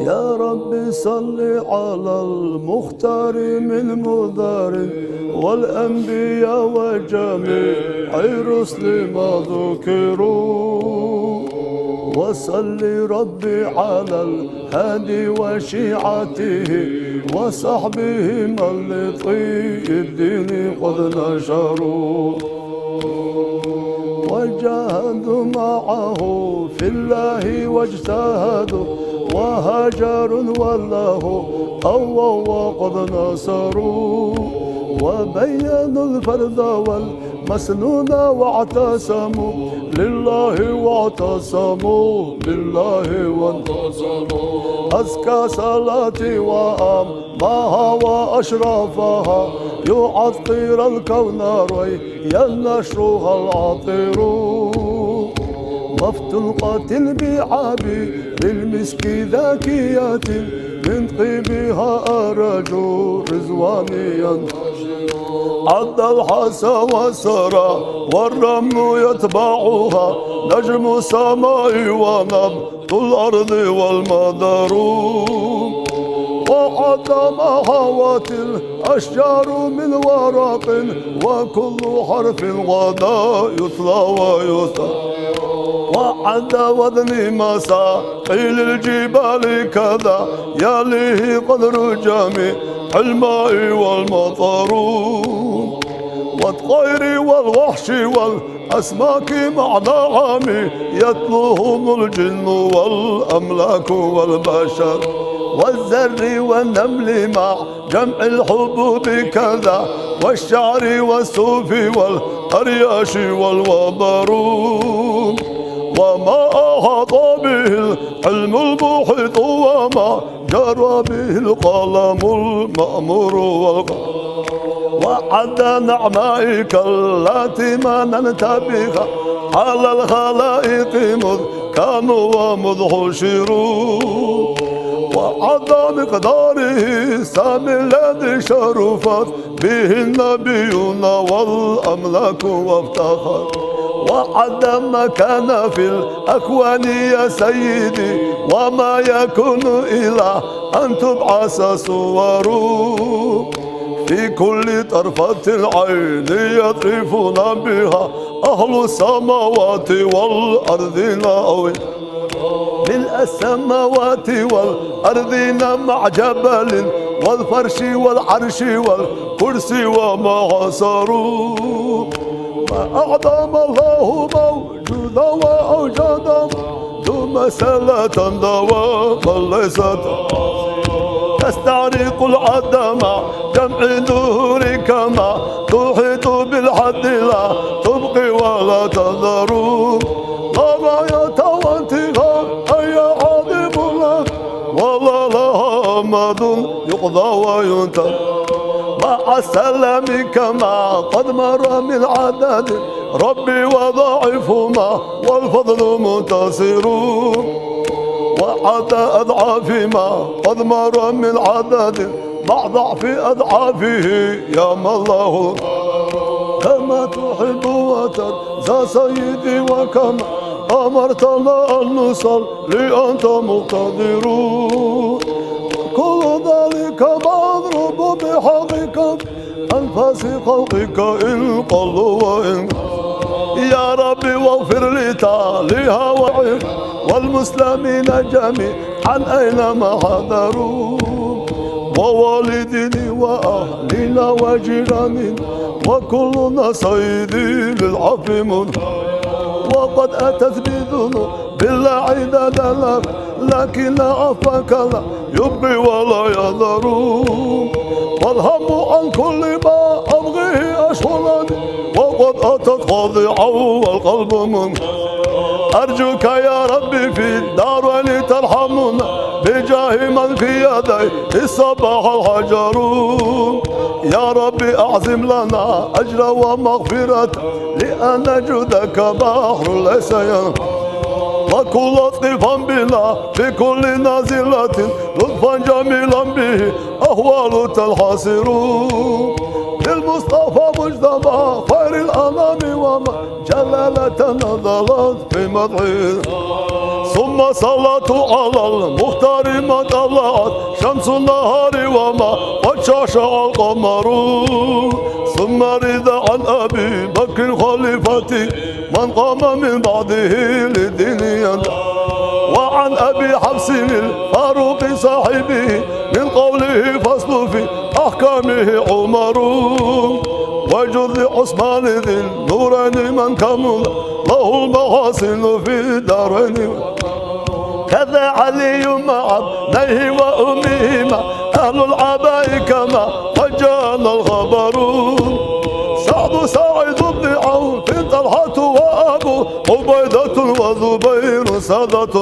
يا رب صل على المختار من مدار والأنبياء وجميع الرسل ما ذكروا، وصل ربي على الهادي وشيعته وصحبهم لطي الدين قد نشروا، وجاهدوا معه في الله واجتهدوا وهاجروا والله قووا وقد نصروا، وبينوا الفرد والمسنون واعتصموا لله واعتصموا بالله وانتصروا. أزكى صلاتي وأمها وأشرفها يعطر الكون ريا نشرها العطر، مفتوقة بعبير المسك ذاكية من طيبها أرجو رزوانيا، عد الحسى والسرى والرمل يتبعها نجم السماء ونبض الأرض والمدر، وعد ما هوت الأشجار من ورق وكل حرف غدا يتلى ويسر، وعد وزن مساقيل الجبال كذا يليه قدر جميع الماء والمطر، والطير والوحش والأسماك مع نعم يتلوهم الجن والأملاك والبشر، والزر والنمل مع جمع الحبوب كذا والشعر والصوف والأرياش والوبر، وما أحاط به العلم المحيط وما جرى به القلم المأمور والقلم، وعد نعمائك التي مننت بها على الخلائق مذ كانوا ومذ حشروا، وعد مقداره السامي الذي شرفت به النبيون والأملاك وافتخر، وعد ما كان في الأكوان يا سيدي وما يكون إلا أن تبعث صوره، في كل طرفة العين يطرفون بها أهل السماوات والأرضين ملء السماوات والأرضين مع جبل والفرش والعرش والكرسي وما عصروا، ما أعظم الله موجودا وأوجدا ذو مسألة دواما ليست تستعرق العدم جمع دهور كما تحيط بالحد لا تبقي ولا تذر، لا غاية وانتهاء أي عظيم لك ولا لها أمد يقضى وينتهى، مع السلام كما قد مر من عدد ربي وضعفهما والفضل منتصر، وعد أضعاف ما قد مر من عدد مع ضعف أضعافه يا الله كما تحب وترضى سيدي وكما أمرتنا أن نصلي أنت مقتدر، كل ذلك مضروب بحقك أنفاس خلقك إن قلوا وإن يا ربي واغفر لتاليها وعيب والمسلمين جميعا أينما حضروا، ووالدني وأهلنا وجيراننا وكلنا سيدي للعفو منه، وقد أتت بذنوب بالله عددنا لكن عفاك لا يبقي ولا يذر، والهم عن كل ما أبغيه أشغلني وقد أتت خاضعا والقلب منك، أرجوك يا ربي في الدارين ترحمنا بجاه من في يديه الصباح الحجر، يا ربي أعظم لنا أجر ومغفرة لأن جودك بحر ليس ينفع، وكل لطفا بنا في كل نازلة لطفا جميلا به أهوال تنحسر، للمصطفى مجتبى خير الأنام وما جلالة نزلت في مدحه ثم صلاة على المختار ما طلعت شمس النهار وما قد شعشع القمر ثم رضا عن أبي بكر خليفتي من قام من بعده للدين ينتهي وعن أبي حفص الفاروق صاحبه من قوله فصل في أحكامه عمر وجد عثمان ذي النورين من كمل له المحاسن في الدارين كذا علي مع ابنيه وأمهما أهل العباء كما وجانا الخبر سعد سعيد بن عوف طلحة وأبو عبيدة وزبير سادة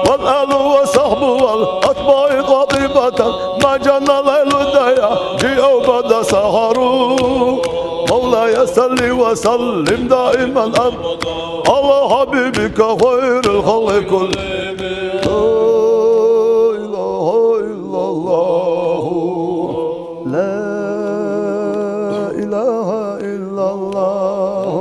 والآل والصحب والأتباع قاطبة ما جنى ليل الديا جيء بعد سهر مولاي صل وسلم دائما أبدا على حبيبك خير الخلق كلهم لا إله إلا الله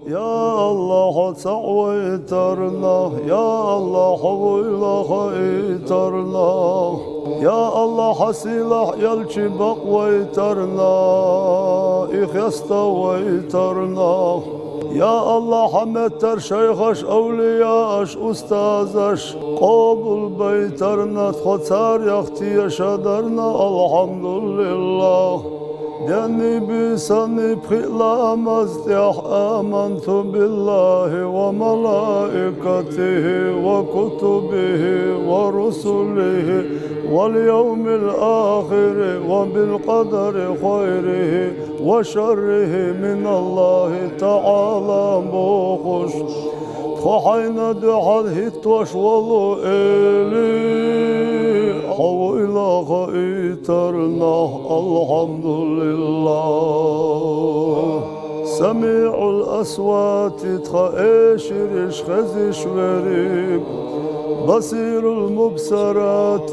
يا الله سويترنا يا الله حويل خيترنا يا الله حسيلح يلشي بقويترنا إخيست ويترنا يا الله حمدتر شيخش أولياش أستاذش قابل بيترنا تخطار يختي شدرنا الحمد لله دني بسني بخلا مزدح آمنت بالله وملائكته وكتبه ورسله واليوم الآخر وبالقدر خيره وشره من الله تعالى بوخش خحينا دحل هتوش والو إلي حويلا خيترنا الحمد لله سميع الأصوات تخيشرش خزش وريك بصير المبصرات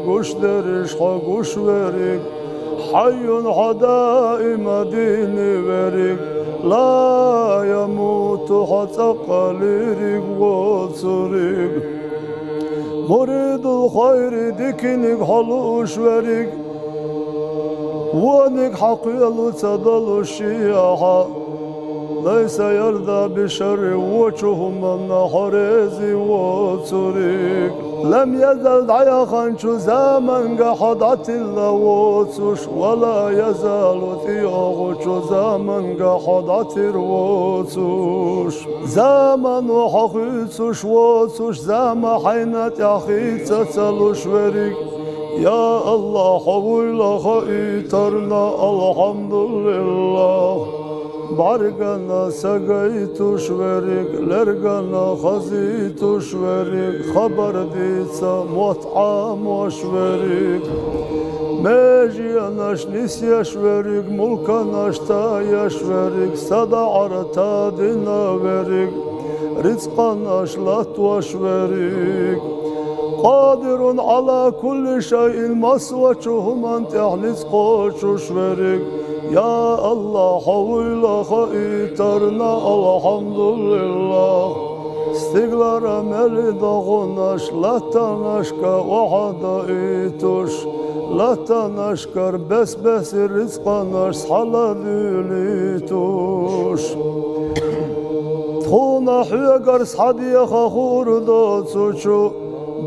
قش درش حقش وريك حي حدائم ديني وريك لا يموت حتى قليرك وصريك مريد الخير ديكنك حلوش وريك وانك حقيل تدل الشياحة ليس يرضى بشر وجههم من حريزي وصريك لم يزل دعيخا زمن قحضت اللوتش ولا يزال ثياغ زمن قحضت الروتش زمن وحقيتش وتش زمن حينت يحيت تتلوش وريك يا الله حول خيترنا الحمد لله بارقنا سقيت شوريك لرقنا خزيت شوريك خبر ديتا مطعم وشوريك ماجي اناش نسيا شوريك ملكنا اشتايا شوريك صدع رتادنا وريك رزقنا شلات وشوريك قادر على كل شيء مسوچهم انت رزقوش شوريك يا الله حول خيترنا الحمد لله استقلار ملي دغناش لا تنشكا وحدا ايتوش لا تنشكر بس رزقناش صحلا دوليتوش تخونا حيقر صحدي خخور دوتوشو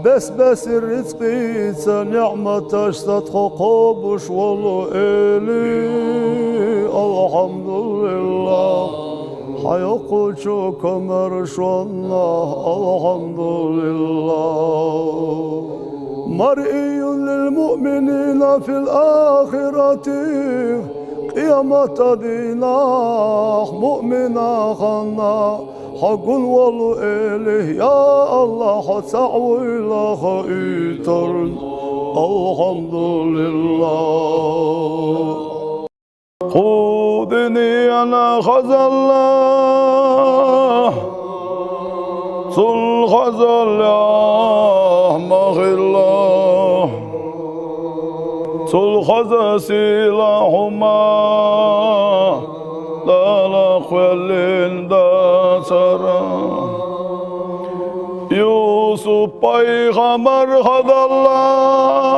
بس الرزق نعمتش تتخقبش والله إلي الحمد لله حيقوشو كمرشونا الحمد لله مرئي للمؤمنين في الآخرة قيامة دينا مؤمنا خنا حق والله إليه يا الله حتسعوي لها خيترن الحمد لله خذني أنا خزله صل خزله مغله صل خزسيلهما لا لا خلين دا ترى Yusuf peygamber hadallah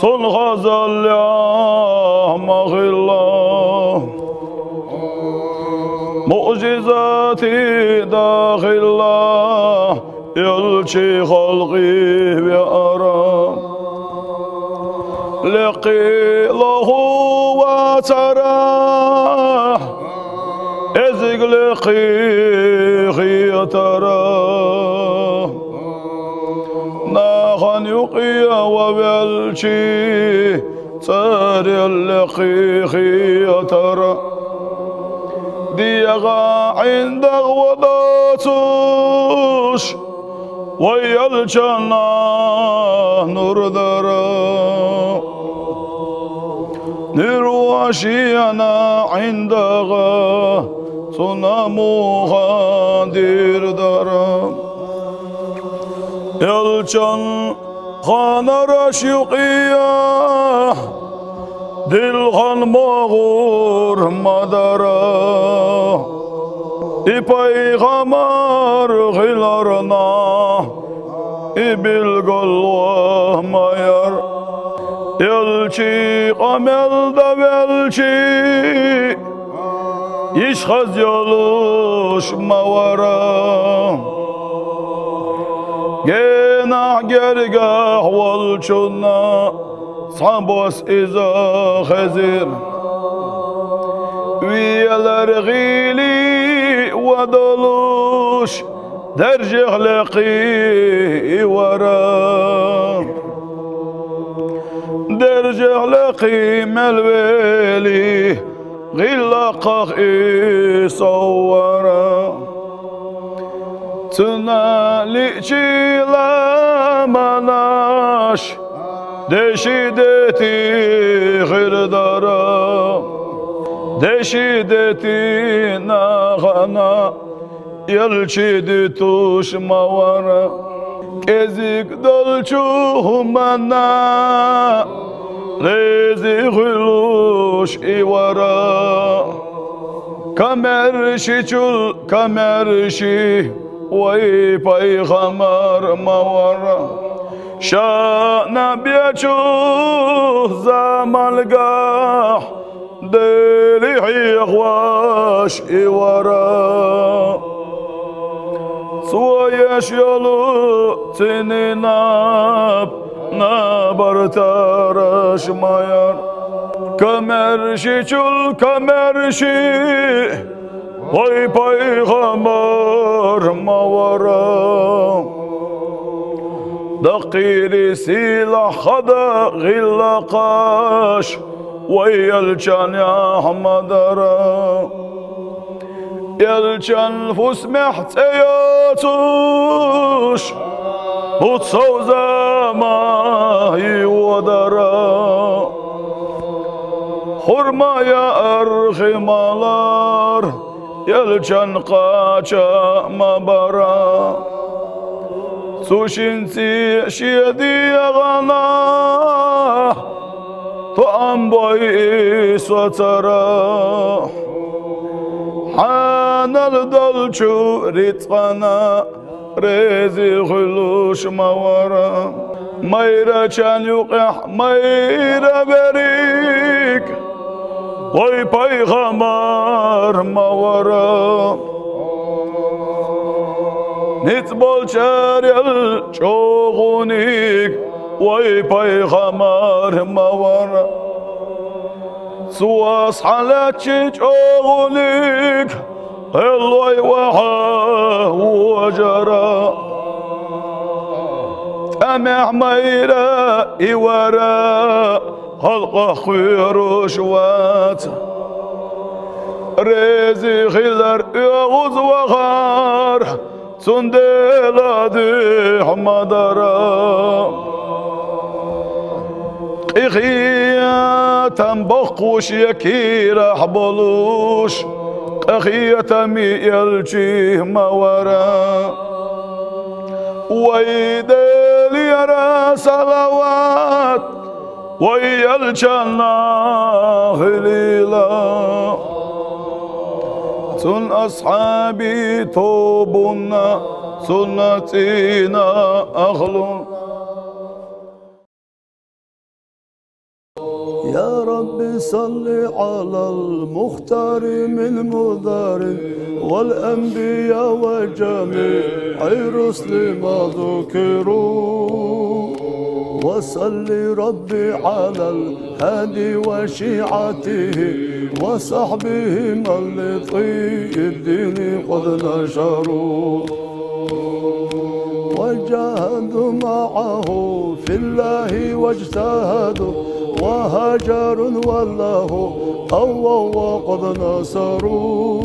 son hazal yahmağillah mucizati dahillah yelçi halqi ve aram liqilahu ve tarah ezig liqihi tarah ناخن يقيا وبلشي تاري اللقيخي ترى ديغا عند غوضاتوش ويا الجنة نور درا نرواشي أنا عندها تناموها دير درا Yalçan xana şuqiya dilxan mağur madara İpeygamar xilarına İbil golva mayar Yalçi qamelda velçi İşxaz yoluş mavara Genah gergah walçuna Sambos iza khazir Viyalar gili wadoluş Dercih laqi wara Dercih laqi melveli Gillaqah isawara Tınaliçila manaş Deşideti girdara Deşideti nağana Yelçidi tuşmavara Kezik dolçuhumana Rezi gülüş ivara Kamerşi çul kamerşi Vay peygamber mavara Şana biçuh zamalgah Deli hiyakvaş ivara Suayaş yolu tininap Nabar taraşmayar Kamerşi çul kamerşi Vay peygamber mavara Daqiri silah hada gillaqaş Vay yelçan yahmadara Yelçan fusmeht eyatuş Butsav zamahi vodara Hurmaya erhimalar Yelçan qaça mabara Suşinsi şiyedi yağana Tuam boy swatara Hanal dolçu ritqana Rezi gülüş mavara Mayra çan yuqih mayra berik Vay peygamber mavara Nit bolçar yel çoğunik Vay peygamber mavara Suas halatçı çoğunik El vay vaha vajara Emeh mayra iwara Halqa khuyruş vat Rezi khillar yağuz vagar Sundeladı hamadara Qiyatan bakkuş yakira boluş Qiyatami yelçi mavara Vaydel yara salavat Vayelçana hilila Tun ashabi tobuna سنتنا أخلو. يا رب صل على المختار من مدار والأنبياء وجميع الرسل ما ذكروا، وصل ربي على الهادي وشيعته وصحبهم لطي الدين قد نشروا، وجاهدوا معه في الله واجتهدوا وهاجروا والله قووا وقد نصروا،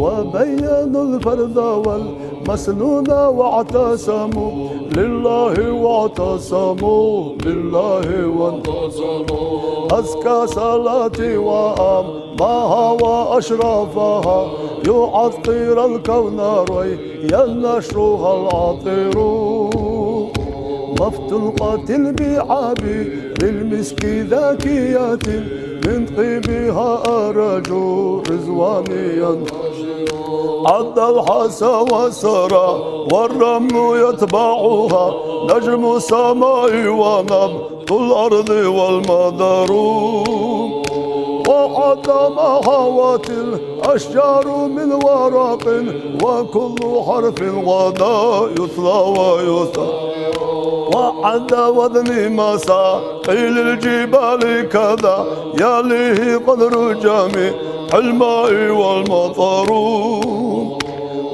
وبينوا الفرد والمسنون واعتصموا لله واعتصموا بالله وانتصموا. أزكى صلاتي وأمها وأشرفها يعطر الكون ريا نشرها العطر، مفتوقة البعابي للمسك ذاكيات من طيبها أرجو رزوانيا. عد الحسى والسرى والرمل يتبعها نجم السماء ونبض الأرض والمدر، وعد ما هوت الأشجار من ورق وكل حرف غدا يتلى ويستر، وعد وذن مساقيل الجبال كذا يليه قدر جميع الماء والمطر،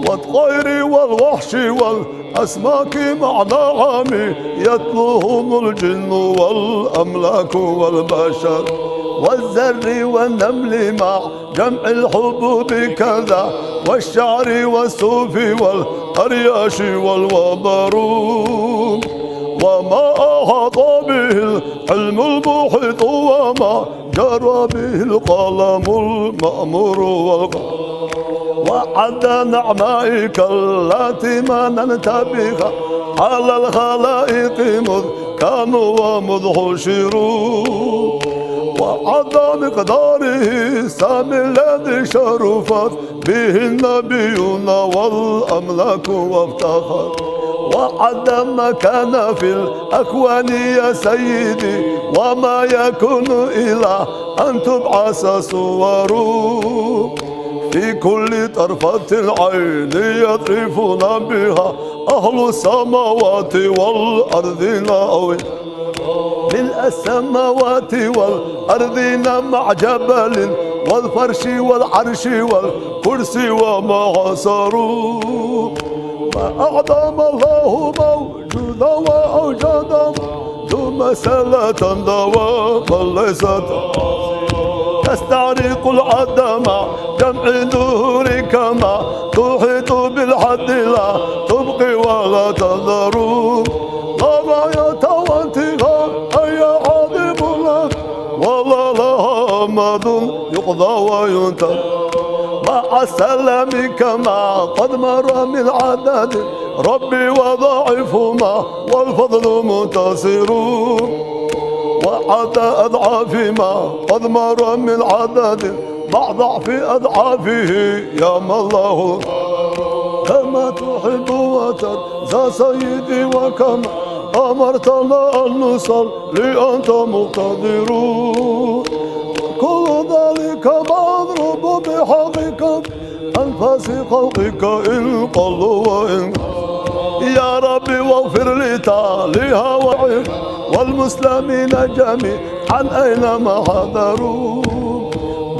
والطير والوحش والأسماك مع نعم يتلوهم الجن والأملاك والبشر، والزر والنمل مع جمع الحبوب كذا والشعر والصوف والأرياش والوبر، وما أحاط به العلم المحيط وما جرى به القلم المأمور والقلم، وعد نعمائك التي مننت بها على الخلائق مذ كانوا ومذ حشروا، وعد مقداره السامي الذي شرفت به النبيون والأملاك وافتخر، وعد ما كان في الأكوان يا سيدي وما يكون إلى أن تبعث صور، في كل طرفة العين يطرفون بها أهل السماوات والأرض ناوي، ملء السماوات والأرض مع جبل والفرش والعرش والكرسي وما عصروا، ما أعظم الله موجودا وأوجدا ذو مسألة دواما ليست تستعرق العدم جمع دهور كما تحيط بالحد لا تبقي ولا تذر، لا غاية وانتهاء أي عظيم لك ولا لها أمد يقضى وينتهى، مع السلام كما قد مر من عدد ربي وضعفهما والفضل منتصر، وعد أضعاف ما قد مر من عدد مع ضعف أضعافه يا ما الله كما تحب وترضى سيدي وكما أمرتنا أن نصلي أنت مقتدر، كل ذلك مضروب بحقك أنفاس خلقك إن قلوا وإن، يا ربي واغفر لتاليها وعيد والمسلمين جميعا أينما حضروا،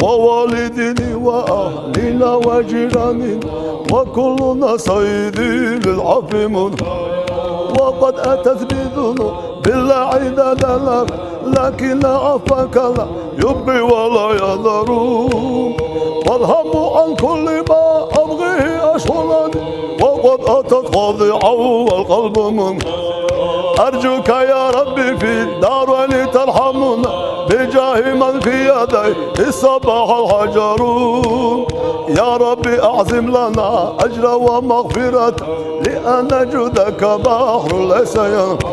ووالدني وأهلنا وجيراننا وكلنا سيدي للعفو منه، وقد أتت بذنوب بالله عددا لكن عفاك لا يبقي ولا يذر، والهم عن كل ما أبغيه أشغلني وقد أتت خاضعا والقلب منه، أرجوك يا ربي في دارين ترحمنا بجاه من في يديه الصباح الحجر، يا ربي أعزم لنا أجر ومغفرة لأن جودك بحر ليس ينفع،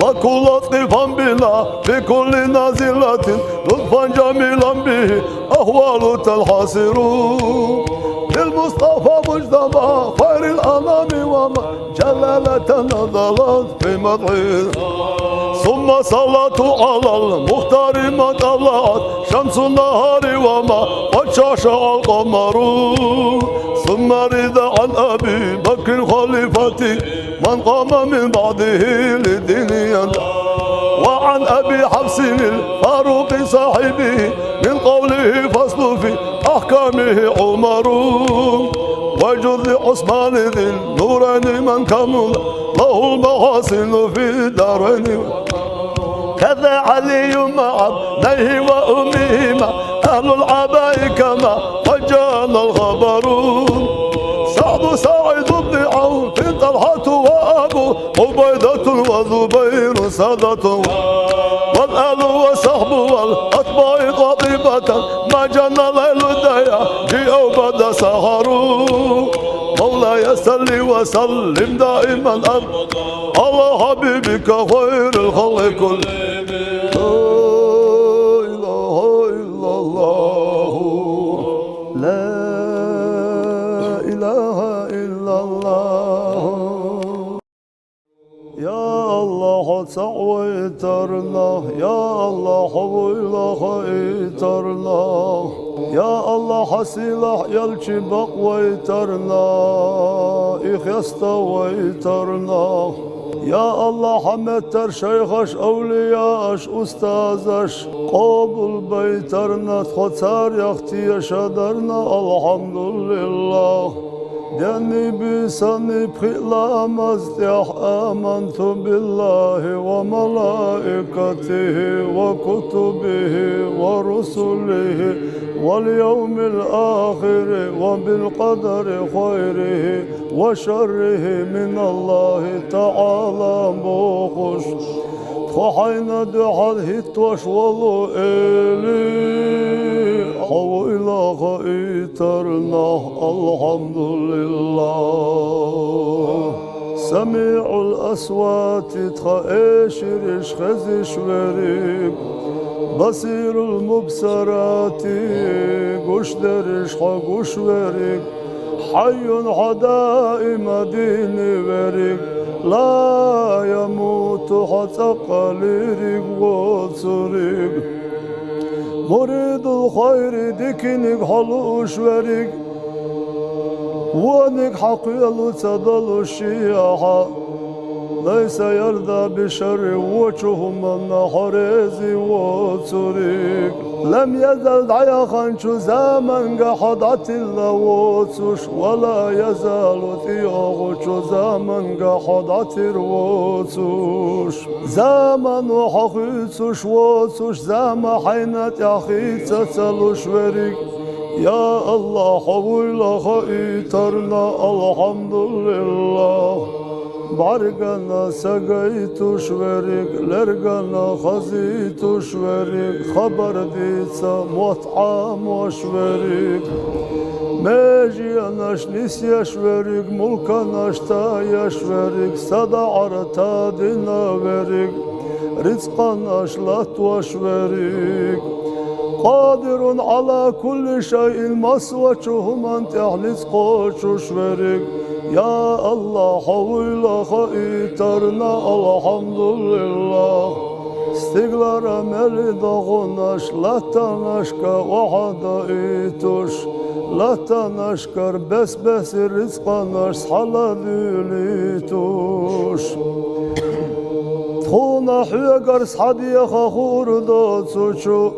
وكل لطفا بنا في كل نازلة لطفا جميلا به أهوال تنحسر، للمصطفى مجتبى خير الأنام وما جلالة نزلت في مدعيه ثم صلاة على المختار ما طلعت شمس النهار وما قد شاشع القمر ثم رضا عن أبي بكر خليفتي من قام من بعده للدين ينتهي وعن أبي حفص الفاروق صاحبه من قوله فصل في أحكامه عمر وجد عثمان ذي النورين من كمل له المحاسن في الدارين كذا علي مع ابنيه وأمهما أهل العباء كما قد جاءنا الخبر سعد سعيد بن عوف طلحة وأبو عبيدة وزبير سادة والآل وصحب والأتباع قاطبة ما جن ليل الديا جيء بعد سهر مولاي صل وسلم دائما على حبيبك خير الخلق كلهم لا إله إلا الله يا الله سويترنا يا الله حويل خيترنا يا الله حسيلح يلشي بقويترنا إخيست ويترنا يا الله حمدتر شيخش أولياش أستاذش قابل بيترنا خطار يختي شدرنا الحمد لله دني بسني بخلا مزدح آمنت بالله وملائكته وكتبه ورسله واليوم الآخر وبالقدر خيره وشره من الله تعالى موخش خحين دحل هتوش والله إلي حو إلى خيترنا الحمد لله سميع الأصوات تخيشرش خزش وريك بصير المبصرات قش درش حقش وريك حي حدائم دين وريك لا يموت حتى قليرك وصريك مريد الخير ديكنك حلوش وريك وانك حقيل تدل الشياحة ليس يرضى بشر وجهه من حريزي وصريك لم يزل دعيخا شو زمن قحضت اللوتش ولا يزال ثياغ شو زمن قحضت الروتش زمن وحقيتش وتش زمن حينت يحيت تتلوش وريك يا الله حول خيترنا الحمد لله برقنا سقيت شوريك لرقنا خزيت شوريك خبر ديتا مطعم وشوريك ماجي اناش نسيا شوريك ملكنا اشتايا شوريك صدع رتادنا وريك رزقنا شلات وشوريك قادر على كل شيء مسوته انت احلس قوش شوريك يا الله حول خيترنا الحمد لله استقلار ملي ضغناش لا تنشكى وحدا ايتوش لا تنشكر بس رزقناش حلا ذليتوش تخونا حيقر صحدي خخور دوتسوشو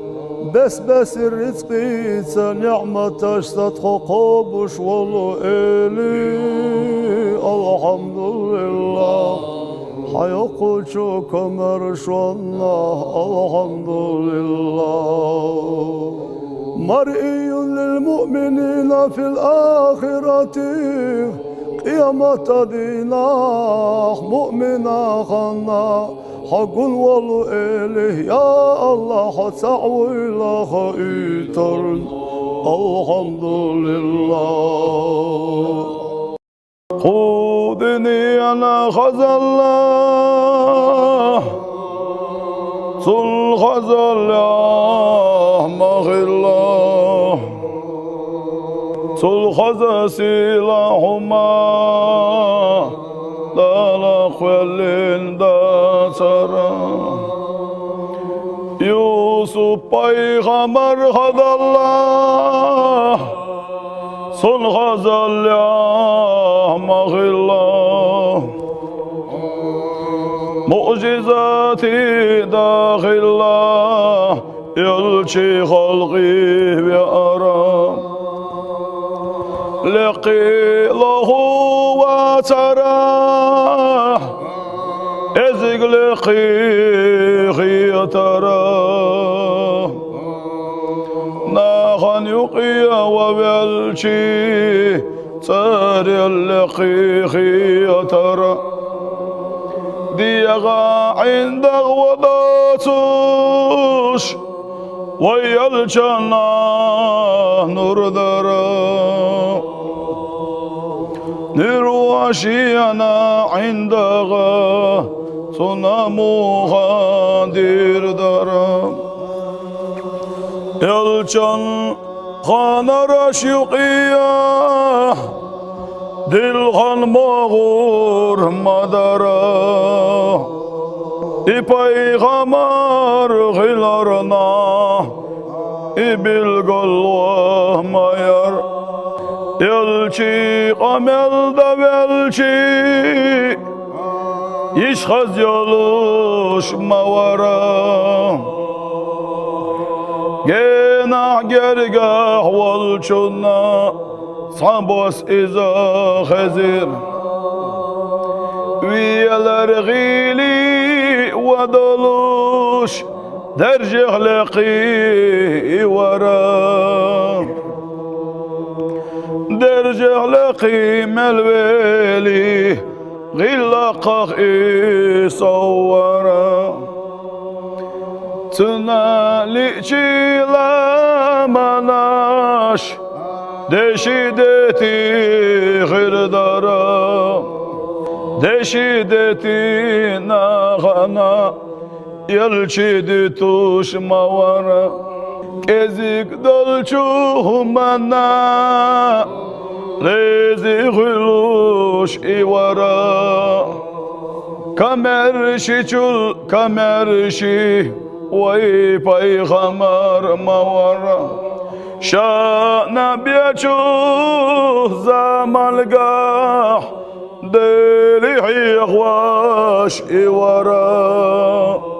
بس الرزق نعمة اشتدخو قوبش والله إلي الحمد لله حيقول شو كمرشونا الحمد لله مرئي للمؤمنين في الآخرة قيامة دينا مؤمنا خنا حق والله إليه يا الله حتسعوي لها خيترن الحمد لله خذني أنا خزله صل خزله مغله صلخز سلاحما دالا خوالين دا سرا يوسف پیغمبر خد الله صلخز اللهم الله معجزاتي داخل الله يلشي خلقي بأرام لقي له وتراه ازق لقي خي تراه ناخن يقي وبلشي تاري اللقي خي تراه ديغا عند غوضاتوش ويا الجنة نور درا نرواشينا عندها صنموها دير درا الجن خان رشيقية دلغن مغور مدرا پیغمبر غلارنا بالقلوه ماير يلشي قمل دبلشي يشخز يلوش موارا جينا جرقه والشنا صبوس إذا خزير ويا غيلي ودلوش درجه لقي ورا درجه لقي ملويلي غلقه صورا تنالي لا مناش دشيدتي غير دارا دشيدتي ناغنا يلشيدي توش موارا كزيك دلشو منا ريزي غلوش إورا كمرشي چول كمرشي وي پیغمبر موارا شانا بيچو زمالگاه دلي حيغواش إورا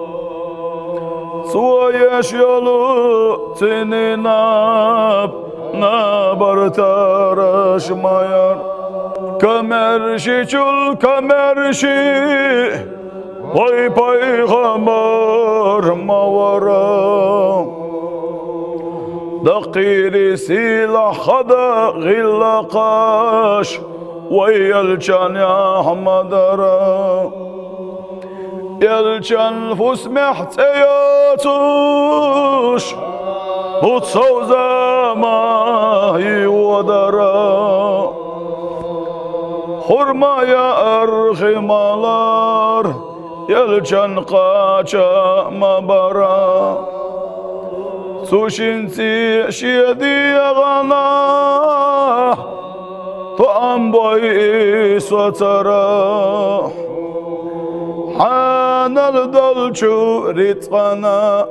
سويش يلو تنيناب نابر تارش ماير كمرشي چول كمرشي وي پیغمبر موارا دقيري سلاح خدا غلقاش ويلشان يا حمدرا يلشان فسمح تياتوش وتصوزا ما يودرا خرما يا أرخي مالار يلشان قاچا مبرا سوشنسي شيدي غنا طعم بويس وترى حان الدلشو ريتقنا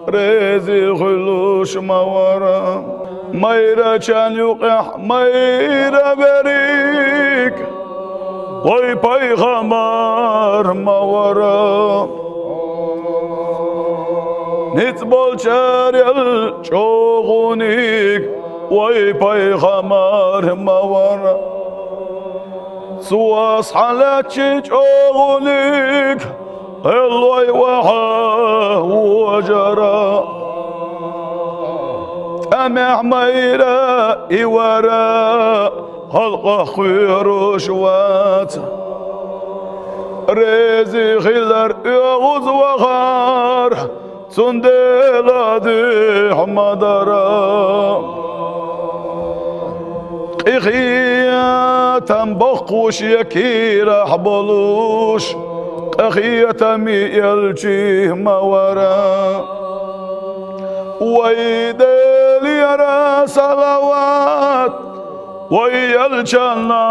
ريزي غلوش موارا ميرا كان يقح ميرا بريك وي پیغمبر موارا نتبول شاريل چوغونيك وي پیغمبر موارا سواس حالاتي چوغونيك الوي وحا وجرا أمع ميرا إورا خلق خير شوات ريزي خلر يغوز وغار سندلا دي حمدرا إخيا تنبقوش يكير حبلوش إخيا تمي يلجي مورا ويدل يرى صلوات ويا الجنة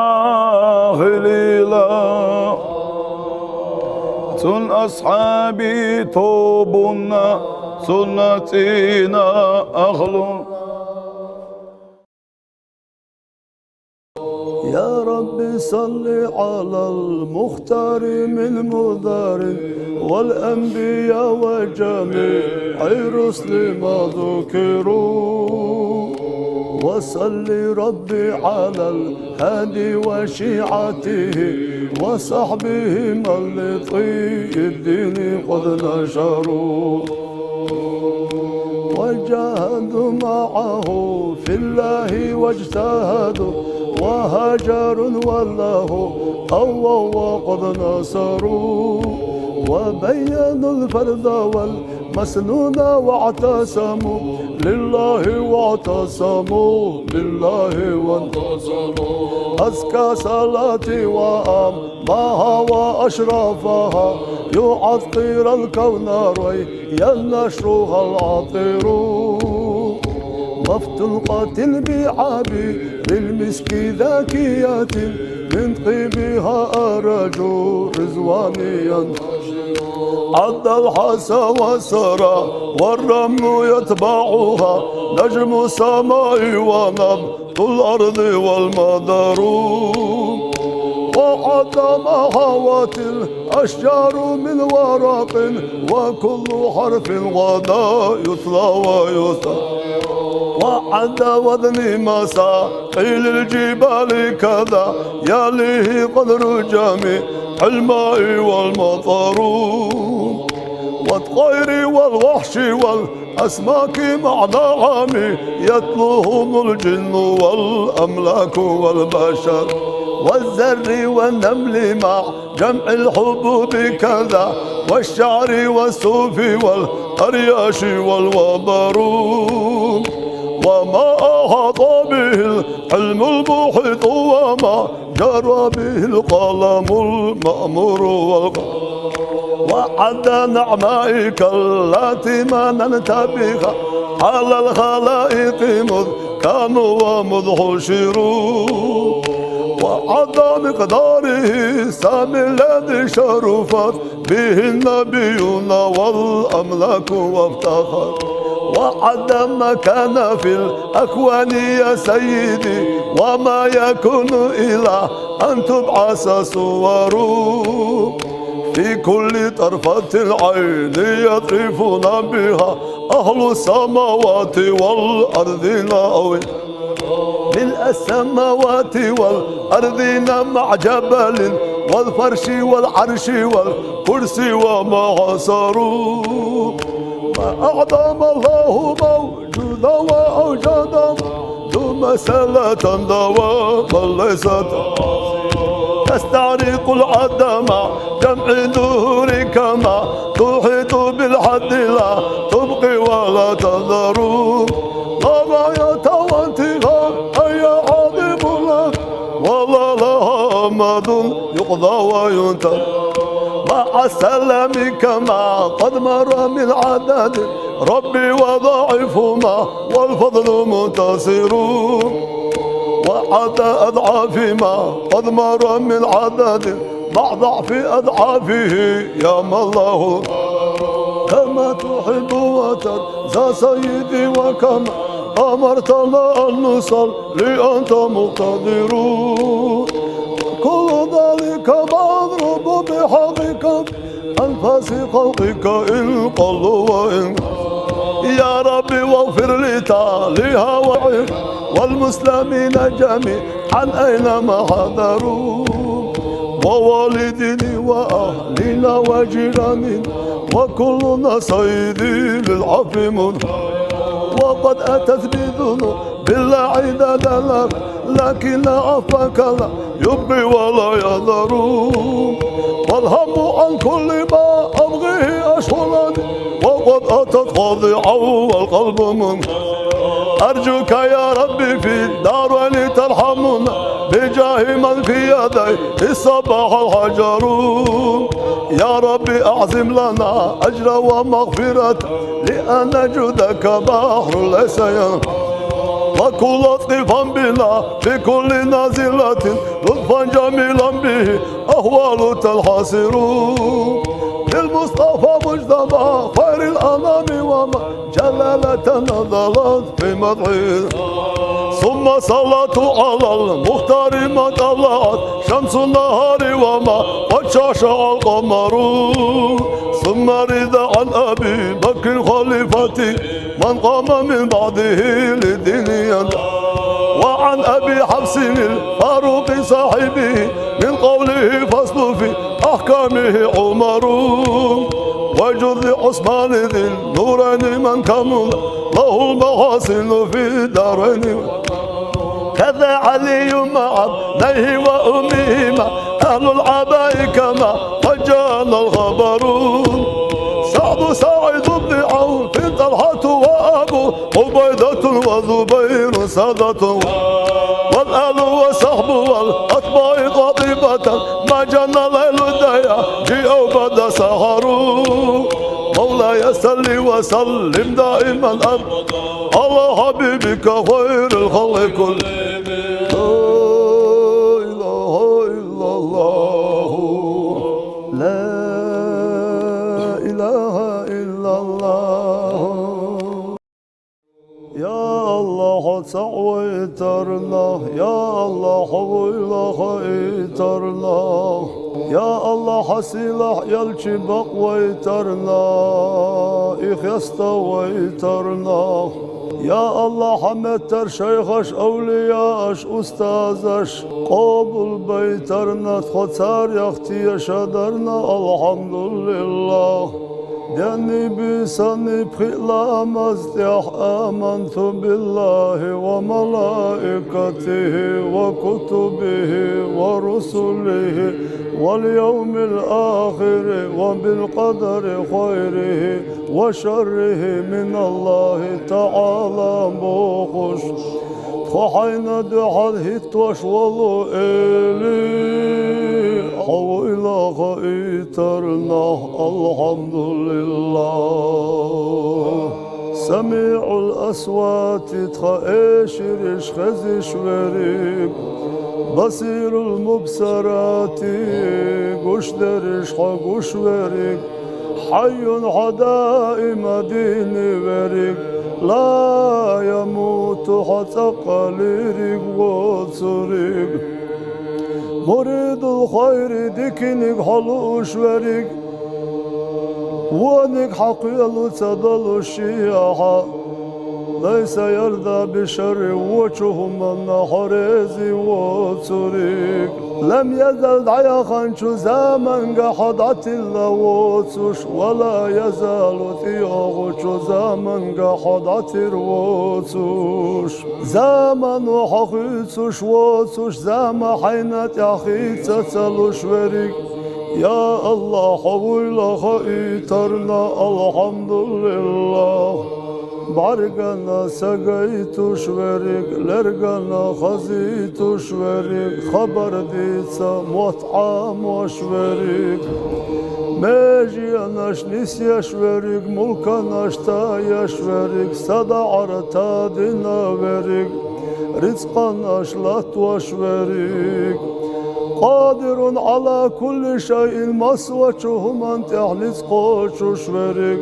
خليلا سن أصحابي توبنا سنتنا أخلون. يا رب صل على المختار من مدار والأنبياء وجميع الرسل ما ذكروا، وصل ربي على الهادي وشيعته وصحبهم لطي الدين قد نشروا، وجاهدوا معه في الله واجتهدوا وهاجروا والله قووا وقد نصروا، وبينوا الفرد والمسنون واعتصموا لله واعتصموا بالله وانتصروا. أزكى صلاتي وأمها وأشرفها يعطر الكون ريا نشرها العطر، مفتوقة البعاب بالمسك ذاكية من طيبها أرجو رزوانيا، عد الحسى والسرى والرمل يتبعها نجم السماء ونبض الأرض والمدر، وعد ما هوت الأشجار من ورق وكل حرف غدا يتلى ويسر، وعد وذن مساقيل الجبال كذا يليه قدر جميع الماء والمطر، والطير والوحش والأسماك مع نعم يتلوهم الجن والأملاك والبشر، والزر والنمل مع جمع الحبوب كذا والشعر والصوف والأرياش والوبر، وما أحاط به العلم المحيط وما جرى به القلم المأمور والقلم، وعد نعمائك التي مننت بها على الخلائق مذ كانوا ومذ حشروا، وعد مقداره السامي الذي شرفت به النبيون والأملاك وافتخر، وعد ما كان في الأكوان يا سيدي وما يكون إلا أن تبعث صوره، في كل طرفة العين يطرفون بها أهل السماوات والأرض أو ملء السماوات والأرض مع جبل والفرش والعرش والكرسي وما عصروا، ما أعظم الله موجودا وأوجدا ثم سلة دواما ليست تستعرق العدم جمع دهور كما تحيط بالحد لا تبقي ولا تذر، لا غاية وانتهاء أي عظيم لك ولا لها أمد يقضى وينتهى، مع السلام كما قد مر من عدد ربي وضعفهما والفضل منتصر، وعد أضعاف ما قد مر من عدد مع ضعف أضعافه يا الله كما تحب وترضى سيدي وكما أمرتنا أن نصلي أنت مقتدر، كل ذلك مضروب بحقك أنفاس خلقك إن قلوا وإن يا ربي واغفر لتاليها والمسلمين جميعا أينما حضروا، ووالدني وأهلنا وجيراننا وكلنا صيدي للعفو منه، وقد أتت بذنوب بالله عدد لك لكن عفاك لا يبقي ولا يذر، والهم عن كل ما أبغيه أشغلني وقد أتت خاضعا والقلب منه، أرجوك يا ربي في الدارين ترحمنا بجاه من في يدي الصباح الحجر، يا ربي أعظم لنا أجر ومغفرة لأن جودك بحر ليس ينفع، وكل لطفا بنا بكل نازلة لطفا جميلا به أهوال تنحسر للمصطفى مجتبى خير الأنام وما جلالة نزلت في مدحه ثم صلاة على المختار ما طلعت شمس النهار وما قد شاشع القمر ثم رضا عن أبي بكر خليفتي من قام من بعده لدين وعن أبي حفص الفاروق صاحبه من قوله فصل في أحكامه عمر وجد عثمان ذي النورين من كمل له المحاسن في الدارين كذا علي مع ابنيه وأمهما أهل العباء كما قد جاءنا الخبر سعد بن عوف طلحة وأبو عبيدة وزبير سادة والآل والصحب والأتباع قاطبة ما جن ليل الدياجي أو بدا سهر مولاي صل وسلم دائما أبدا على حبيبك خير الخلق كلهم لا إله إلا الله يا الله سويترنا يا الله حويل خيترنا يا الله حسيلح يلشي بقويترنا إخيست ويترنا يا الله حمدتر شيخش أولياءش أستاذش قابل بيترنا تخطار يختي شدرنا الحمد لله دني بسني بخلا مزدح آمنت بالله وملائكته وكتبه ورسله واليوم الآخر وبالقدر خيره وشره من الله تعالى بوخش خحينا دحر هتوش والو إلي حويلا خيترنا الحمد لله سميع الأصوات تخيشرش خزش وريك بصير المبصرات قشدرش حقوش وريك حي حدائم ديني وريك لا يموت حتى قليرك وصريك مريد الخير ديكنك حلوش وريك وانك حقيل تدل الشياحة ليس يرضى بشر وجهه من حريزي وصريك لم يزل دعيخا شو زمن قحضت اللوتش ولا يزال ثياغ شو زمن قحضت الروتش زمن وحقيتش وتش زم حينت يحيت تتلوش وريك يا الله حول خيترنا الحمد لله بارقنا سقيت شوريك لرقنا خزيت شوريك خبر ديتsa مطعم وشوريك ماجي اناش نسيا شوريك ملكناش تايا شوريك صدى عرتا دينا وريك رزقناش لاتوا شوريك قادر على كل شيء مسوته من تحلس قوش شوريك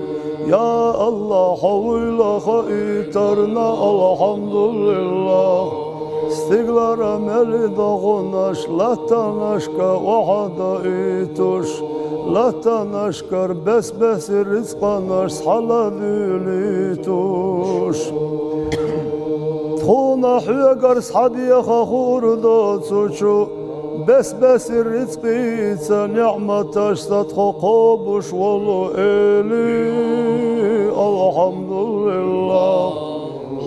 يا الله حول خيترنا الحمد لله استغلار ملي دغناش لا تنشكا وحدا ايتوش لا تنشكر بس رزقناش حلا دوليتوش تخونا حيقر صحدي خخور دوتوشو بس الرزق نعمة اشتدخو قوبش والله إلي الحمد لله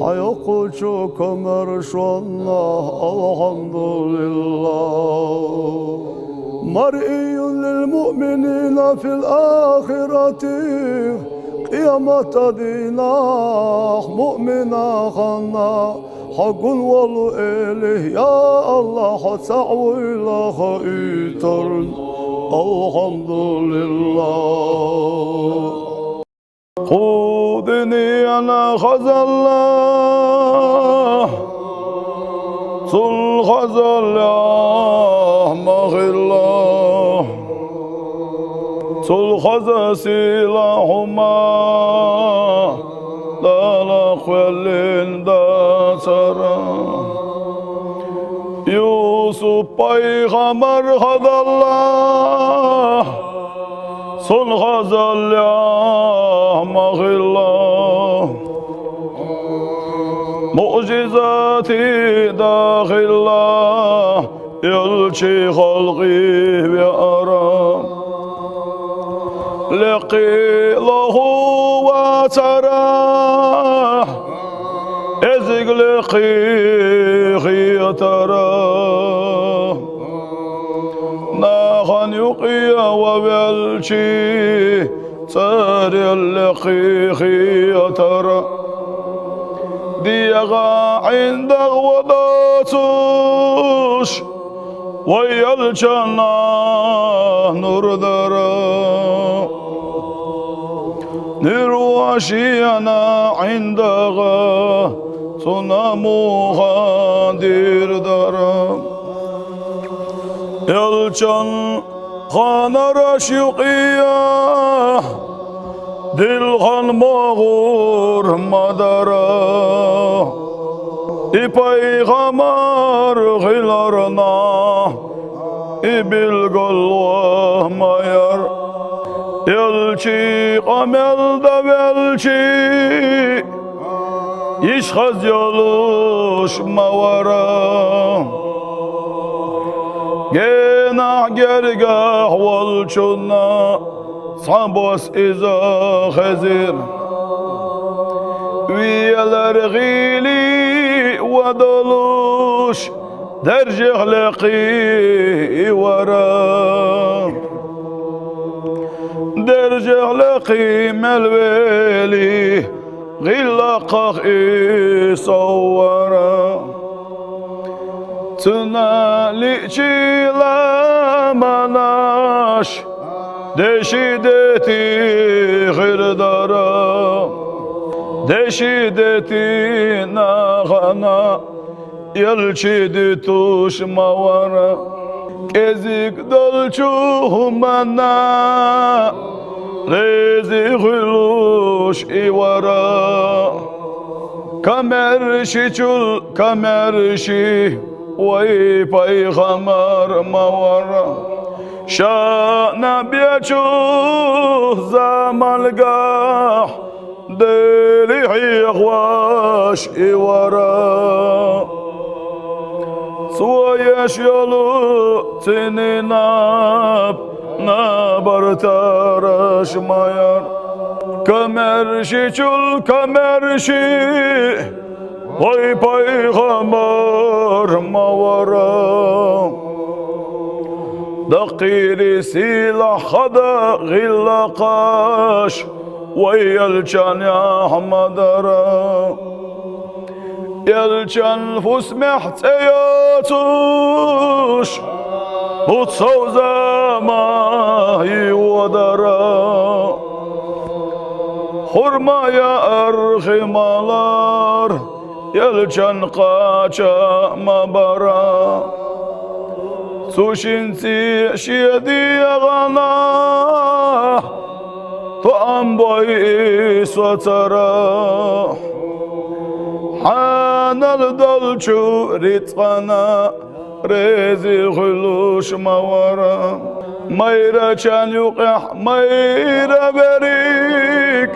حيقول شو كمرش والله الحمد لله مرئي للمؤمنين في الآخرة قيامة دينا مؤمنا خنا حق والله إليه يا الله تعوي لا خيتر الحمد لله خذني أنا خذ الله Sul hazal mahillah Sul hazasilahuma La khwelinde sara Yusuf peygamber hadallah Sul hazal mahillah Mucizati dakhillah Yelçi halqi ve aram Liqilahu ve tarah Ezig liqihi tarah Nahan yuqiya ve belçi Taril liqihi tarah ديغا عندك وضاتوش ويا الجنة نور درا نرواشينا عندك تناموها دير درا يا الجنة خانا رشيقية Dilhan mağur madara Peygamber hilarına bilgolva mayar Elçi amelde velçi İşhaz yoluş mavara Genah gergah volçuna Sabos iza khazir Wiyalar ghili wadolush Derjih laqi wara Derjih laqi malwali Ghilaqah isawara Tunalichi la manash Deşideti girdara Deşideti nağana Yelçidi tuşmavara Kezik dolçuhumana Rezi huluş ivara Kamerşi çul kamerşi Vay peygamber mavara Şana biçuh zamalgah Deli hiyakvaş ivara Suayeş yolu tininap Nabar taraşmayar Kamerşi çul kamerşi Vay peygamber mavara دقيري سلاح خدا غلقاش ويلجان يا حمدرا يلجان فسمحت ياتوش بتصوزا ما يودرا حرما يا أرخي مالار يلجان قاچا مبرا Suşinsi şiyedi yağana Tuğan boy satara Hanal dolçu ritqana Rezi huluş mavara Mayra çan yuqih mayra berik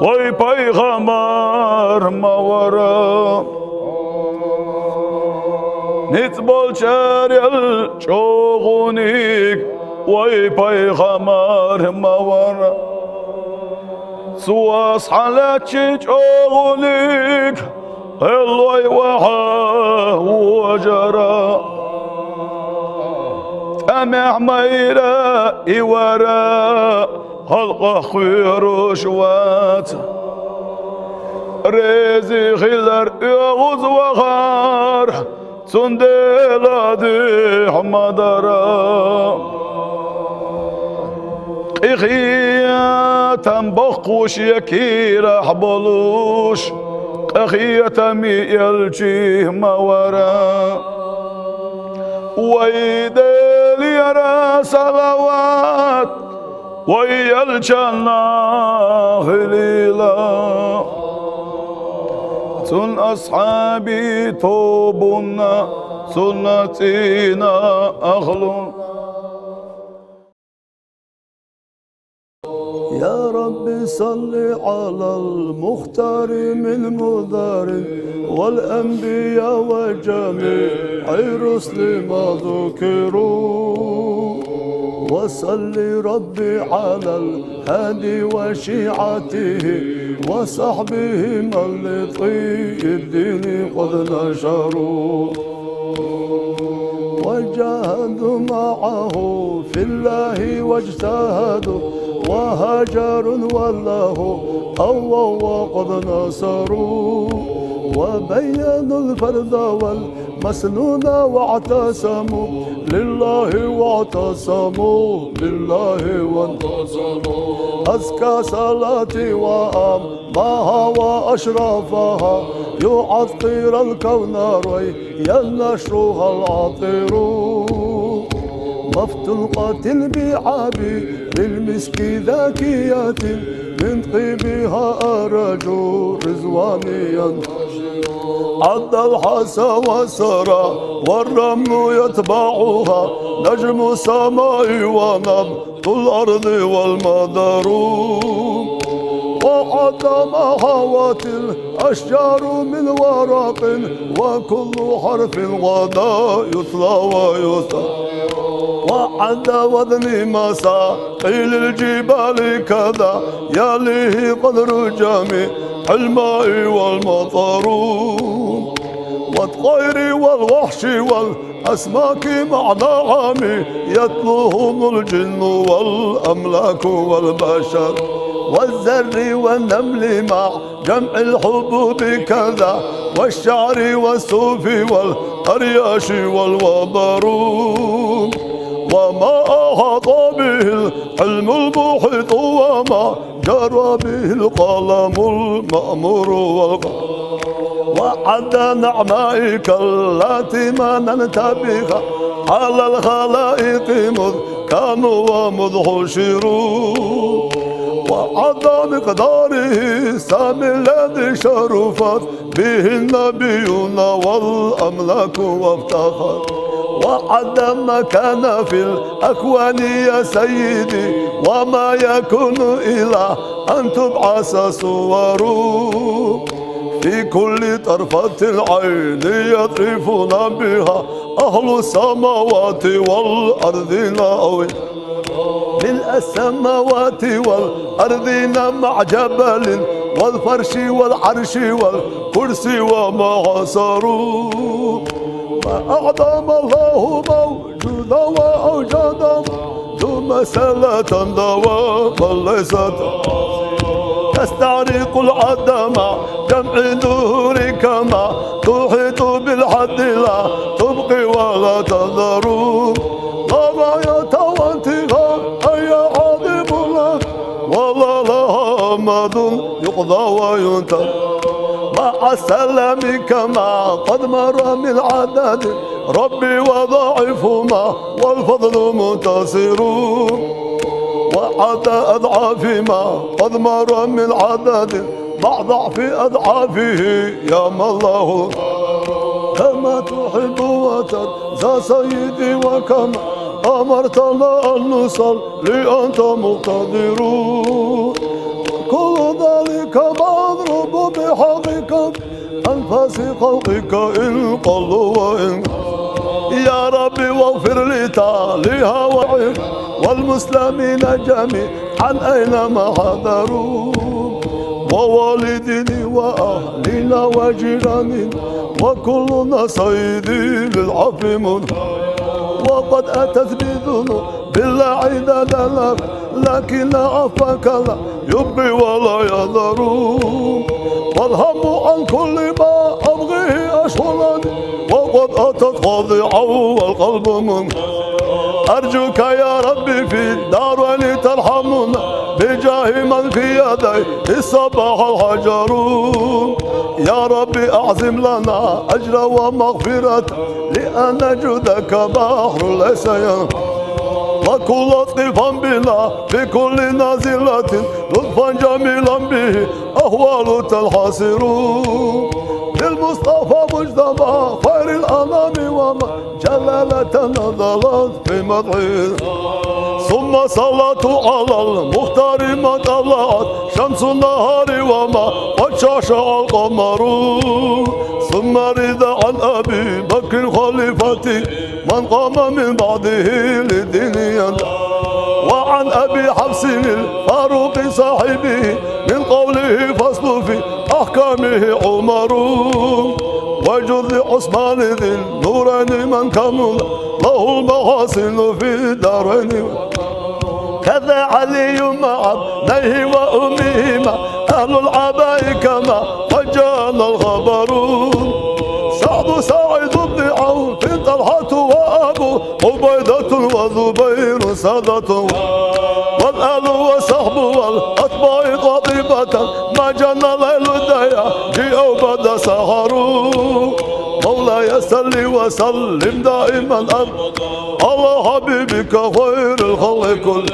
Oy peygamber mavara Nitbol çarel çoğunik Vay peygamber mavara Suas halakçı çoğunik El vaha vajara Emeh mayra iwara Halqa khuyrushwat Rezi khilar yağuz vagar Sundeladı hamadara İkhiyatan bakkuş yakira haboluş أخي يتمي يلجيه مورا ويدل يرى صلوات ويلجنا خليلا سن أصحابي توبنا سنتنا أخلون. يا رب صل على المختار من مدار والأنبياء وجميع الرسل ما ذكروا وصل ربي على الهادي وشيعته وصحبهم لطي الدين قد نشروا وجاهدوا معه في الله واجتهدوا وهاجروا والله قووا وقد نصروا وبينوا الفرد والمسنون واعتصموا لله واعتصموا لله وانتصروا. أزكى صلاتي وأمها وأشرفها يعطر الكون ريا نشرها العطر مفتوقة البعاب للمسك ذاكية من طيبها أرجو رزوانيا عد الحسى وسرى والرمل يتبعها نجم السماء ونبض الأرض والمدر وعد ما حوت الأشجار من ورق وكل حرف غدا يتلى ويسر وعند وذن مساقيل الجبال كذا يليه قدر جميع الماء والمطر والطير والوحش والأسماك مع نعم يتلوهم الجن والأملاك والبشر والزر والنمل مع جمع الحبوب كذا والشعر والصوف والأرياش والوبر وما أحاط به العلم المحيط وما جرى به القلم المأمور والقلم وعد نعمائك التي مننت بها على الخلائق مذ كانوا ومذ حشروا وعد مقداره السامي الذي شرفت به النبيون والأملاك وافتخر وعد ما كان في الأكوان يا سيدي وما يكون إلا أن تبعث صوره في كل طرفة العين يطرفون بها أهل السماوات والأرض أوي ملء السماوات والأرض مع جبل والفرش والعرش والكرسي وما عصروا ما أعظم الله موجودا وأوجدا ذو مسألة دواما ليست تستعرق العدم جمع دور كما تحيط بالحد لا تبقي ولا تذر لا غاية وانتهاء أي عظيم لك ولا لها أمد يقضى وينتهى مع السلام كما قد مر من عدد ربي وضعفهما والفضل منتصر وعد أضعاف ما قد مر من عدد مع ضعف أضعافه يا الله كما تحب وترضى سيدي وكما أمرتنا أن نصلي أنت مقتدر كل ذلك مضروب بحقك أنفاس خلقك إن قلوا وإن يا ربي واغفر لتاليها وعيك والمسلمين جميعا أينما حضروا ووالدني وأهلنا وجيراننا وكلنا سيدي للعفو منه وقد أتت بذنوب بالله عدد لك لكن عفاك لا يبقي ولا يذر والهم عن كل ما أبغيه أشغلني وقد أتت خاضعا والقلب منك أرجوك يا ربي في الدارين ترحمنا بجاه من في يدي الصباح الحجر يا ربي أعظم لنا أجر ومغفرة لأن جودك بحر ليس ينفع وكل لطفا بنا في كل نازلة لطفا جميلا به أهوال تنحسر للمصطفى مجتبى خير الأنام وما جلالة نزلت في مدحه ثم صلاة على المختار ما طلعت شمس النهار وما قد شاشع القمر ثم رضا عن أبي بكر خليفتي من قام من بعده للدين وعن أبي حفص الفاروق صاحبه من قوله فصل في أحكامه عمر وجد عثمان ذي النورين من كمل له المحاسن في الدارين كذا علي مع ابنيه وأمهما أهل العباء كما فجانا الخبر سعد سعيد بن عوف طلحة وأبو عبيدة وزبير سادة والآل وصحب والأتباع قاطبة ما جنى ليل الديا جيء بدا سهر مولاي صل وسلم دائما أبدا على حبيبك خير الخلق كلهم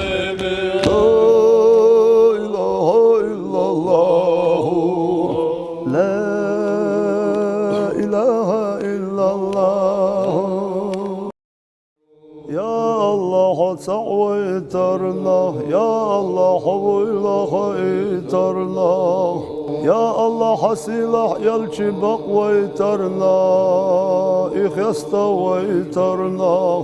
لا إله إلا الله يا الله سويترنا يا الله حويل خيترنا يا الله حسيلح يلشي بقويترنا إخيستويترنا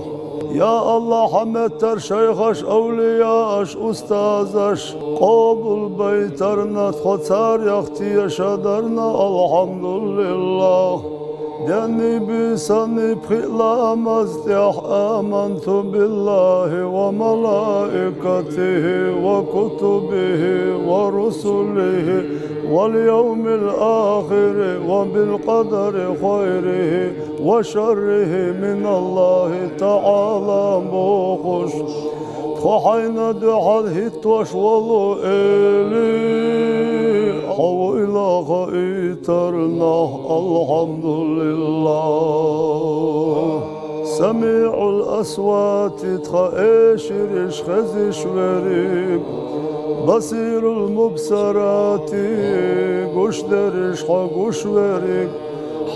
يا الله حمتر شيخش أولياش أستاذش قابل بيترنا تخطار يختي شدرنا الحمد لله دني بسني بخلا مزدح آمنت بالله وملائكته وكتبه ورسله واليوم الآخر وبالقدر خيره وشره من الله تعالى موخش خحين دحل هتوش والو إلي حو إلى خيترنا الحمد لله سميع الأصوات تخيشرش خزش وريك بصير المبصرات قش درش حقش وريك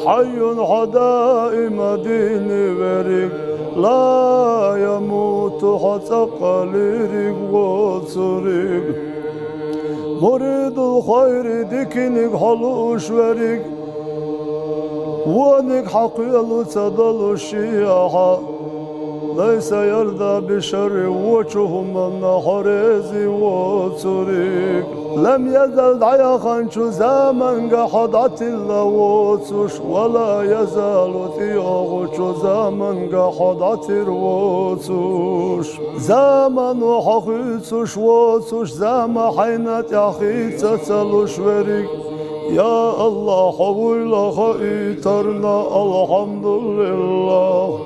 حي حدائم ديني وريك لا يموت حتى قليرك وصريك مريد الخير ديكنك حلوش وريك وانك حقيل تدل الشياحة ليس يرضى بشر وجههم من حريزي وصريك لم يزل دعيخا شو زمن قحضت اللوتش ولا يزال ثياغ شو زمن قحضت الروتش زمن وحقيتش وتش زمن حينت يحيت تسلش وريك يا الله حول خيترنا الحمد لله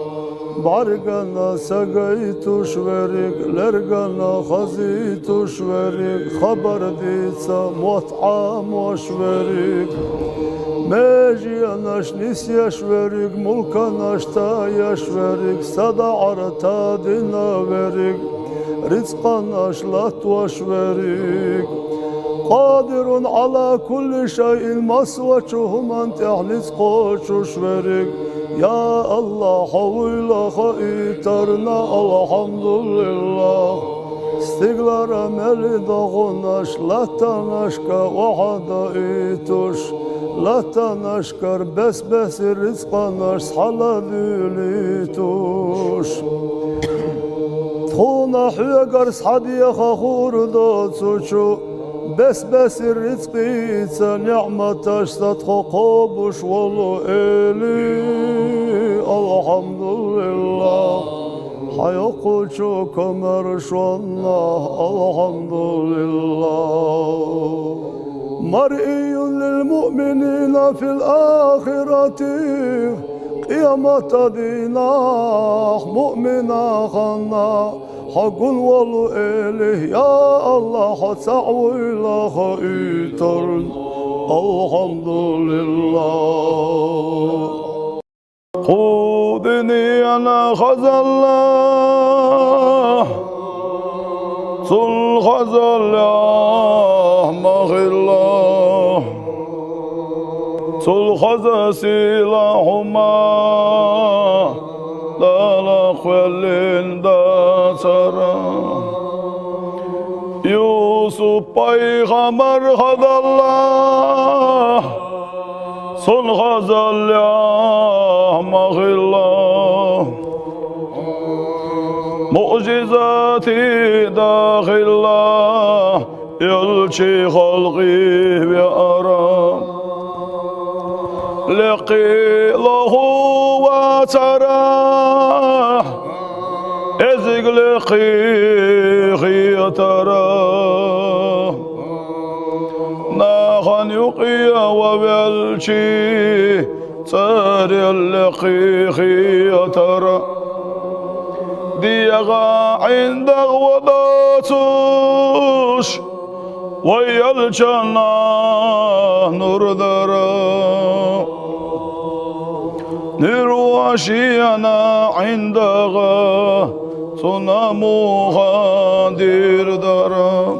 بارقنا سقيت شوريك لرقنا خزيت شوريك خبر ديتا مطعم وشوريك ماجي اناش نسيا شوريك ملكا نشتا شوريك صدى عرتا دينا وريك رزقا نشلت وشوريك قادر على كل شيء مسوچهم انت احلس قوش شوريك يا الله حول خيترنا الحمد لله استقلار ملي دغناش لا تنشكا وحدا ايتوش لا تنشكر بس رزقناش حلا دوليتوش تخونا حيقر صحدي خخور دوتسوشو بس الرزق نعمة اشتتخو قوبش والله إلي الحمد لله حيقو شو كمرشونا الحمد لله مرئي للمؤمنين في الآخرة قيامة دينا مؤمنا خنا حق والله إليه يا الله حتسعوي لها إيترن Elhamdülillah. خذني أنا خزالله صل خزالله مغله صل خزاسيلهما لا لخلين داترا يوسف پیغمبر خزالله صل خزالله مغله معجزاتي داخله يلشي خلقي بأرام لقيله وتراه ازق لقيه تراه ناخن يقيا وبلشي تاري اللقيه ترى ديغا عند غوضاتوش ويا الجنة نور درا نرواشي أنا عندها صنموها دير درا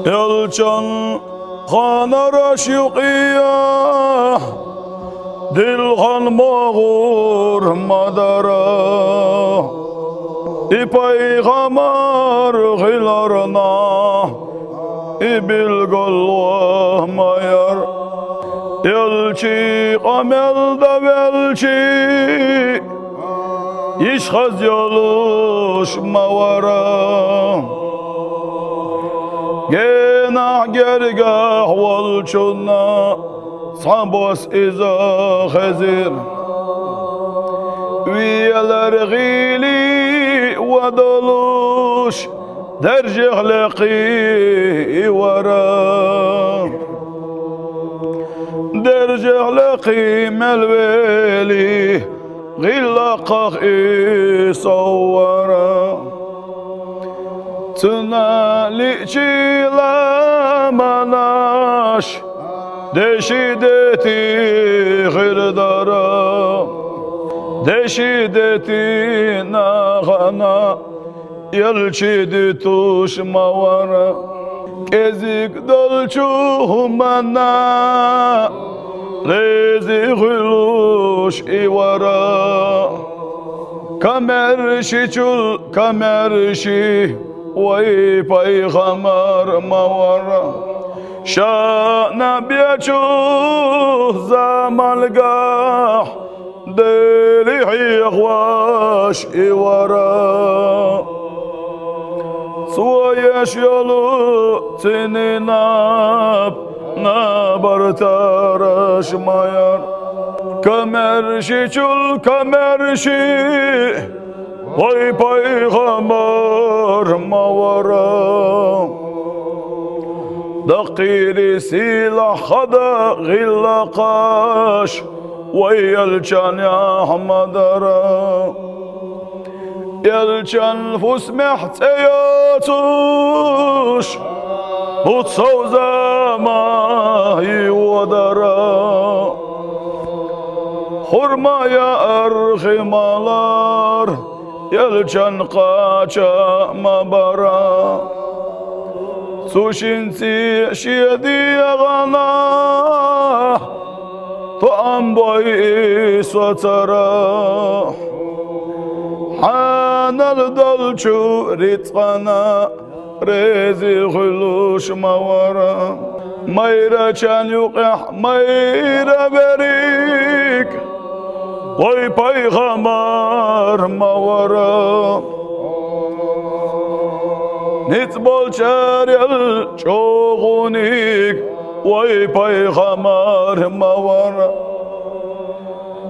يلجن خان رشيقية دلغن مغور مدرا پیغمبر غیلارنا bilgollah mayar elçi amelde velçi işhaz yoluş mavara genah gergah volçuna sabos iza hazir viyeler gili ودلوش درجه لقي ورا درجه لقي ملويلي غلقه صورا تنالي لا مناش دشيدتي غير دارا دشيدتي نغنا يلشيدي توش موارا كزيك دلشو منا ليزي غلوش إيوارا كمرشي چول كمرشي وي پیغمبر موارا شانا بيچو زمالگاه دلي حيغواش إيوارا سويش يلو تنيناب نابرتارش ماير كمرشي چول كمرشي وي پیغمبر موارا دقيري سلاح خدا غلقاش ويلجان يا حمدرا يلجان فوس محتياتوش بتصوزا ما يودرا خرما يا أرخي مالار يلجان قاچا مبرا سوشنسي شيدي غنا طعم بويس وترى حان الدلشو ريتقنا ريزي غلوش موارا ميرا كان يقح ميرا بريك وي پیغمبر موارا نتبول شاريل چوغونيك وي پیغمبر موارا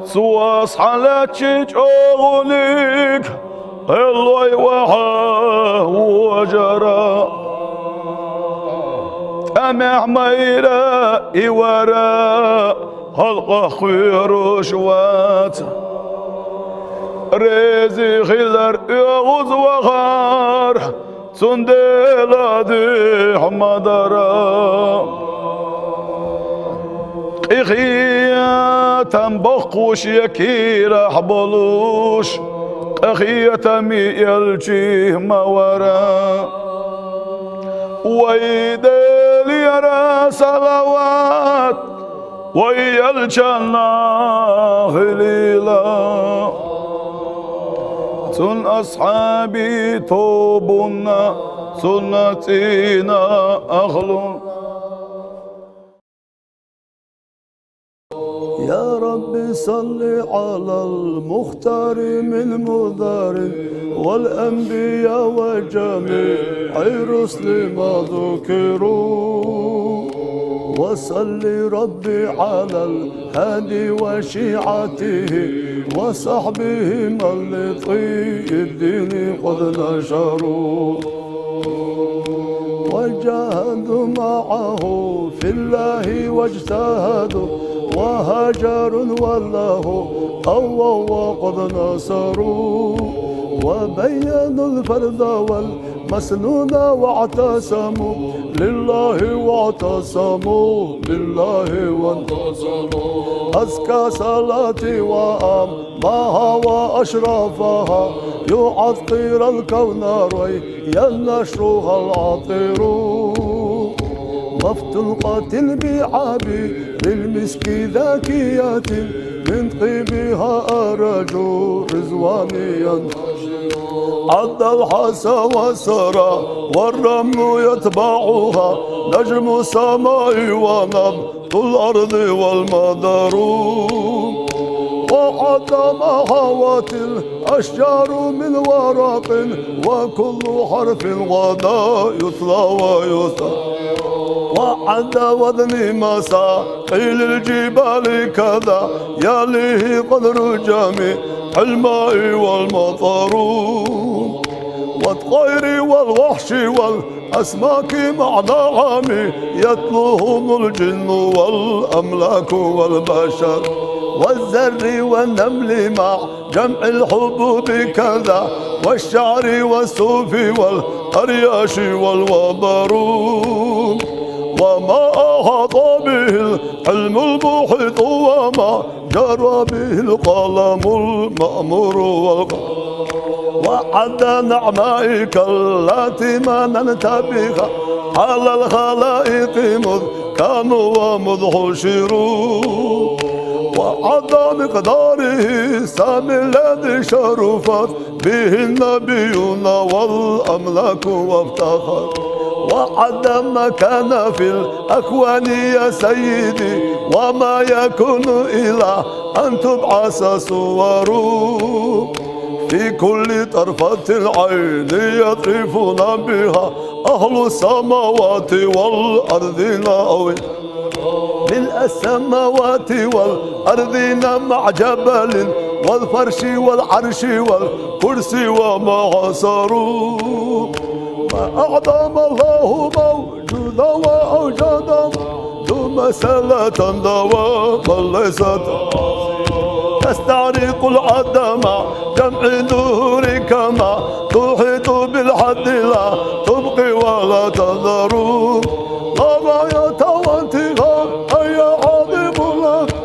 سواس حالاتي چوغونيك الوي وحا وجرا أمع ميرا إورا حلقة خير وشوات ريزي خلر يغوز وغار سندلا دي حمدرا قخية بخوش يكير حبلوش قخية ميلجيه مورا ويدل يرى صلوات ويلجنا هليلا سن أصحابي توبنا سنتنا أغلون. يا رب صل على المختار من مدار والأنبياء وجميع الرسل ما ذكروا وصل ربي على الهادي وشيعته وصحبهم لطي الدين قد نشروا وجاهدوا معه في الله واجتهدوا وهاجروا والله قووا وقد نصروا وبينوا الفرد والمسنون واعتصموا لله واعتصموا بالله وانتصروا. أزكى صلاتي وأمها وأشرفها يعطر الكون ريا نشرها العطر مفتوقة البعابي للمسك ذاكيات من طيبها أرجو رزوانيا عد الحسى والسرى والرمل يتبعها نجم السماء ونبض الأرض والمدر وعد ما هوت الأشجار من ورق وكل حرف غدا يتلى ويسر وعد وذن مساقيل الجبال كذا يليه قدر جميع الماء والمطر والطير والوحش والأسماك مع نعم يتلوهم الجن والأملاك والبشر والزر والنمل مع جمع الحبوب كذا والشعر والصوف والأرياش والوبر وما أحاط به العلم المحيط وما جرى به القلم المأمور والقلم وعد نعمائك التي مننت بها على الخلائق مذ كانوا ومذ حشروا وعد مقداره السامي الذي شرفت به النبيون والأملاك وافتخر وعد ما كان في الأكوان يا سيدي وما يكون إلا أن تبعث صور في كل طرفة العين يطرفون بها أهل السماوات والأرض أوي ملء السماوات والأرض مع جبل والفرش والعرش والكرسي وما عصروا ما أعظم الله موجودا وأوجدا ذو مسألة دواما ليست تستعرق العدم جمع دهور كما تحيط بالحد لا تبقي ولا تذر غاية وانتهاء أي عظيم لك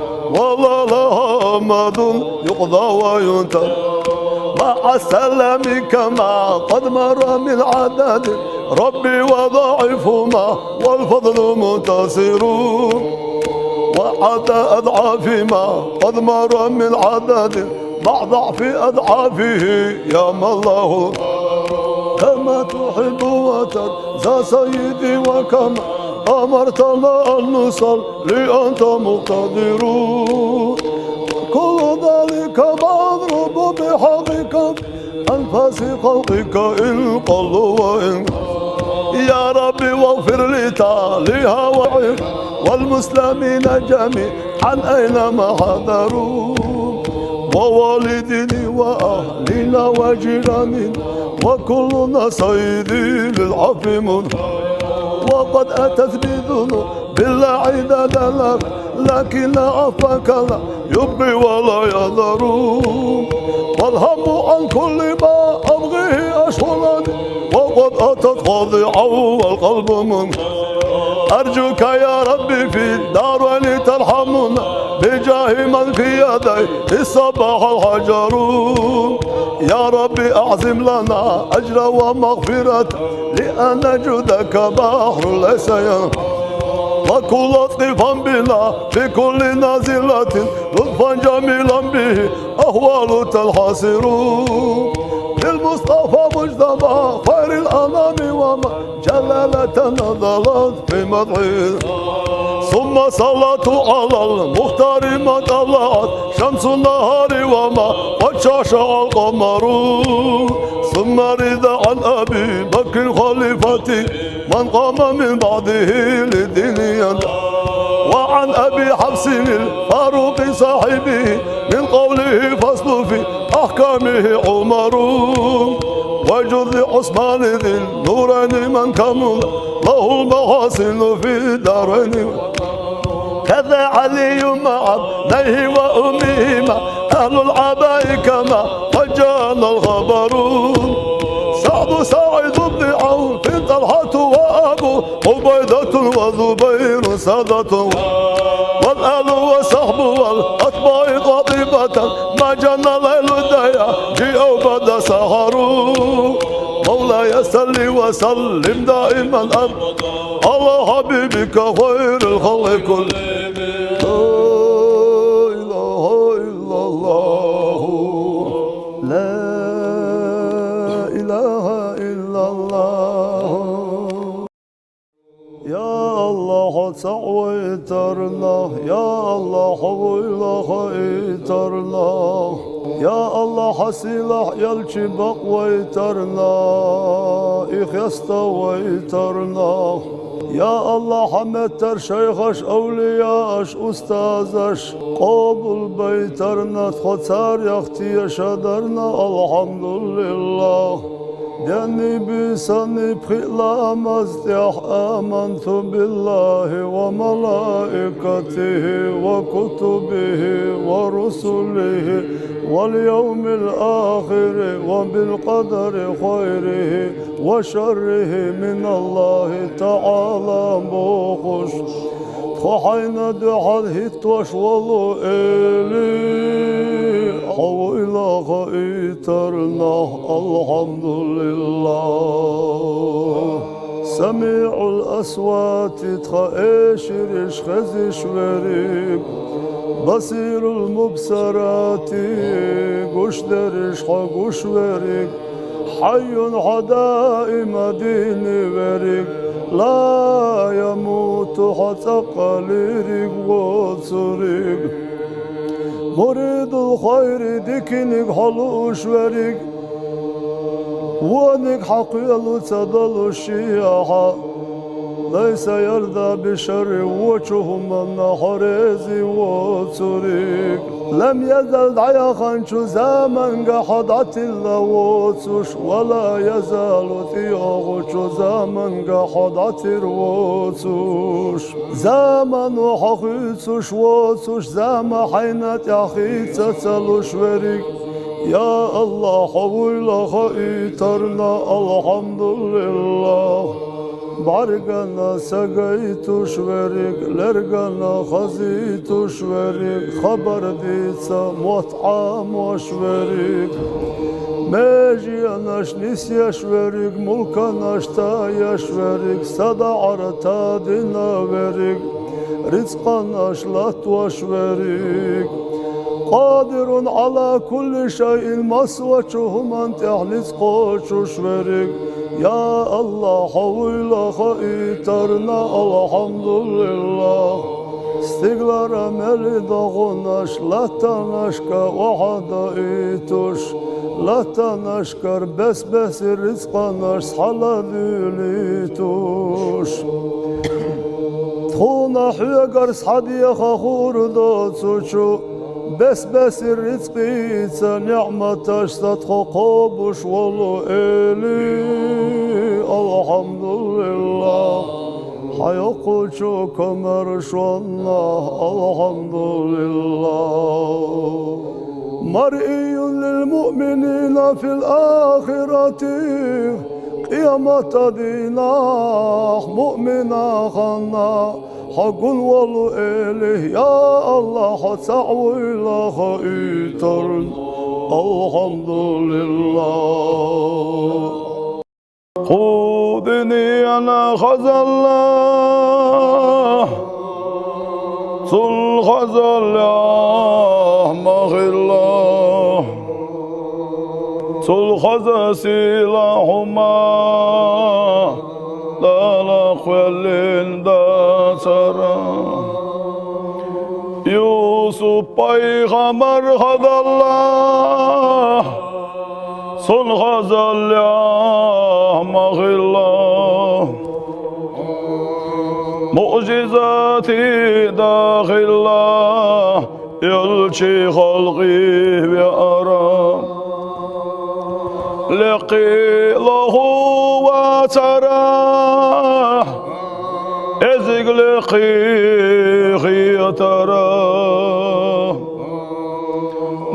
ولا لها أمد يقضى وينتهى مع السلام كما قد مر من عدد ربي وضعفهما والفضل منتصر وعد أضعاف ما قد مر من عدد مع ضعف أضعافه يا ما الله كما تحب وترضى سيدي وكما أمرتنا أن نصلي أنت مقتدر كل ذلك مضروب بحقك أنفاس خلقك إن قلوا وإن يا ربي واغفر لتاليها وعيك والمسلمين جميعا أينما حضروا ووالدني وأهلنا وجيراننا وكلنا سيدي للعفو منه وقد أتت بذنوب بالله عدد لك لكن عفاك لا يبقي ولا يذر والهم عن كل ما أبغيه أشغلني وقد أتت خاضعا والقلب منه أرجوك يا ربي في دارين ترحمنا بجاه من في يديه الصباح الحجر. يا ربي أعزم لنا أجر ومغفرة لأن جودك بحر ليس ينفد. وكل لطفا بنا في كل نازلة لطفا جميلا به أهوال تنحسر. للمصطفى مجتبى خير الأنام وما جلالة نزلت في مدحه. ثم صلاة على المختار ما طلعت شمس النهار وما قد شاشع القمر. ثم رضا عن أبي بكر خليفتي من قام من بعده للدين. وعن أبي حفص الفاروق صاحبه من قوله فصل في أحكامه عمر. وجد عثمان ذي النورين من كمل له المحاسن في الدارين. كذا علي مع ابنيه وأمهما أهل العباء كما وجانا الخبر. سعد سعيد بن عوف طلحة وأبو عبيدة وزبير سادة. والآل وصحب والأتباع قاطبة ما جن ليل الديا جيء بعد سهر. مولاي صل وسلم دائما على حبيبك خير الخلق كلهم. لا إله إلا الله. يا الله سويترنا يا الله حول خيترنا يا الله حسيلح يلشي بقويترنا إخيست ويترنا. يا الله حمدتر شيخش أولياش أستاذش قابل بيترنا خطار يختي شدرنا الحمد لله. دني بسني بخلا مزدح آمنت بالله وملائكته وكتبه ورسله واليوم الآخر وبالقدر خيره وشره من الله تعالى بوخش. خحينا دحر هتوش والله إلي أو إله إيترنا الحمد لله. سميع الأصوات تخيشرش خزش وريك بصير المبصرات قشدرش حقوش وريك حي حدائم ديني وريك لا يموت حتى قليرك وصريك. مريد الخير ديكنك حلوش وريك وانك حقيل تدل الشياحة ليس يرضى بشر وجههم النحريزي وصريك. لم يزل دعيخا شو زمن قحضت اللوتش ولا يزال ثياغ شو زمن قحضت الروتش. زمن وحقيتش وتش زمن حينت يحيت تتلوش وريك. يا الله حول خيترنا الحمد لله. برقنا سقيت شوريك لرقنا خزيت شوريك خبر ديتا مطعم وشوريك. ماجي اناش نسيا شوريك ملكنا اشتايا شوريك صدع عرتادنا وريك رزقنا شلات وشوريك. قادر على كل شيء مسوتهم انت احلس قوش شوريك. يا الله حول خيترنا الحمد لله. استقلال ملي ضغناش لا تنشكى وحدا ايتوش لا تنشكر بس رزقناش حلا ذليتوش. تخونا حيقر صحدي خخور دوتوشو بس الرزقيتsa نعمتاش تدخو قوبش والله إلي الحمد لله. حيقول شو كمرش والله الحمد لله. مرئي للمؤمنين في الآخرة قيامة ديناه مؤمنا خنا حق والله إله يا الله سعوي له إيتر الحمد لله خذني أنا خزله صل خزله مغله صل خزسيلهما لا لخلين داسرا يوسف پیغمبر خدالله صل خزله مغله معجزاتي داخله يلشي خلقي بأرام لقيله وتراه ازق لقيه تراه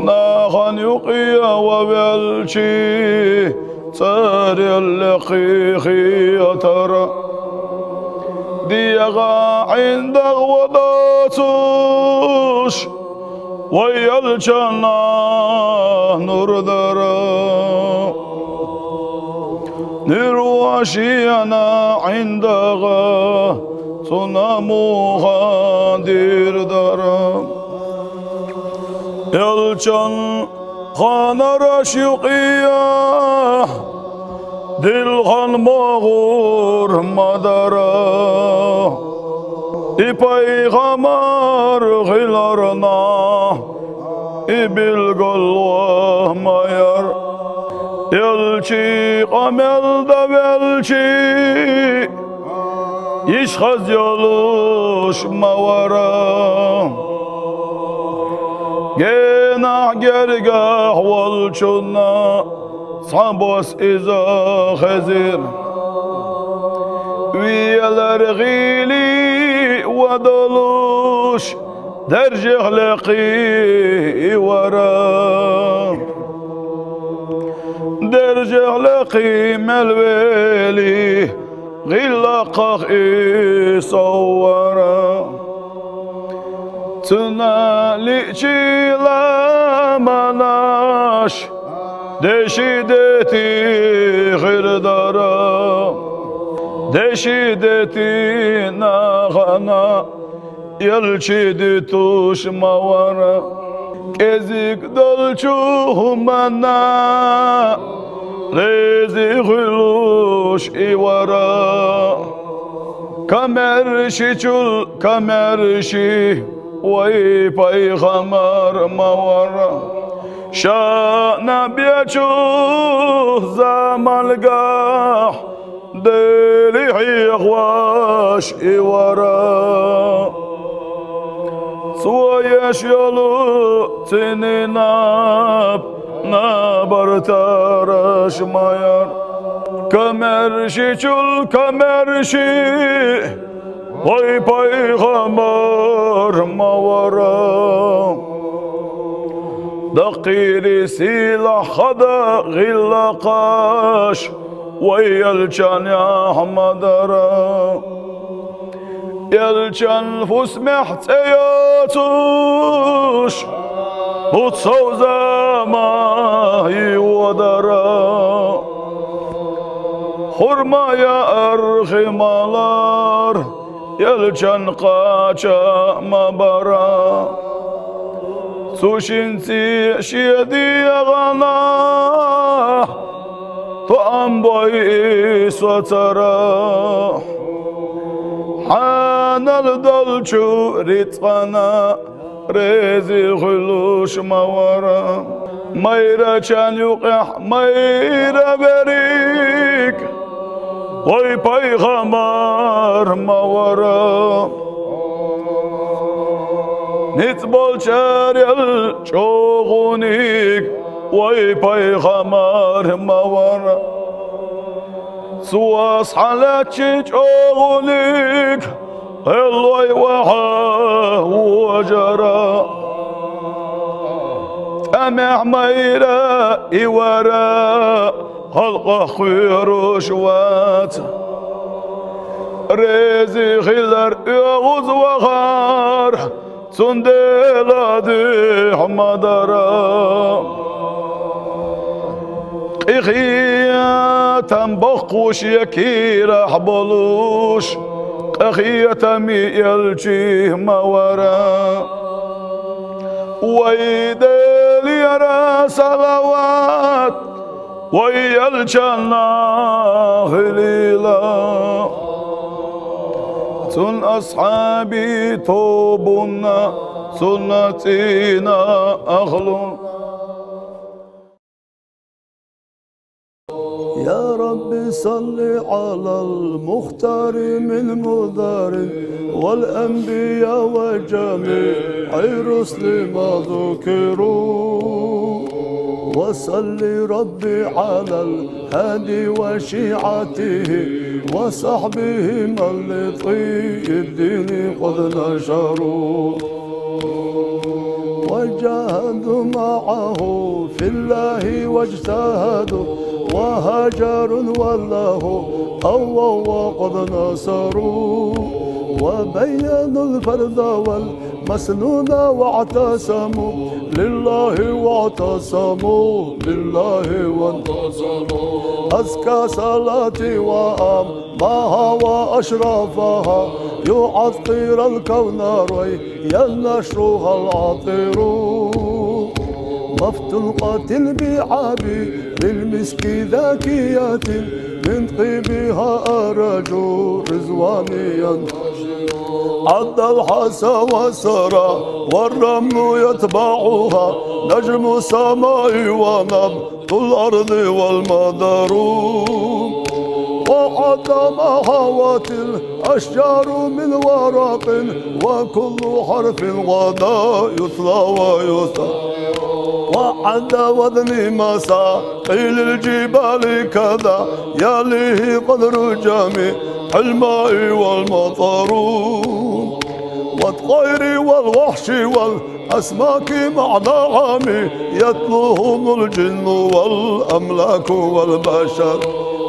ناخن يقيا وبلشي تاري اللقيه ترى ديغا عند غوضاتوش ويا الجنة نور درا نرواشينا عندها صنموها دير درا يلجن خان رشيقية دلغن مغور مدرا پیغمبر غیلارنا bilgollah mayar elçi amelde belçi işhaz yoluş mavara genah gergah volçuna sabos iza khazir viyalar gili ودلوش درجه لقي ورا درجه لقي ملويلي غلقه صورا تنالي لا مناش دشيدتي غير دارا دشيدتي نغنا يلشيدي توش موارا كزيك دلشو منا ريزي غلوش إيوارا كمرشي چول كمرشي وي پیغمبر موارا شانا بيچو زمالگاه دلي حيغواش إيوارا سويش يولو تنيناب نابر تارش ماير كمرشي چول كمرشي وي پیغمبر موارا دقيري سيلا خدا غلقاش ويلجان يا حمدرا يلجان فسمحت اياتوش وتصوزا ما يودرا خرما يا ارخي مالار يلجان قاچا مبرا سوشنسي شيدي غنا طعم بوي سوترا حان الدلچو ريتقنا ريزي غلوش موارا ميرا چان يقح ميرا بريك وي پیغمبر موارا نتبول چاريل چوغونيك وي پیغمبر موارا سواس حالاتي چوغونيك الوي وحا وجرا أمع ميرا إورا خلقه خير شوات ريزي خلر يغوز وغار سندلا دي حمدرا إخيا تنبقوش يكير حبلوش أخيا تمي يلجيه مورا ويدل يرى صلوات ويلجنا خليلا سن أصحابي توبنا سنتنا أخلون. يا رب صل على المختار من مدار والأنبياء وجميع الرسل ما ذكروا وصل ربي على الهادي وشيعته وصحبهم لطي الدين قد نشروا وجاهدوا معه في الله واجتهدوا وهاجروا والله قووا وقد نصروا وبينوا الفرد والمسنون واعتصموا لله واعتصموا لله وانتصروا أزكى صلاتي وأمها وأشرفها يعطر الكون ريا نشرها العطر مفتوقة البعاب بالمسك ذاكية من طيبها أرجو رزوانيا عد الحسى والسرى والرمل يتبعها نجم السماء ونبض الأرض والمدر وعد ما هوت الأشجار من ورق وكل حرف غدا يتلى ويسر وعد وذن مساقيل الجبال كذا يليه قدر جميع الماء والمطر والطير والوحش والأسماك مع نعم يتلوهم الجن والأملاك والبشر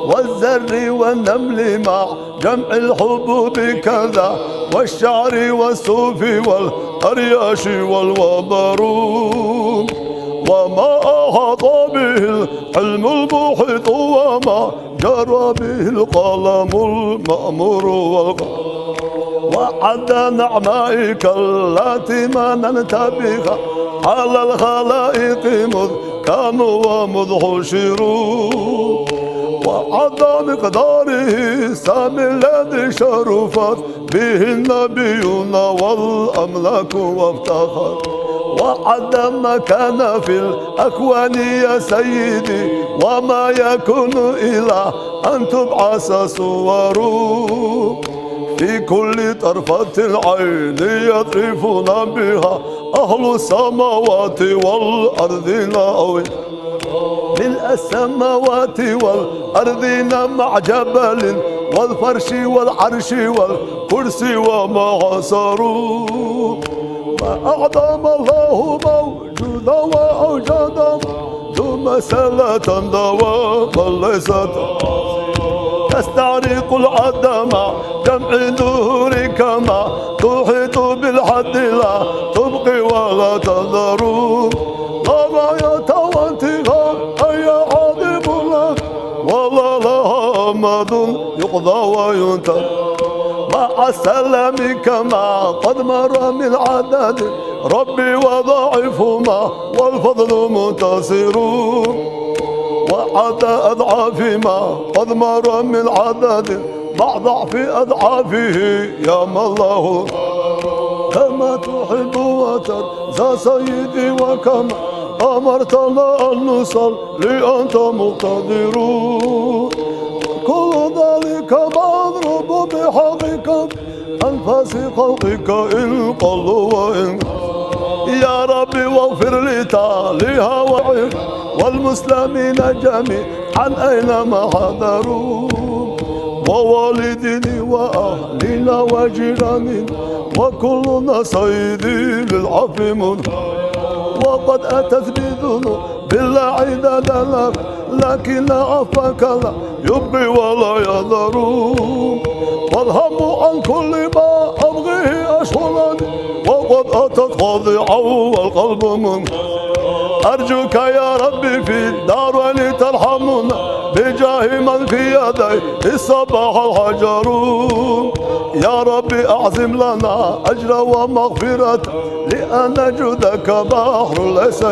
والزر والنمل مع جمع الحبوب كذا والشعر والصوف والأرياش والوبر وما أحاط به العلم المحيط وما جرى به القلم المأمور وعد نعمائك التي مننت بها على الخلائق مذ كانوا ومذ حشروا وعد مقداره سامي الذي شرفت به النبيون والأملاك وافتخر وعد ما كان في الأكوان يا سيدي وما يكون إلا أن تبعث صوره في كل طرفة العين يطرفون بها أهل السماوات والأرض ناوي ملء السماوات والأرض مع جبل والفرش والعرش والكرسي وما عصروا ما أعظم الله موجودا وأوجدا ثم سلة دواما ليست تستعرق العدم جمع دور كما تحيط بالحد لا تبقي ولا تذر غاية وانتهاء أي عظيم لك ولا لها أمد يقضى وينتهى مع السلام كما قد مر من عدد ربي وضعفهما والفضل منتصر وعد أضعاف ما قد مر من عدد مع ضعف أضعافه يا الله كما تحب وترضى سيدي وكما أمرتنا أن نصلي أنت مقتدر كل ذلك مضروب بحقك أنفاس خلقك إن قلوا وإن يا ربي واغفر لتاليها وعين والمسلمين جميعا أينما حضروا ووالدني وأهلنا وجيراننا وكلنا سيدي للعفو منه وقد أتت بذنوب بالله عدد لكن عفاك لا يبقي ولا يذر والهم عن كل ما أبغيه أشغلني وقد أتت خاضعا والقلب منك أرجوك يا ربي في دارين ترحمنا بجاه من في يدي الصباح الحجر يا ربي أعزم لنا أجر ومغفرة لأن جودك بحر ليس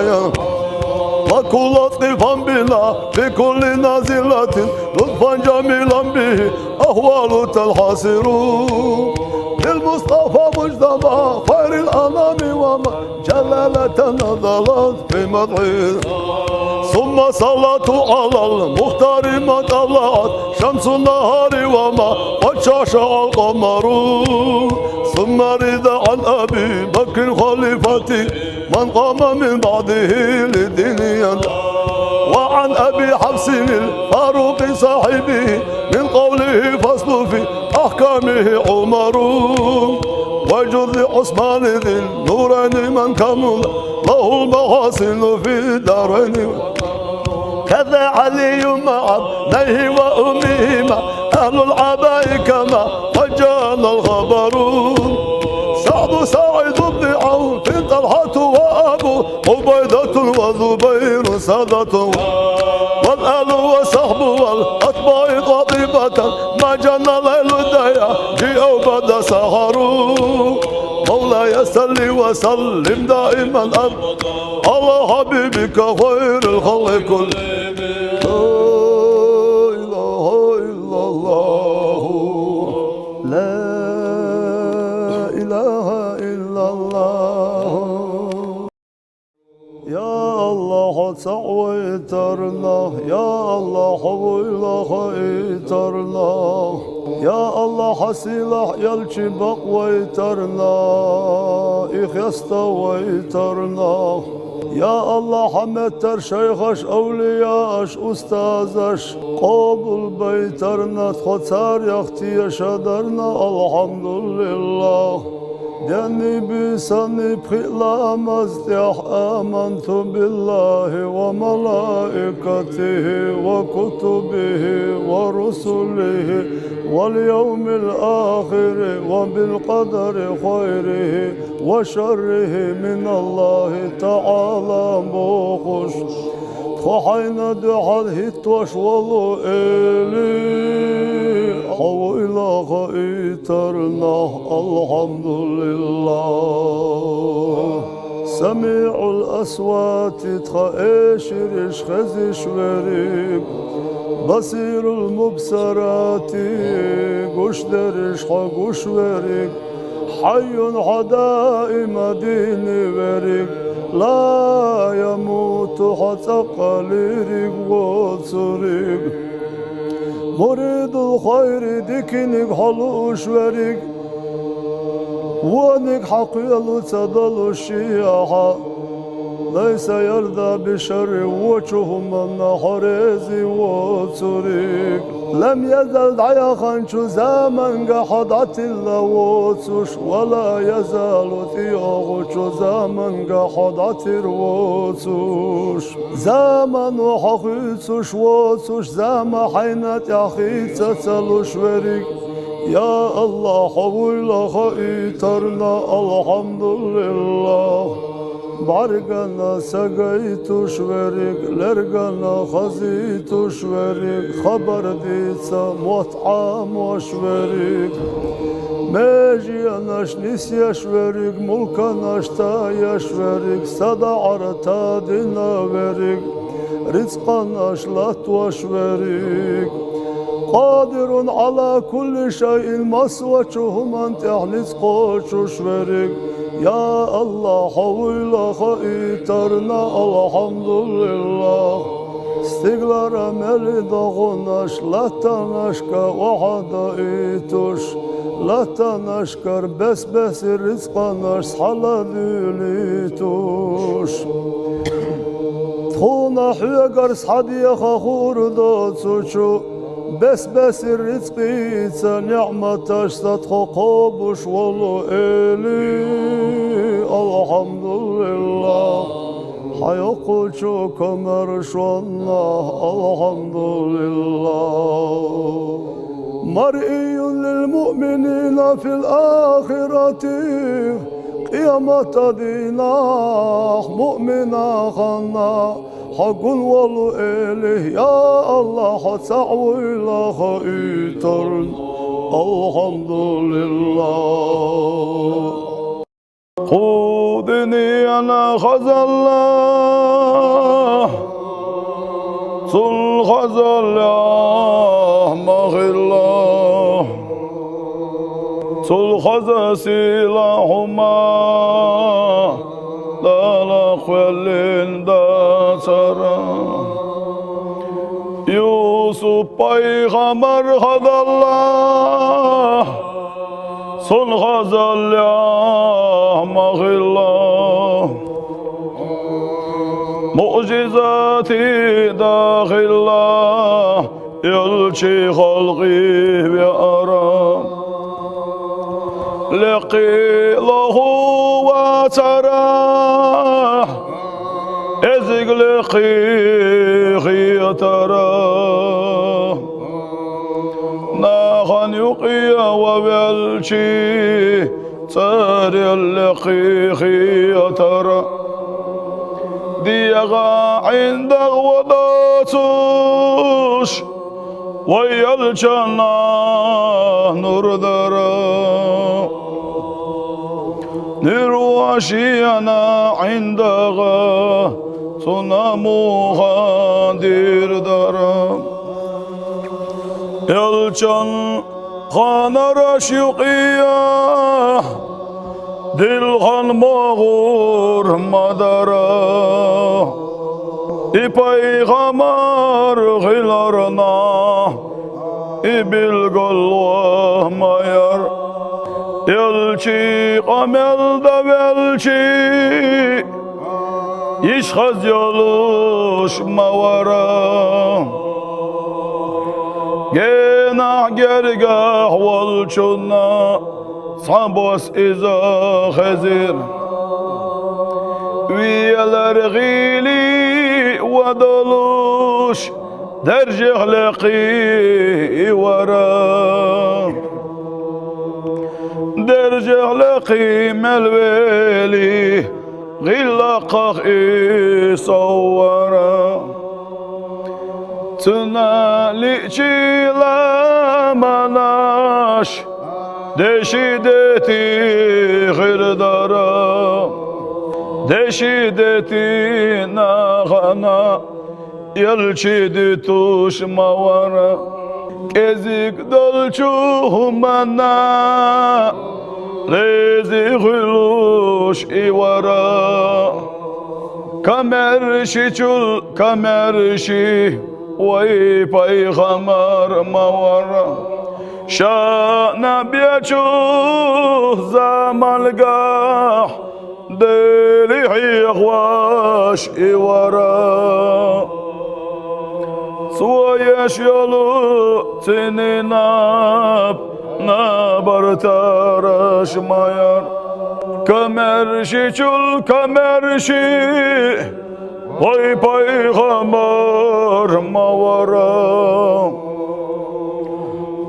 وكل لطفا بنا في كل نازلة لطفا جميلا به أهوال تنحسر للمصطفى مجتبى خير الأنام وما جلالة نزلت في مدحه ثم صلاة على المختار ما طلعت شمس النهار وما قد شاشع القمر ثم رضا عن أبي بكر خليفتي من قام من بعده لدين وعن أبي حفص الفاروق صاحبه من قوله فصل في أحكامه عمر وجد عثمان ذي النورين من كمل له المحاسن في الدارين كذا علي مع ابنيه وأمهما أهل العباء كما قد جاءنا الخبر سعد سعيد بن عوف طلحة وأبو عبيدة وزبير سادة والآل والصحب والأتباع قاطبة ما جن ليل الدياجي أو بدا سهر مولاي صل وسلم دائما أبدا على حبيبك خير الخلق كلهم لا إله إلا الله يا الله سويترنا يا الله حويل خيترنا يا الله حسيلح يلشي بقويترنا إخيست ويترنا يا الله حمتر شيخش أولياش أستاذش قابل بيترنا تخطار يختي شدرنا الحمد لله دني بسني بخلا مزدح آمنت بالله وملائكته وكتبه ورسله واليوم الآخر وبالقدر خيره وشره من الله تعالى موخش خحينا دحل هتوش والله إلي حويلا خيترنا الحمد لله سميع الأصوات تخيشرش خزش وريك بصير المبصرات قشدرش حقوش وريك حي حدائم دين وريك لا يموت حتى قليرك وصريك مريد الخير ديكنك حلوش وريك وانك حقيل تدل الشياحة ليس يرضى بشر وجهه من حريزي وصريك لم يزل دعيخا شو زمن قحضت اللوتش ولا يزال ثياغ شو زمن قحضت الروتش زمن وحخيتش وتش زم حينت يحيت تسلش وريك يا الله حول خيترنا الحمد لله بارقنا سقيت شوريك لرقنا خزيت شوريك خبر ديتسا مطعم وشوريك ماجي اناش نسيا شوريك ملكا ناشتا شوريك صدا عرتا دينا وريك رزقا ناشلات وشوريك قادر على كل شيء مسوته من تحلس قوش شوريك يا الله حول خيترنا الحمد لله استقلار ملي دغناش لا تنشكا وحدا ايتوش لا تنشكر بس رزقناش حلا دوليتوش تخونا حيقر صحدي خخور دوتسوشو بس الرزق نعمة اشتدخو قوبش والله إلي الحمد لله حيقوشو كمرشونا الحمد لله مرئي للمؤمنين في الآخرة قيامة دينا مؤمنا خنا حق والله إله يا الله سعوي لك إيترن الحمد لله خذني أنا خزالله صل خزالله مغله صل خزاسيلهما لا خلين داسرا يوسف پیغمبر خزالله صل خزالله مغله معجزاتي داخله يلشي خلقي بأرام لقيله وتراه ازق لقيه تراه ناخن يقيا وبلشي تاري اللقيه ترى ديغا عند غوضاتوش ويا الجنة نور درا نرواشي أنا عندها صنموها دير درا يلجن خان رشيقية دلغن مغور مدرا پیغمبر غلارنا بالقلوه ماير يلشي قمل دبلشي يشخز يلوش مورا جناح جرقاح والشنا صبوس إذا خزير ويالرغيلي ودلوش درجه لقي ورا درجه لقي ملويلي غلقه صورا تنالي لا مناش دشيدتي غير دارا دشيدتي ناغنا يلشيد توش مورا كزيك دلشو منا رزي غلوش إورا كمرشي چل كمرشي وي پیغمبر مورا شانا بيچو زمالگاه دلي حيغواش إورا سويش يلو تنيناب نابرتارش ماير كمرشي چل كمرشي وي پیغمبر مورا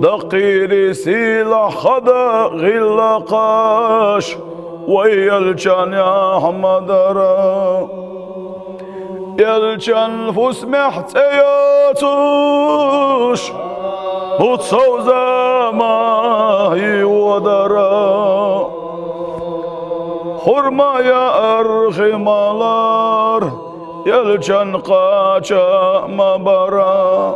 دقيري سيلا خدا غلقاش ويلجن يا حمدرا يلجن فسمحت ياتوش بتصو زماهي ودرا حرما يا أرخي مالار يلجن قاچا مبرا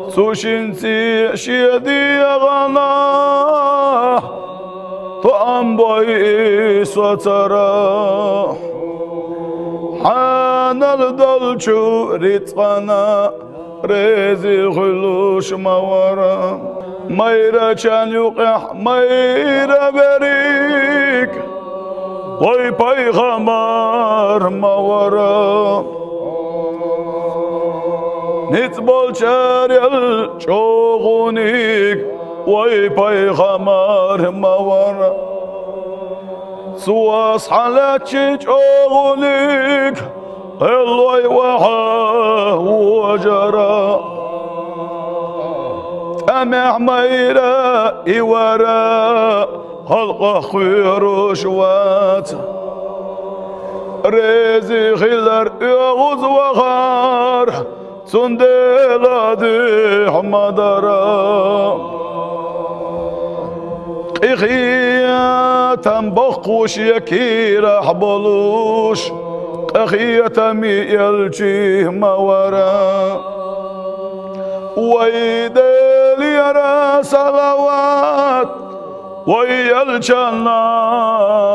سوشنسي شيدي غنا طعم بويس وترى حان الدلشو رتقنا رزي غلوش مورا ميرا كان يقح ميرا بريك وي پیغمبر مورا نتبول شاريل شوغونيك وي پیغمبر مورا سواس حالتك أغنيك الله وحاه وجرى أمع ميرا إورا خلق خير شوات ريزي خلر يغوز وغار سندلا دي حمدرا إخيا تنبخوش يكير حبلوش أخيا تمي يلجيه مورا ويدل يرى صلوات ويلجنا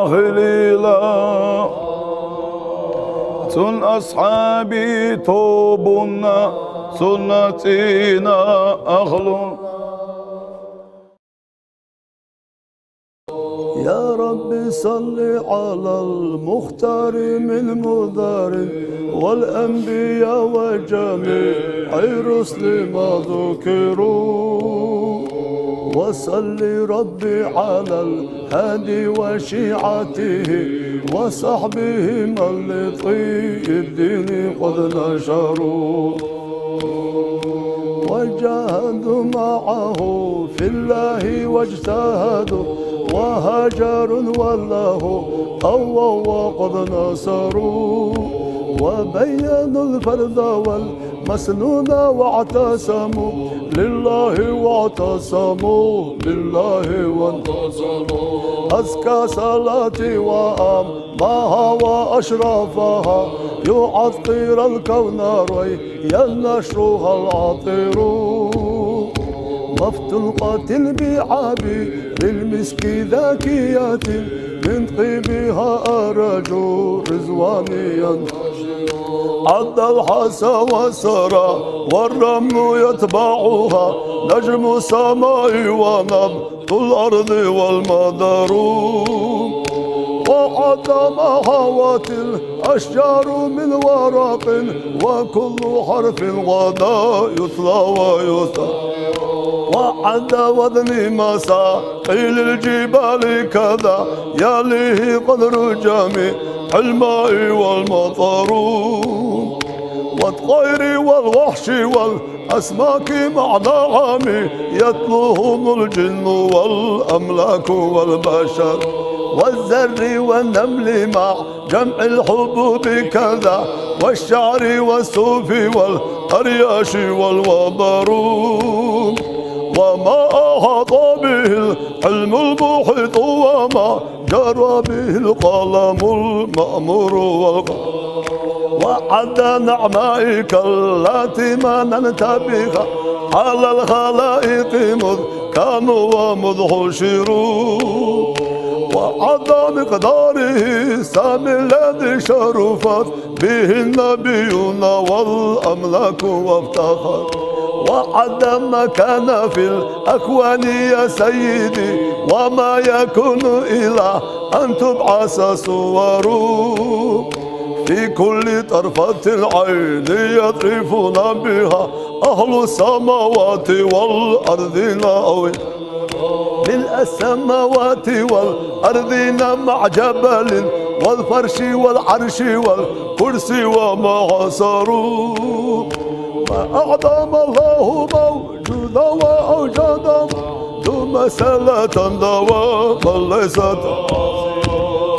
خليلا سن أصحابي توبنا سنتنا أخلو يا رب صل على المختار من مدار والأنبياء وجميع الرسل ما ذكروا وصل ربي على الهادي وشيعته وصحبهم لطيب الدين قد نشروا وجاهدوا معه في الله واجتهدوا وهاجروا والله قووا وقد نصروا وبينوا الفرد والمسنون واعتصموا لله واعتصموا لله وانتصروا أزكى صلاتي وأمها وأشرفها يعطر الكون ريا نشرها العطر مفتوقة بعبير المسك ذاكية من طيبها أرجو رزوانيا عد الحسى والسرى والرمل يتبعها نجم السماء ونبض الأرض والمدر وعد ما هوت الأشجار من ورق وكل حرف غدا يتلى ويتلى وعد وذن مساقيل الجبال كذا يليه قدر جميع الماء والمطر والطير والوحش والأسماك مع نعم يتلوهم الجن والأملاك والبشر والزر والنمل مع جمع الحبوب كذا والشعر والصوف والأرياش والوبر وما أحاط به العلم المحيط وما جرى به القلم المأمور والقلم وعد نعمائك التي مننت بها على الخلائق مذ كانوا ومذ حشروا وعد مقداره السامي الذي شرفت به النبيون والأملاك وافتخر وعد ما كان في الأكوان يا سيدي وما يكون إلا أن تبعث صوره في كل طرفة العين يطرفون بها أهل السماوات والأرض ناوي ملء السماوات والأرض مع جبل والفرش والعرش والكرسي وما عصروا ما أعظم الله موجودا وأوجدا ذو مسألة دواما ليست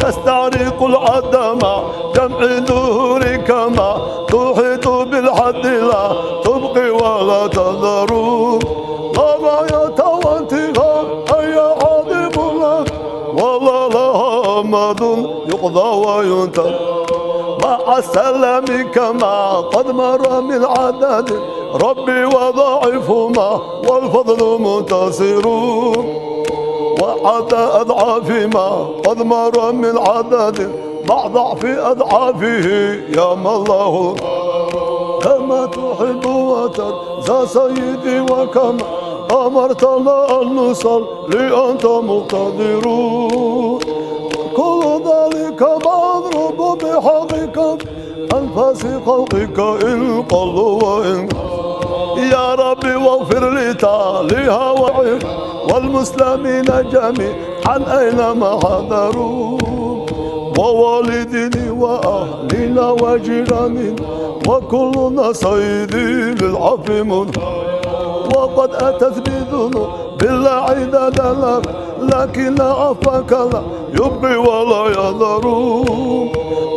تستعرق العدم جمع نور كما تحيط بالحد لا تبقي ولا تذر لا غاية وانتهاء أي عظيم لك ولا لها أمد يقضى وينتهى مع السلام كما قد مر من عدد ربي وضعفهما والفضل منتصر وعد أضعاف ما قد مر من عدد مع ضعف أضعافه يا الله كما تحب وترضى سيدي وكما أمرتنا أن نصلي أنت مقتدر كل ذلك مضروب بحقك أنفاس خلقك إن قلوا وإن يا ربي واغفر لتاليها والمسلمين جميعا عن أينما حضروا ووالدني وأهلنا وجيراننا وكلنا صيدي للعفو منه وقد أتت بذنوب بالله عددنا لكن عفاك لا يبقي ولا يذر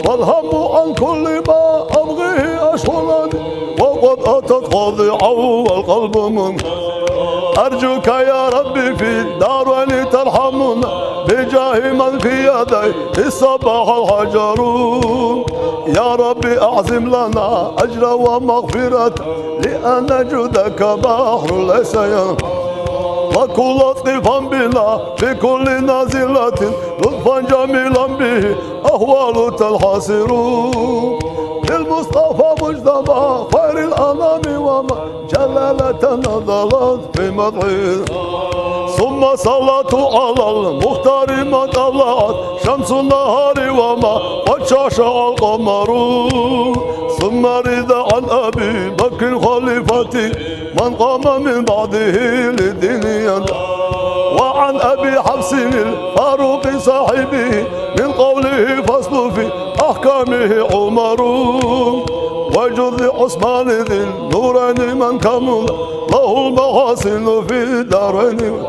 والهم عن كل ما أبغيه أشغلني وقد أتت خاضعا والقلب منه أرجوك يا ربي في الدارين ترحمنا بجاه من في يدي الصباح الحجر يا ربي أعزم لنا أجر ومغفرة لأن جودك بحر ليس ينفع وكل لطفا بنا في كل نازلة لطفا جميلا به أهوال تنحسر للمصطفى مجتبى خير الأنام وما جلالة نزلت في مدحه ثم صلاة على المختار ما طلعت شمس النهار وما قد شاشع القمر ثم رضا عن أبي بكر خليفتي من قام من بعده للدين وعن أبي حفص الفاروق صاحبه من قوله فصل في أحكامه عمر وجد عثمان ذي النورين من كمل له المحاسن في الدارين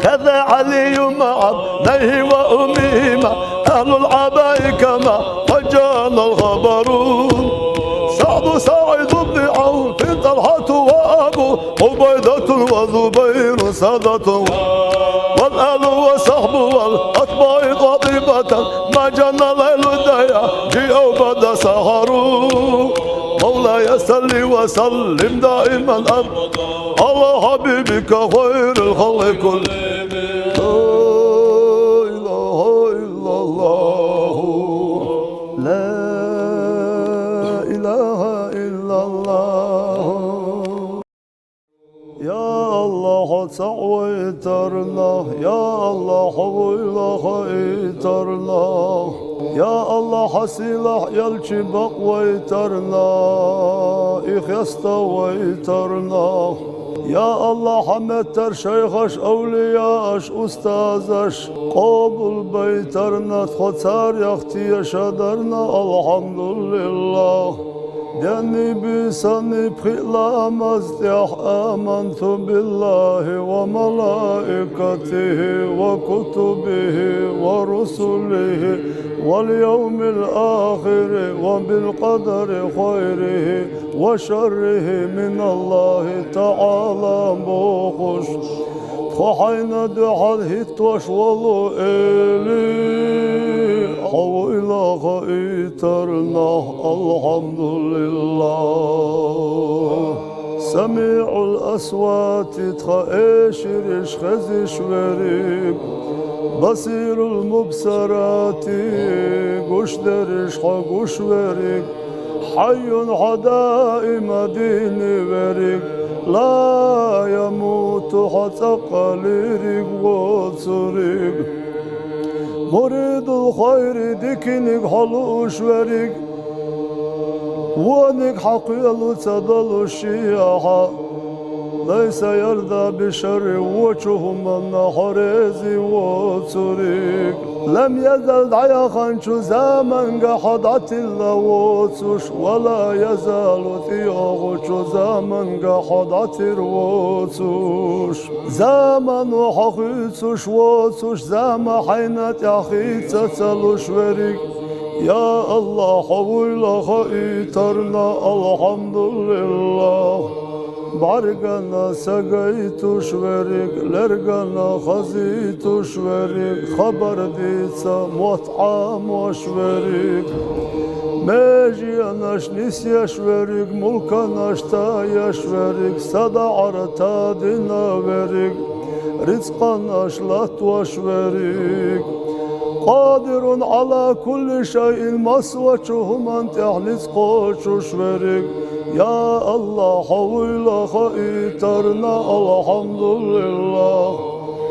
كذا علي مع ابنيه وأمهما أهل العباء كما وجانا الخبر سعد سعيد بن عوف طلحة وأبو عبيدة وزبير سادة والآل وصحب والأتباع قاطبة ما جنى ليل الديا جيء بدا سهر مولاي صل وسلم دائما أبدا على حبيبك خير الخلق كلهم لا إله إلا الله يا الله سويترنا يا الله حويل خيترنا يا الله حسيلح يلشي بقويترنا إخيست ويترنا يا الله حمدتر شيخش أولياش أستاذش قابل بيترنا خطار يختي شدرنا الحمد لله دني بسني بخلا مزدح آمنت بالله وملائكته وكتبه ورسله واليوم الآخر وبالقدر خيره وشره من الله تعالى موخش فحين دحل هتوش والله إلي حويل خيترنا الحمد لله سميع الأصوات تخيشرش خزش وريك بصير المبصرات قش درش قش وريك حي حدائم ديني وريك لا يموت حتى قليرك وصريك مريد الخير ديكنك حلوش وريك وانك حقيل تدل الشياحة ليس يرضى بشر وجههم النحريزي وصريك لم يزل دعيخا زمن قحضت اللوتش ولا يزال ثياغ زمن قحضت الوتش زمن وحقيتش وتش زمن حينت أخيت تتلوش وريك يا الله حول خيترنا الحمد لله بارقنا سقيت شوريك لرقنا خزيت شوريك خبر ديتا مطعم وشوريك ماجي اناش نسيا شوريك ملكا ناشتا شوريك صدا عرتا دينا وريك رزقا ناشلات وشوريك قادر على كل شيء مسوچهم انت احلس قوش شوريك يا الله حول خيترنا الحمد لله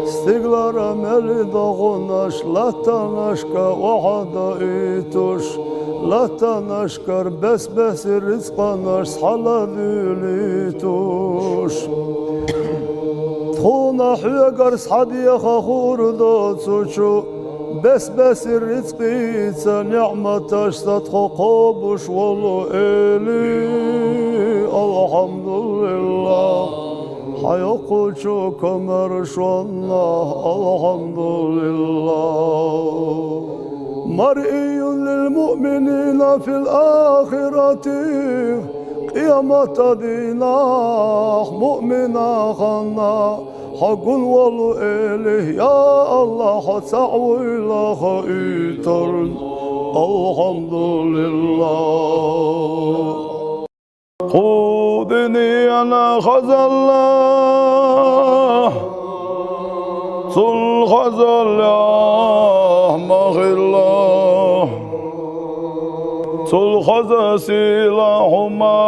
استغلار ملي دغناش لا تنشكا وحدا ايتوش لا تنشكر بس رزقناش حلا دوليتوش تخونا حيقر صحدي خخور دوتسوشو بس الرزق نعمة اشتت قوبش والله إلي الحمد لله حيقوشو كمرش والله الحمد لله مرئي للمؤمنين في الآخرة قيامة دينا مؤمنا خنا حق والله إله يا الله سعوي لك إيتر الحمد لله خذني أنا خزل صل خزل يا مغلا صل خزل سلاحما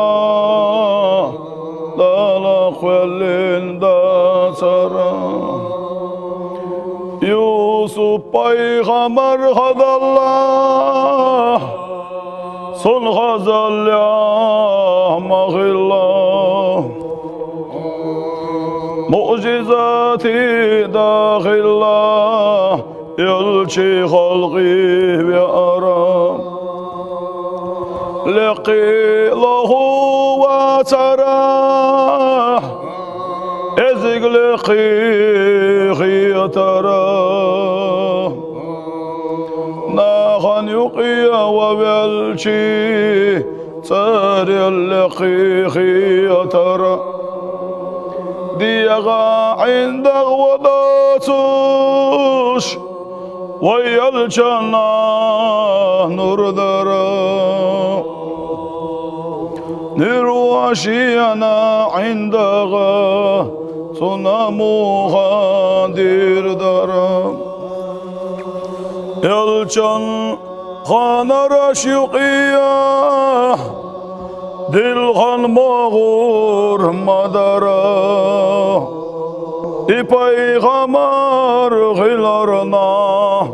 لا خلين دا سرا يوسف پیغمبر خد الله صل خزل يا مغلا معجزاتي داخل يلشي خلقي بأرام لقي له وتراه ازق لقي تراه ناخن يقي وبلشي صار اللقي ترى ديغا عند غوضاتوش ويا الجنة نور درا نرواشي أنا عندها صنموها دير درا يلجن خانا رشيقية دلغن مغور مدرا پیغمبر غلارنا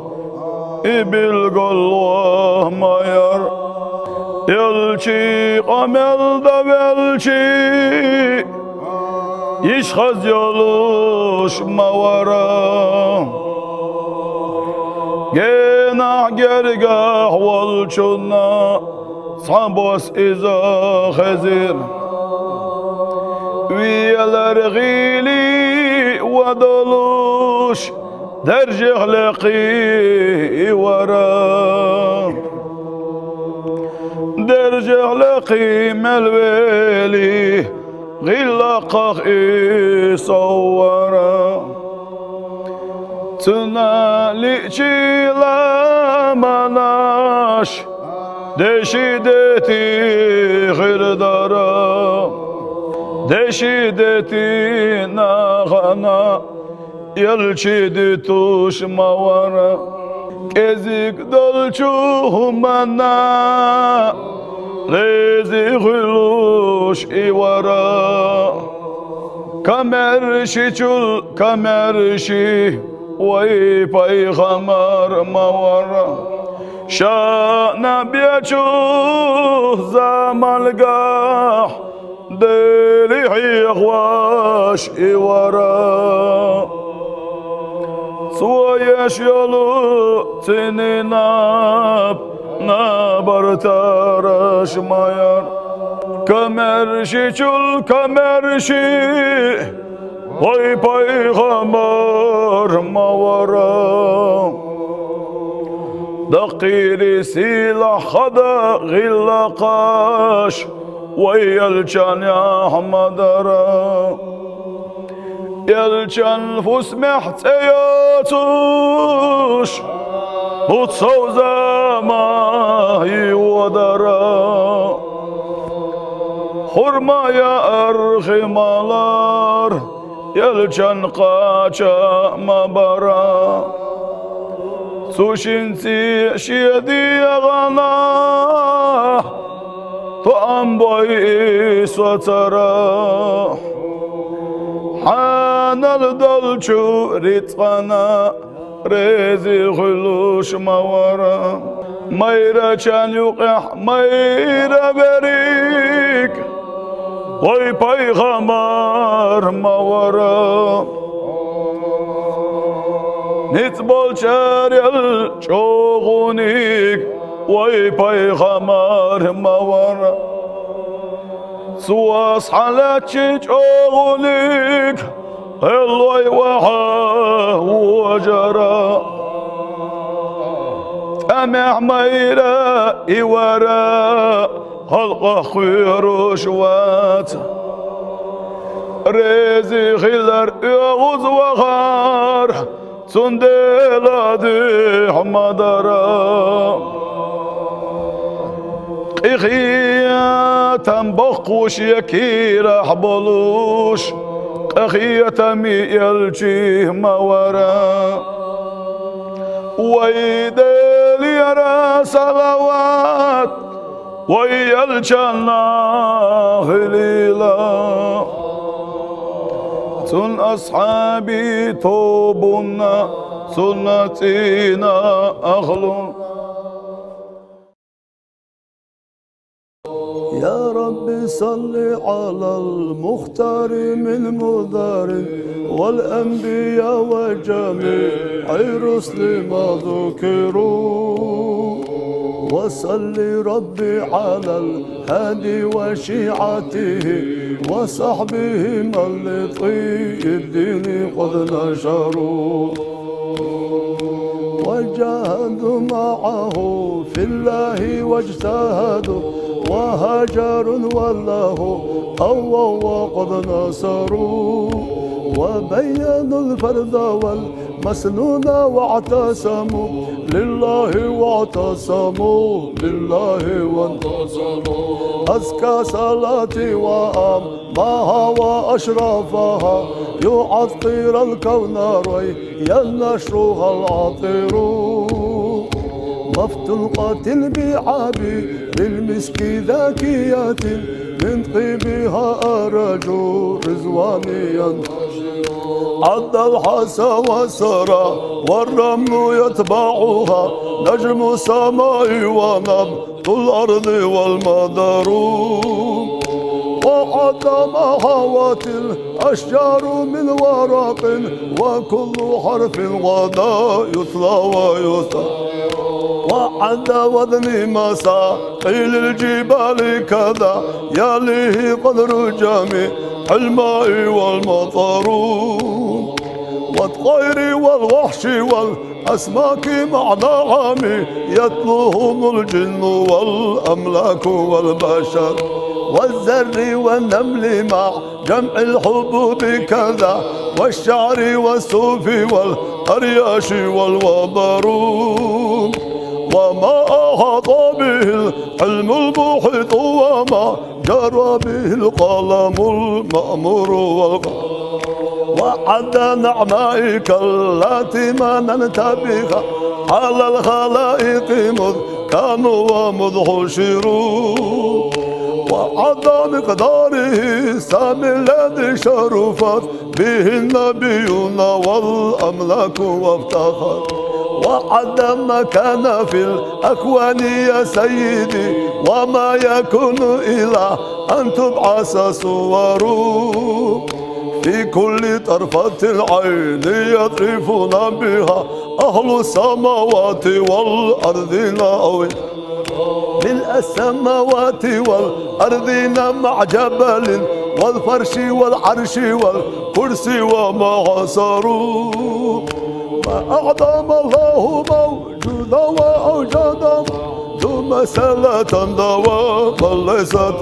بالقلوة ماير يلشي قمل دبلشي يشخز يلوش مورا جينا جرقه والشنا صبوس إذا خزير ويا غيلي ودلوش درجة لقي ورا درجة لقي ملويلي غلقه صورا تنالي لا مناش دشيدتي غير دارا دشيدتي ناغنا يلشيدي توش موارا كزيك دلشو منا ليزي غلوش إيوارا كمرشي جل كمرشي وي پیغمبر موارا شانا بيچو زمالگاه دلي حيخواش إيوارا سويش يلو تنيناب نابرتارش ماير كمرشي جل كمرشي وي پیغمبر موارا دقيري سلاح خدا غلقاش ويا الجان يا حمدرا يلجان فوس محتياتوش وتصوزا ما يودرا خرما يا أرخي مالار يلجان قاچا مبرا سوشنسي شيدي غنا طعم بويس وترى حان الدلشو ريتقنا ريزي غلوش مورا ميرا كان يقح ميرا بريك وي پیغمبر مورا نتبول شاريل شوغونيك وي بيغمار مورا سواس حالاتي شوغونيك الوي وحا وجرا أمع ميرا إورا خلق خير شوات ريزي خلر يغوز وغار سندلا دي حمدرا إخيا تنبقوش يكير حبلوش أخيا تمي يلجيه مورا ويدل يرى صلوات ويلجنا خليلا سن أصحابي توبنا سنتنا أخلون يا رب صل على المختار من مدار والأنبياء وجميع الرسل ما ذكروا وصل ربي على الهادي وشيعته وصحبهم لطي الدين قد نشروا وجاهدوا معه في الله واجتهدوا وهاجروا والله قووا وقد نصروا وبينوا الفرد والمسنون واعتصموا لله واعتصموا لله وانتصروا أزكى صلاتي وأمها وأشرفها يعطر الكون ريا نشرها العطر مفتوقة البعاب للمسك ذاكيات من طيبها أرجو رزوانيا عد الحسى وسرى والرمل يتبعها نجم السماء ونبت الأرض والمدر وعد ما هوت الأشجار من ورق وكل حرف غدا يتلى ويسر وعد وذن مساقيل الجبال كذا يليه قدر جميع الماء والمطر والطير والوحش والأسماك مع نعم يتلوهم الجن والأملاك والبشر والزر والنمل مع جمع الحبوب كذا والشعر والصوف والأرياش والوبر وما أحاط به العلم المحيط وما جرى به القلم المأمور والقلم وعد نعمائك التي مننت بها على الخلائق مذ كانوا ومذ حشروا وعد مقداره السامي الذي شرفت به النبيون والأملاك وافتخر وعد ما كان في الأكوان يا سيدي وما يكون إلا أن تبعث صور في كل طرفة العين يطرفون بها أهل السماوات والأرض ناوي ملء السماوات والأرض مع جبل والفرش والعرش والكرسي وما عصروا ما أعظم الله موجودا وأوجدا ذو مسألة دوام ليست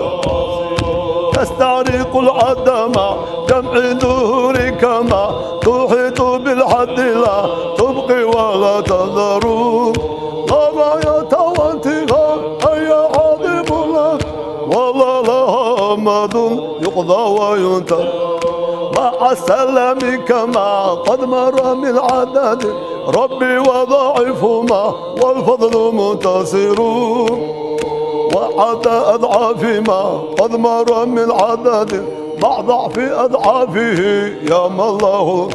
تستعرق العدم جمع دهور كما تحيط بالحد لا تبقي ولا تذر غاية وانتهاء أي عظيم لك ولا لها أمد يقضى وينتهى مع السلام كما قد مر من عدد ربي وضعفهما والفضل منتصر وعد أضعاف ما قد مر من عدد مع ضعف أضعافه يا ما الله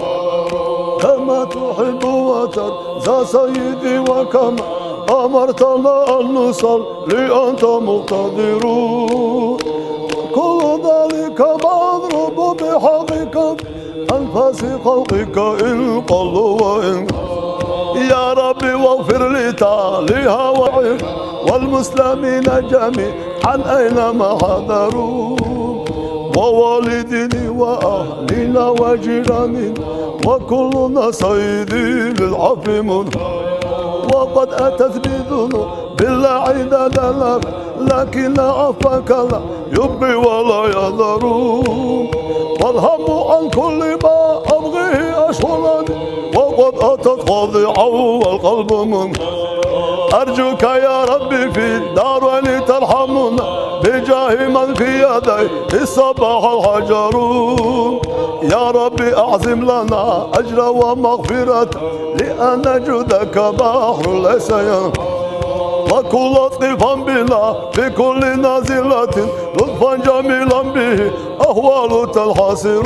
كما تحب وترضى سيدي وكما أمرتنا أن نصلي أنت مقتدر كل ذلك مضروب بحقك أنفاس خلقك إن قلوا وإن يا ربي واغفر لتاليها والمسلمين جميعا أينما حضروا ووالدين وأهلنا وجيراننا وكلنا صيدي للعفو منه وقد أتت بذنوب بالله عددنا لكن عفاك لا يبقي ولا يذر والهم عن كل ما أبغيه أشغلني وقد أتت خاضعا والقلب منه أرجوك يا ربي في الدارين ترحمنا بجاه من في يديه الصباح الحجر يا ربي أعزم لنا أجر ومغفرة لأن جودك بحر ليس ينفع وكل لطفا بنا في كل نازلة لطفا جميلا به أهوال تنحسر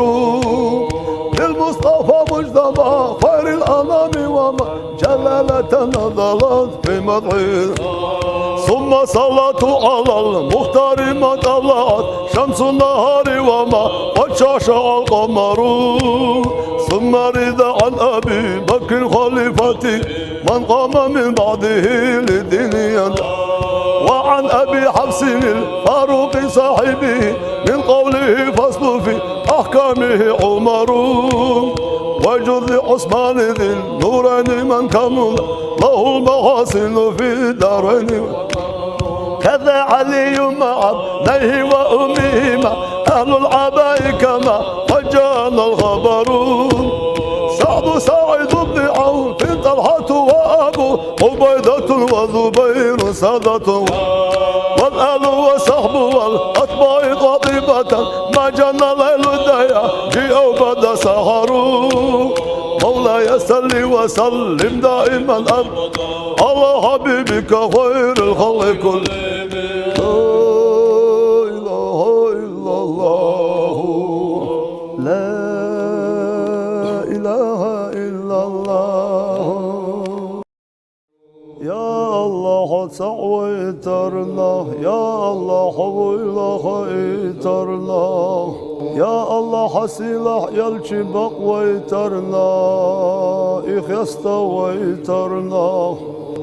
للمصطفى مجتمع خير الأنام وما جلالة نزلت في مدحه ثم صلاة على المختار ما طلعت شمس النهار وما قد شاشع القمر ثم رضا عن أبي بكر خليفتي من قام من بعده للدين وعن أبي حفص الفاروق صاحبه من قوله فصل في أحكامه عمر وجد عثمان ذي النورين من كمل له المحاسن في الدارين كذا علي مع ابنيه وأمهما أهل العباء كما قد جاءنا الخبر سعد سعيد بن عوف طلحة وأبو عبيدة وزبير سادة والآل وصحب والأتباع قاطبة ما جن ليل الديا أو بدا سهر مولاي صل وسلم دائما على حبيبك خير الخلق كلهم لا إله إلا الله يا الله سويترنا يا الله حويل خيترنا يا الله حسيلح يلشي بقويترنا إخيست ويترنا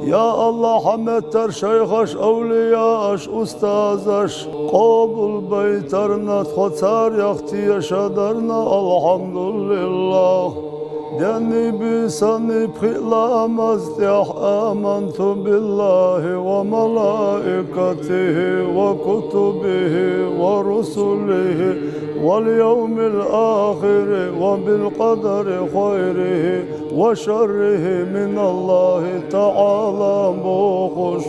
يا الله حمدتر شيخش أولياش أستاذش قابل بيترنا خطار يختي شدرنا الحمد لله دني بسني بخلا مزدح آمنت بالله وملائكته وكتبه ورسله واليوم الآخر وبالقدر خيره وشره من الله تعالى بوخش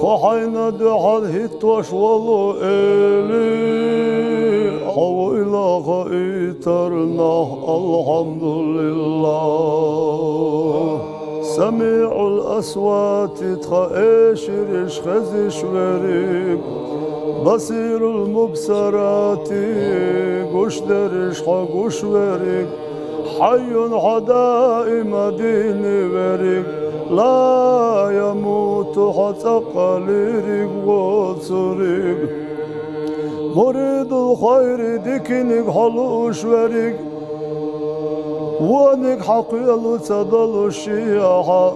خحينا دحل هتوش والله إلي حويلا خيترنا الحمد لله سميع الأصوات تخيشرش خزش وريك بصير المبصرات قش درش حقش وريك حي حدائم ديني وريك لا يموت حتى قليرك وصريك مريد الخير ديكنك حلوش وريك وانك حقيل تدل الشياحة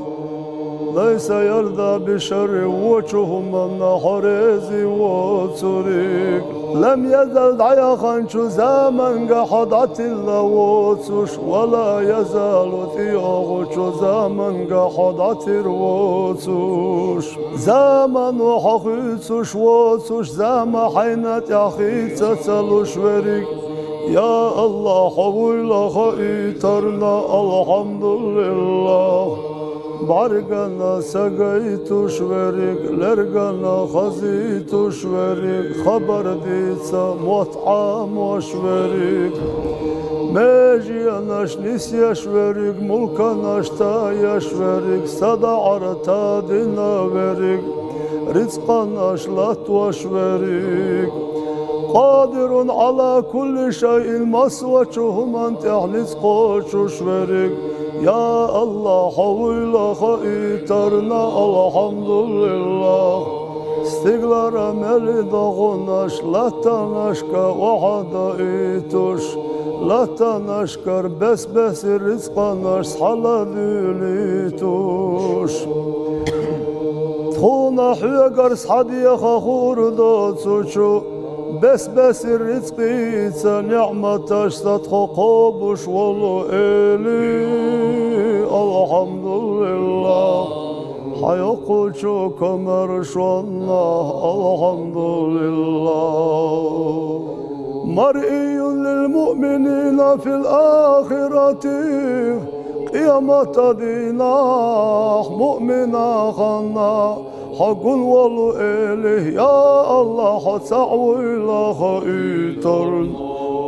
ليس يرضى بشر وجههم من حريزي وصريك لم يزل دعيا شو زمن قحضت اللوتش ولا يزال ثياغ شو زمن قحضت الروتش زمن وحقيتش وتش زمن حينت يحيت تتلوش وريك يا الله حول خيترنا الحمد لله بارقنا سقيت شوريك لرقنا خزيت شوريك خبر ديتا مطعم وشوريك ماجي اناش نسيا شوريك ملكنا اشتايا شوريك صدى عرتا دينا وريك رزقنا اشلات وشوريك قادر على كل شيء مسوته من تحلس قوش شوريك يا الله حول خيترنا الحمد لله استقلال ملي دغناش لاتناشكا وحدا ايتوش لاتناشكر بس رزقناش حلاليتوش تخونا حيقر صحدي خخور دوتسوشو بس رزقيتsa نعمتاش تدخو قوبوش والله إلي الحمد لله حيقوشو كمرش والله الحمد لله مرئي للمؤمنين في الآخرة قيامة دينا مؤمنا خنا حق والله إليه يا الله حتسعوا إلى خيتر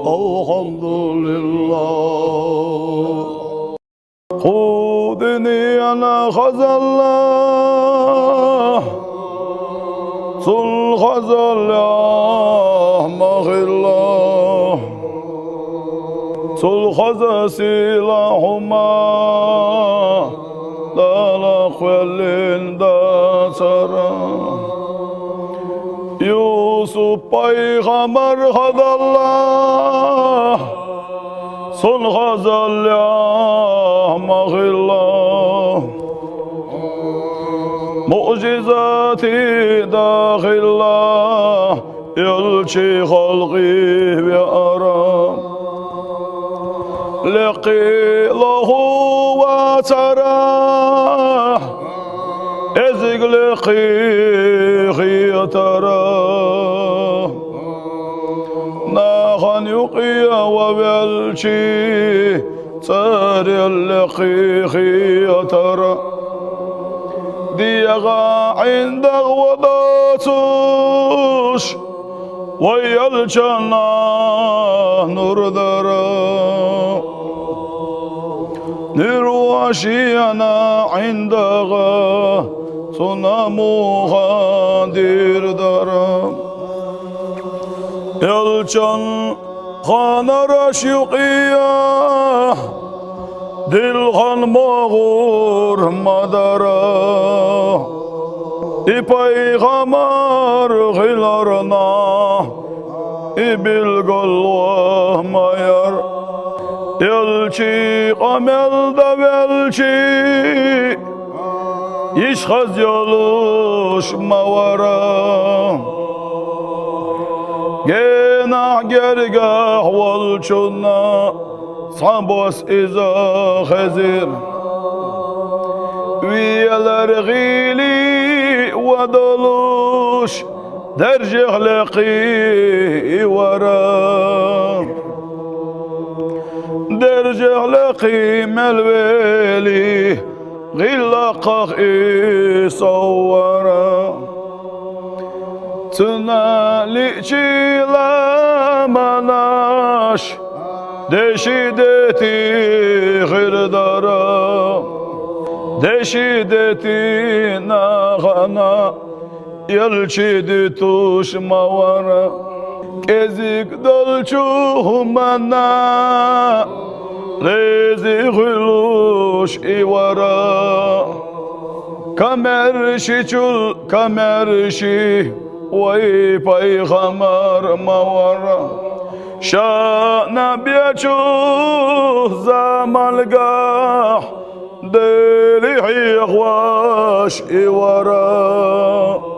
الحمد لله خذني أنا خزالله صل خزالله مغله صل خزا سلاحما لا لخوالين دا سرا يوسف پیغمبر خزالله صل خزالله مغله معجزاتي داخله يلشي خلقي بأرام لقيله وتراه ازق لقيه تراه ناخن يقيا وبلشي تاري اللقيه ترى ديغا عند وضاتوش ويا الجنة نور درا نرواشينا عندها صنموها دير درا يلجن خانا رشيقية دلغن مغور مدرا پیغمبر غیلارنا bilgollah mayar elçi amelde belçi işhaz yoluş mavara genah gergah volçuna sabos iza hazir viyeler gili ودلوش درجه لقي ورا درجه لقي ملويلي غلقه صورا تنالي لا مناش دشيدتي غير دارا دشيدتي نغنا يلشيدي توش موارا كزيك دلشو منا ريزي غلوش إيوارا كمرشي چول كمرشي وي پیغمبر موارا شانا بيچو زمالگاه دلي حيغواش إيوارا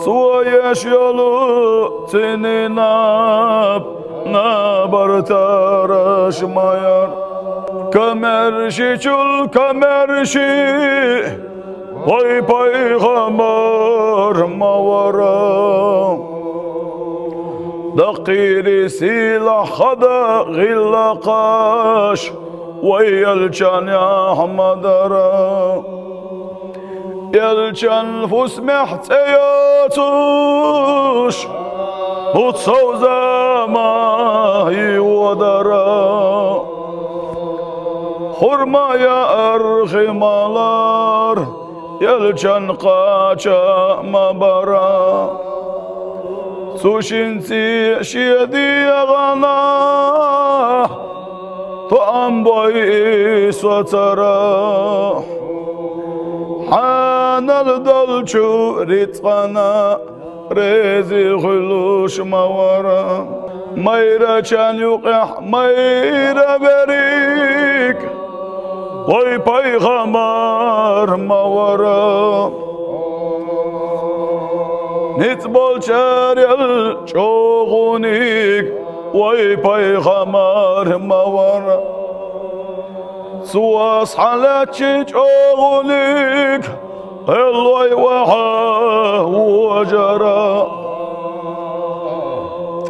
سويش يلو تنيناب نابرتارش ماير كمرشي چول كمرشي وي پیغمبر موارا دقيري سيلا خدا غلقاش ويلجان يا حمدرا يلجان فسمح تياتوش بتصوزا ما يودرا خرما يا أرخي مالار يلجان قاچا مبرا سوشنسي شيدي غنا طعم بويس وترى حان الدلشو رتقنا ريزي غلوش موارا ميرا كان يقح ميرا بريك وي پیغمبر مورا نتبول شاريل شوغونيك وي پیغمبر مورا سواس حالاتي شوغونيك الوي وحا وجرا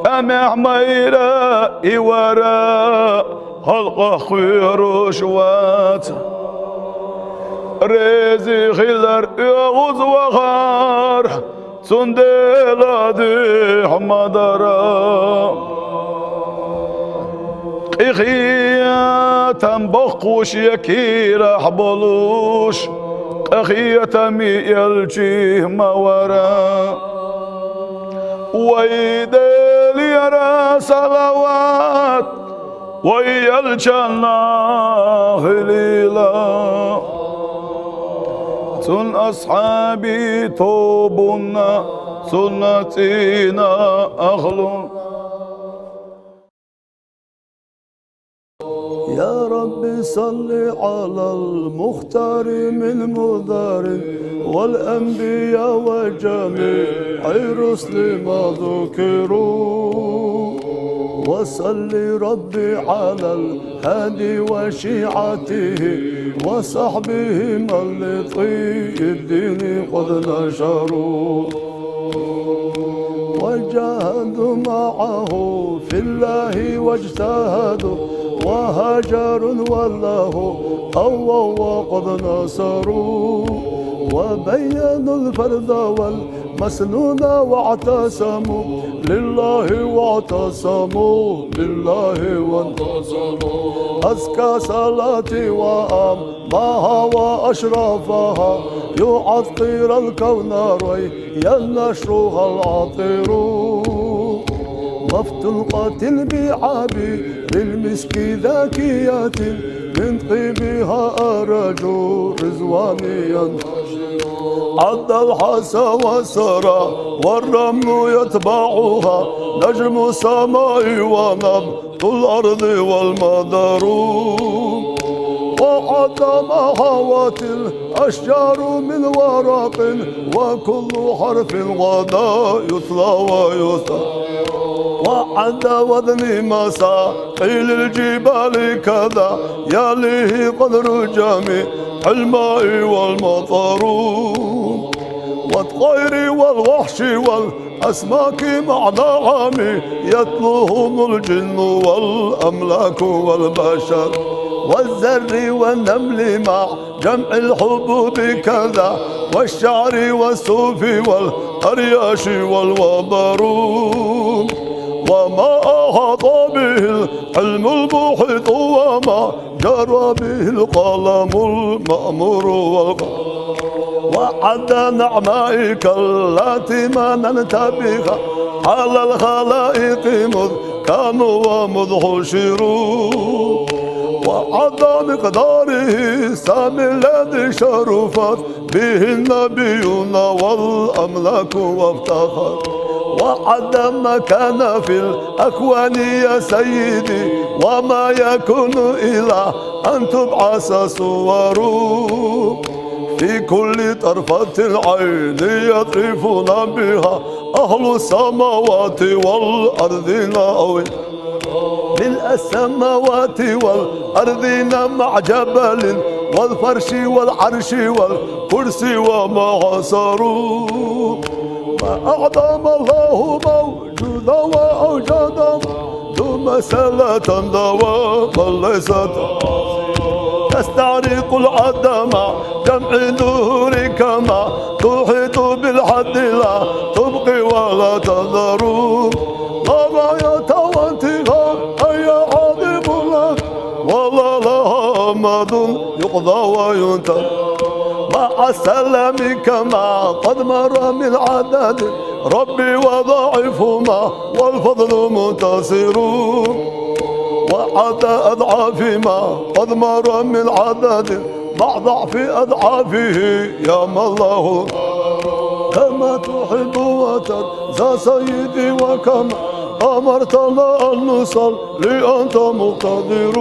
أمع ميرا إورا خلق خير وشوات ريزي خلر يغوز وغار سنديلا دي حمدرا إخيا تنبقوش يكير حبلوش أخيا تمي يلجي مورا ويدل يرى صلوات ويلجنا خليلا سن أصحابي توبنا سنتنا أخلون يا رب صل على المختار من مدار والأنبياء وجميع الرسل ما ذكروا وصل ربي على الهادي وشيعته وصحبهم لطي الدين قد نشروا وجاهدوا معه في الله واجتهدوا وهاجروا والله قووا وقد نصروا وبينوا الفرد والمسنون واعتصموا لله واعتصموا لله وانتصروا أزكى صلاتي وأمها وأشرفها يعطر الكون ريا نشرها العطر مفتوقة البعاب للمسك ذاكيات من طيبها أرجو رزوانيا عد الحسى والسرى والرمل يتبعها نجم السماء ونبت الأرض والمدر وعد ما هوت الأشجار من ورق وكل حرف غدا يتلى ويسر وعد وذن مساقيل الجبال كذا يليه قدر جميع الماء والمطر والطير والوحش والأسماك مع نعم يتلوهم الجن والأملاك والبشر والزر والنمل مع جمع الحبوب كذا والشعر والصوف والأرياش والوبر وما أحاط به العلم المحيط وما جرى به القلم المأمور وعد نعمائك التي مننت بها على الخلائق مذ كانوا ومذ حشروا وعد مقداره السامي الذي شرفت به النبيون والأملاك وافتخر وعد ما كان في الأكوان يا سيدي وما يكون إلا أن تبعث صوره في كل طرفة العين يطرفون بها أهل السماوات والأرض أوي ملء السماوات والأرض مع جبل والفرش والعرش والكرسي وما عصروا ما أعظم الله موجودا وأوجدا ذو مسألة دواما ليست تستعرق العدم جمع نور كما تحيط بالحد لا تبقي ولا تذر غاية وانتهاء أي عظيم لك والله لها أمد يقضى وينتهى مع السلام كما قد مر من عدد ربي وضعفهما والفضل منتصر وعد أضعاف ما قد مر من عدد مع ضعف أضعافه يا الله كما تحب وترضى سيدي وكما أمرتنا أن نصلي أنت مقتدر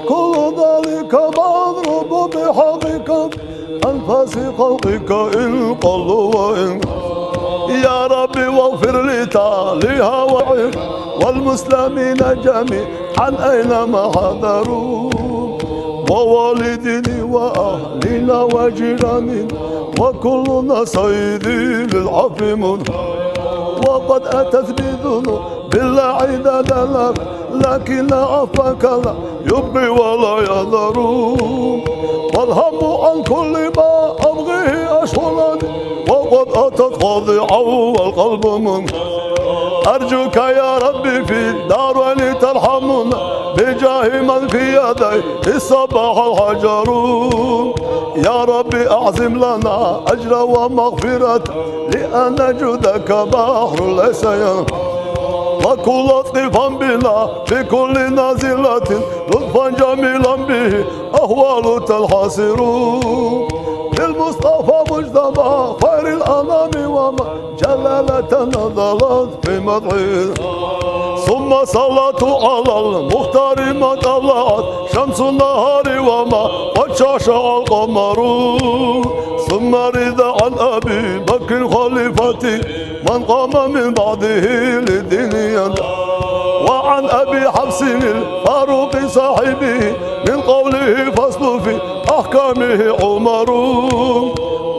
كل ذلك مضروب بحقك أنفاس خلقك إن قلوا وإن يا ربي واغفر لتاليها والمسلمين جميعا أينما حضروا ووالدني وأهلنا وجيراننا وكلنا سيدي للعفو منه وقد أتت بذنوب بالله عددنا لكن لا عفاك لا يبقي ولا يذر والهم عن كل ما أبغيه أشغلني وقد أتت خاضعا والقلب منه أرجوك يا ربي في دارين ترحمنا بجاه من في يديه الصباح الحجر يا ربي أعزم لنا أجر ومغفرة لأن جودك بحر ليس وكل لطفا بنا في كل نازلة لطفا جميلا به أهوال تنحسر بالمصطفى مجتبى خير الأنام وما جلالة نزلت في مدحه ثم صلاة على المختار ما طلعت شمس النهار وما قد شاشع القمر ثم رضا عن أبي بكر خليفتي من قام من بعده للدين وعن أبي حفص الفاروق صاحبه من قوله فصل في أحكامه عمر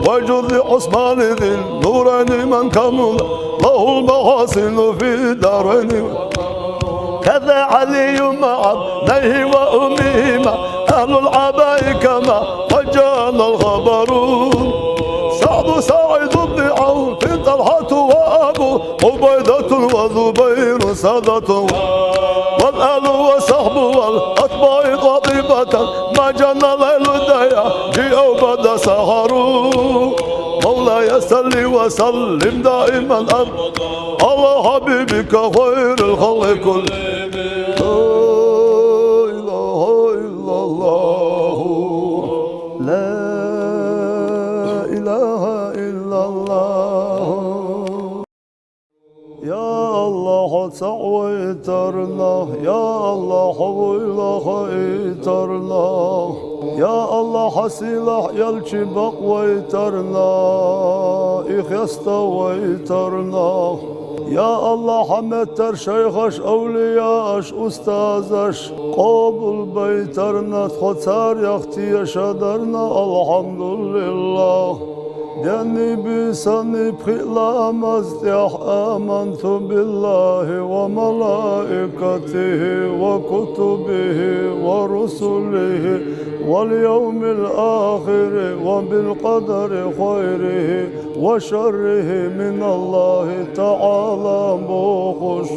وجر عثمان ذي النورين من كمل له المحاسن في الدارين كذا علي مع ابنيه وأمهما أهل العباء كما وجانا الخبر سعد سعيد بن عوف طلحة وأبو عبيدة وزبير سادة والآل وصحب والأتباع قاطبة ما جن ليل الدياجي أو بدا سهر مولاي صل وسلم دائما أبدا على حبيبك خير الخلق كلهم لا إله إلا الله يا الله سويترنا يا الله حويل خيترنا يا الله حسيلح يلشي بقويترنا إخيست ويترنا يا الله حمدتر شيخش أولياش أستاذش قابل بيترنا تخطار يختي شدرنا الحمد لله دني بسني بخلا مزدح آمنت بالله وملائكته وكتبه ورسله واليوم الآخر وبالقدر خيره وشره من الله تعالى بوخش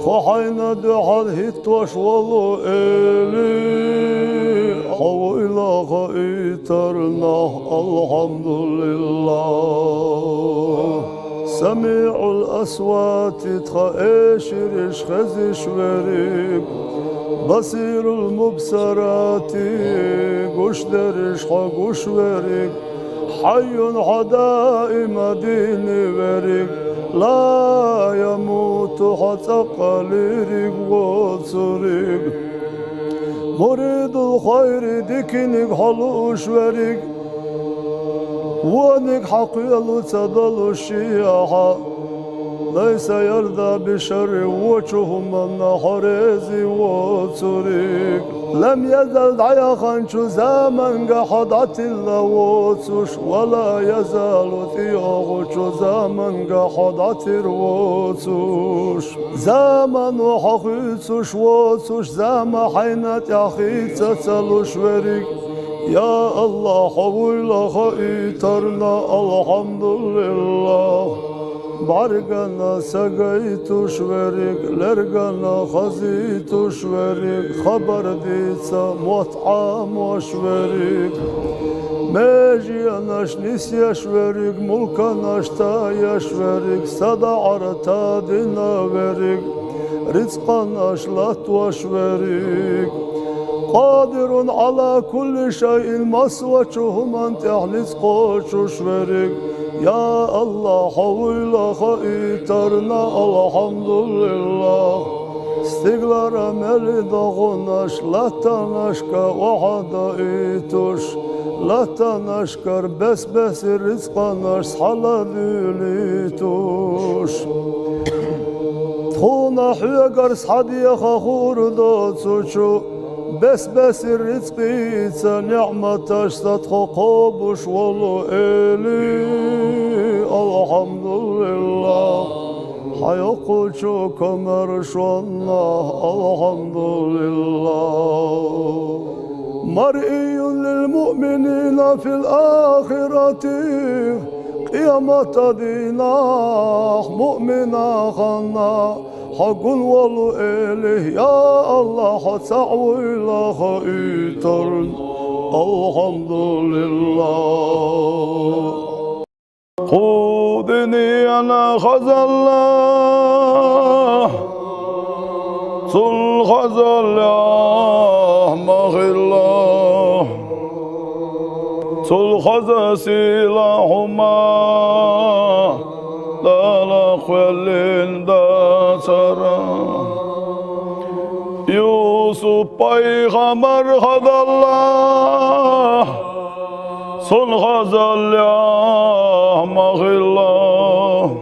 خحينا دحل هتوش والله إلي حو إلى خيترنا الحمد لله سميع الأصوات تخيشرش خزش وريك بصير المبصرات قشدرش حقوش وريك حي حدائم ديني وريك لا يموت حتى قليرك وصريك مريد الخير ديكنك حلوش وريك وانك حقيل تدل الشياحة ليس يرضى بشر وجهه من حريزي وصريك لم يزل دعيخا شو زمن قحضت اللوتش ولا يزال ثياغ شو زمن قحضت الروتش زمن وحخيتش وتش زم حينت يخيت تسلش وريك يا الله حول خيترنا الحمد لله بارقنا سقيت شوريك لرقنا خزيت شوريك خبر ديسا مطعم وشوريك ماجيناش نسيا شوريك ملكناش تايا شوريك صدع رتادنا وريك رزقناش لطوى شوريك قادر على كل شيء مسوته من تحلس قوش شوريك Ya Allah havuyla itarna alhamdulillah Stiglar ameli dağınaş Latanaşka vahada ituş Latanaşkar besbesi rizqanaş Saladülituş Tuna hüyegar sadiyaha hurda suçu besbesi rizqitsa ni'mataş Satho qobuş volu eli Alhamdulillah Hayokçu kamer şanna Alhamdulillah Mar'iyyun lil mu'minina fil ahireti Kıyamata dinah mu'mina khanna Hakkun valu elih ya Allah Sa'vilaha itarn Alhamdulillah خذني أنا خزالله صل خزالله مغله صل خزاسيلهما لا خلين داسرا يوسف پیغمبر خزالله صل خزالله مغله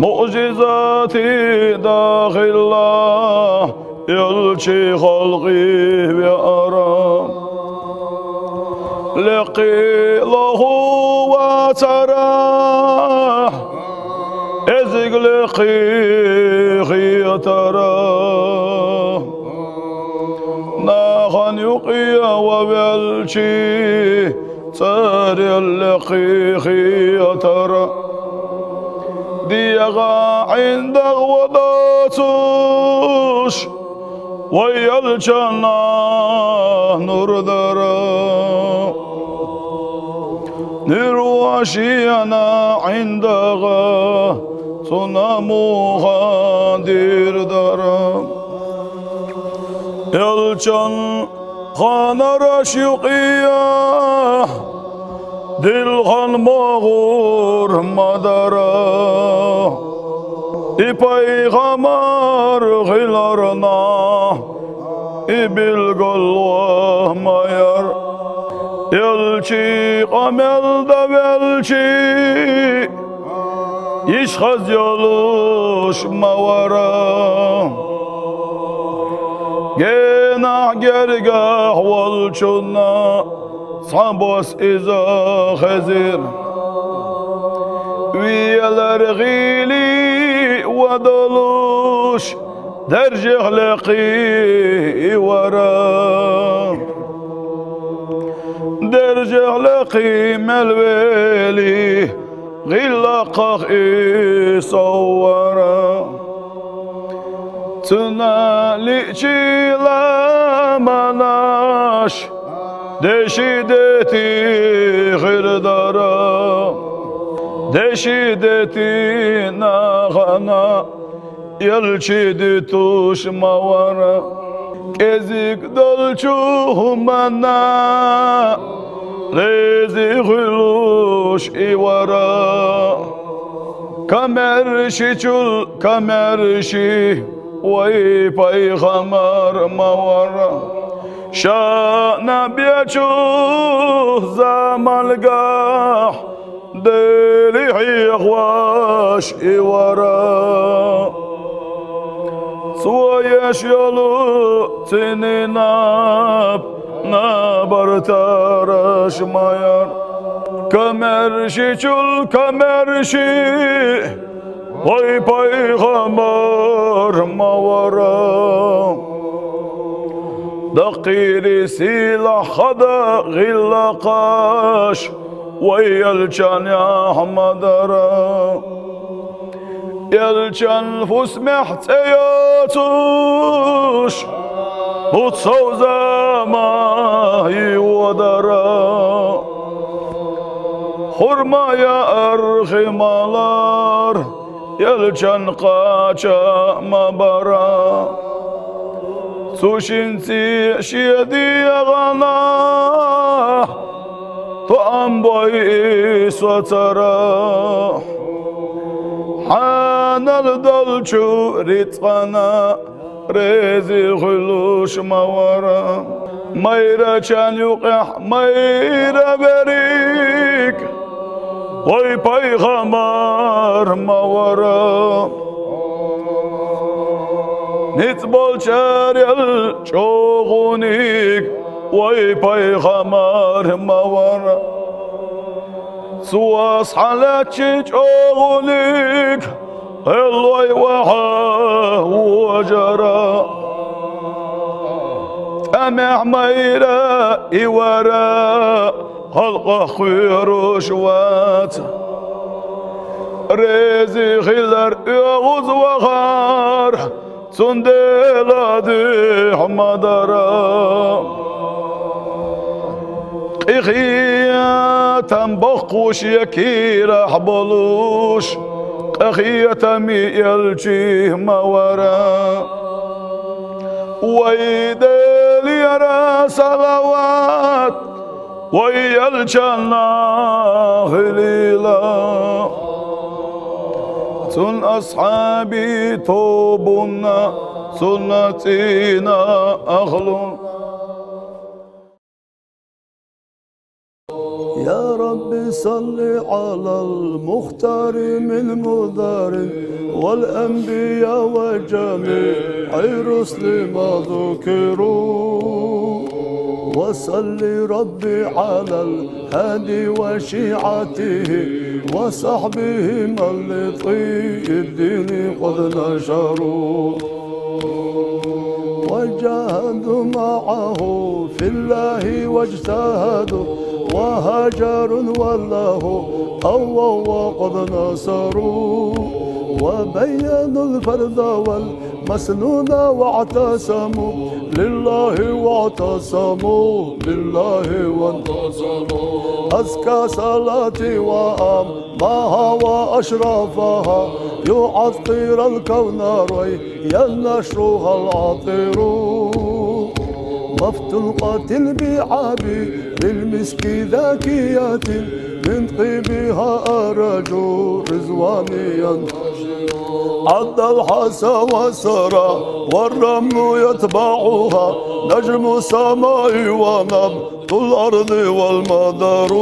معجزاتي داخله يلشي خلقي بأرام لقيله وتراه ازق لقيه تراه ناخن يقيا وبلشي صار اللقيه ترى ديغا عند غوضاتوش ويا الجنة نور درا نرواشينا عندها صنموها دير درا يلجن خانا رشيقية دلغن مغور مدرا İpeygamber gılarına İbilgullah mayar Elçi amelde belçi İşhaz yoluş mavara Genah gergah volçuna Sabos iza khazir Viyeler gili ودلوش درجه لقي ورا درجه لقي ملويلي غلقه صورا تنالي لا مناش دشيدتي غير دارا دشيدتي نغنا يلشيدي توش موارا كزيك دلشو منا ريزي غلوش إيوارا كمرشي چول كمرشي وي پیغمبر موارا شانا بيچو زمالگاه دلي يغواش إيوارا سويش يلو تنيناب نابرتارش ماير كمرشي چول كمرشي وي پیغمبر موارا دقيري سيلا خدا غلقاش ويلجن يا حمدرا يلجن فسمحت ياتوش بتصوزا ما يودرا حرما يا أرخمالار يلجن قاچا مبرا سوشنسي شيدي غنا طعم بويس وترى حان الدلشو ريتقنا ريزي خلوش مورا ميرا كان يقح ميرا بريك وي پیغمبر مورا نتبول شاريل شوغونيك وي پیغمبر مورا سواس حالاتي شوغونيك الوي وحا وجرا أمع ميرا إورا خلق خير شوات ريزي خلر يغوز وغار سندلا دي حمدرا إخيا تنبقوش يكير حبلوش أخيا تمي يلجيه مورا ويدل يرى صلوات ويا الجنة هليلا سن أصحابي توبنا سنتنا أغلون يا رب صل على المختار من مدار والأنبياء وجميع الرسل ما ذكروا وصل ربي على الهادي وشيعته وصحبهم لطي الدين قد نشروا وجاهدوا معه في الله واجتهدوا وهاجروا والله قووا وقد نصروا وبينوا الفرد والمسنون واعتصموا لله واعتصموا لله وانتصروا أزكى صلاتي وأمها وأشرفها يعطر الكون ريا نشرها العطر مفتوقة البعاب للمسك ذاكيات من طيبها أرجو رزوانيا عد الحسى والسرى والرمل يتبعها نجم السماء ونبض الأرض والمدر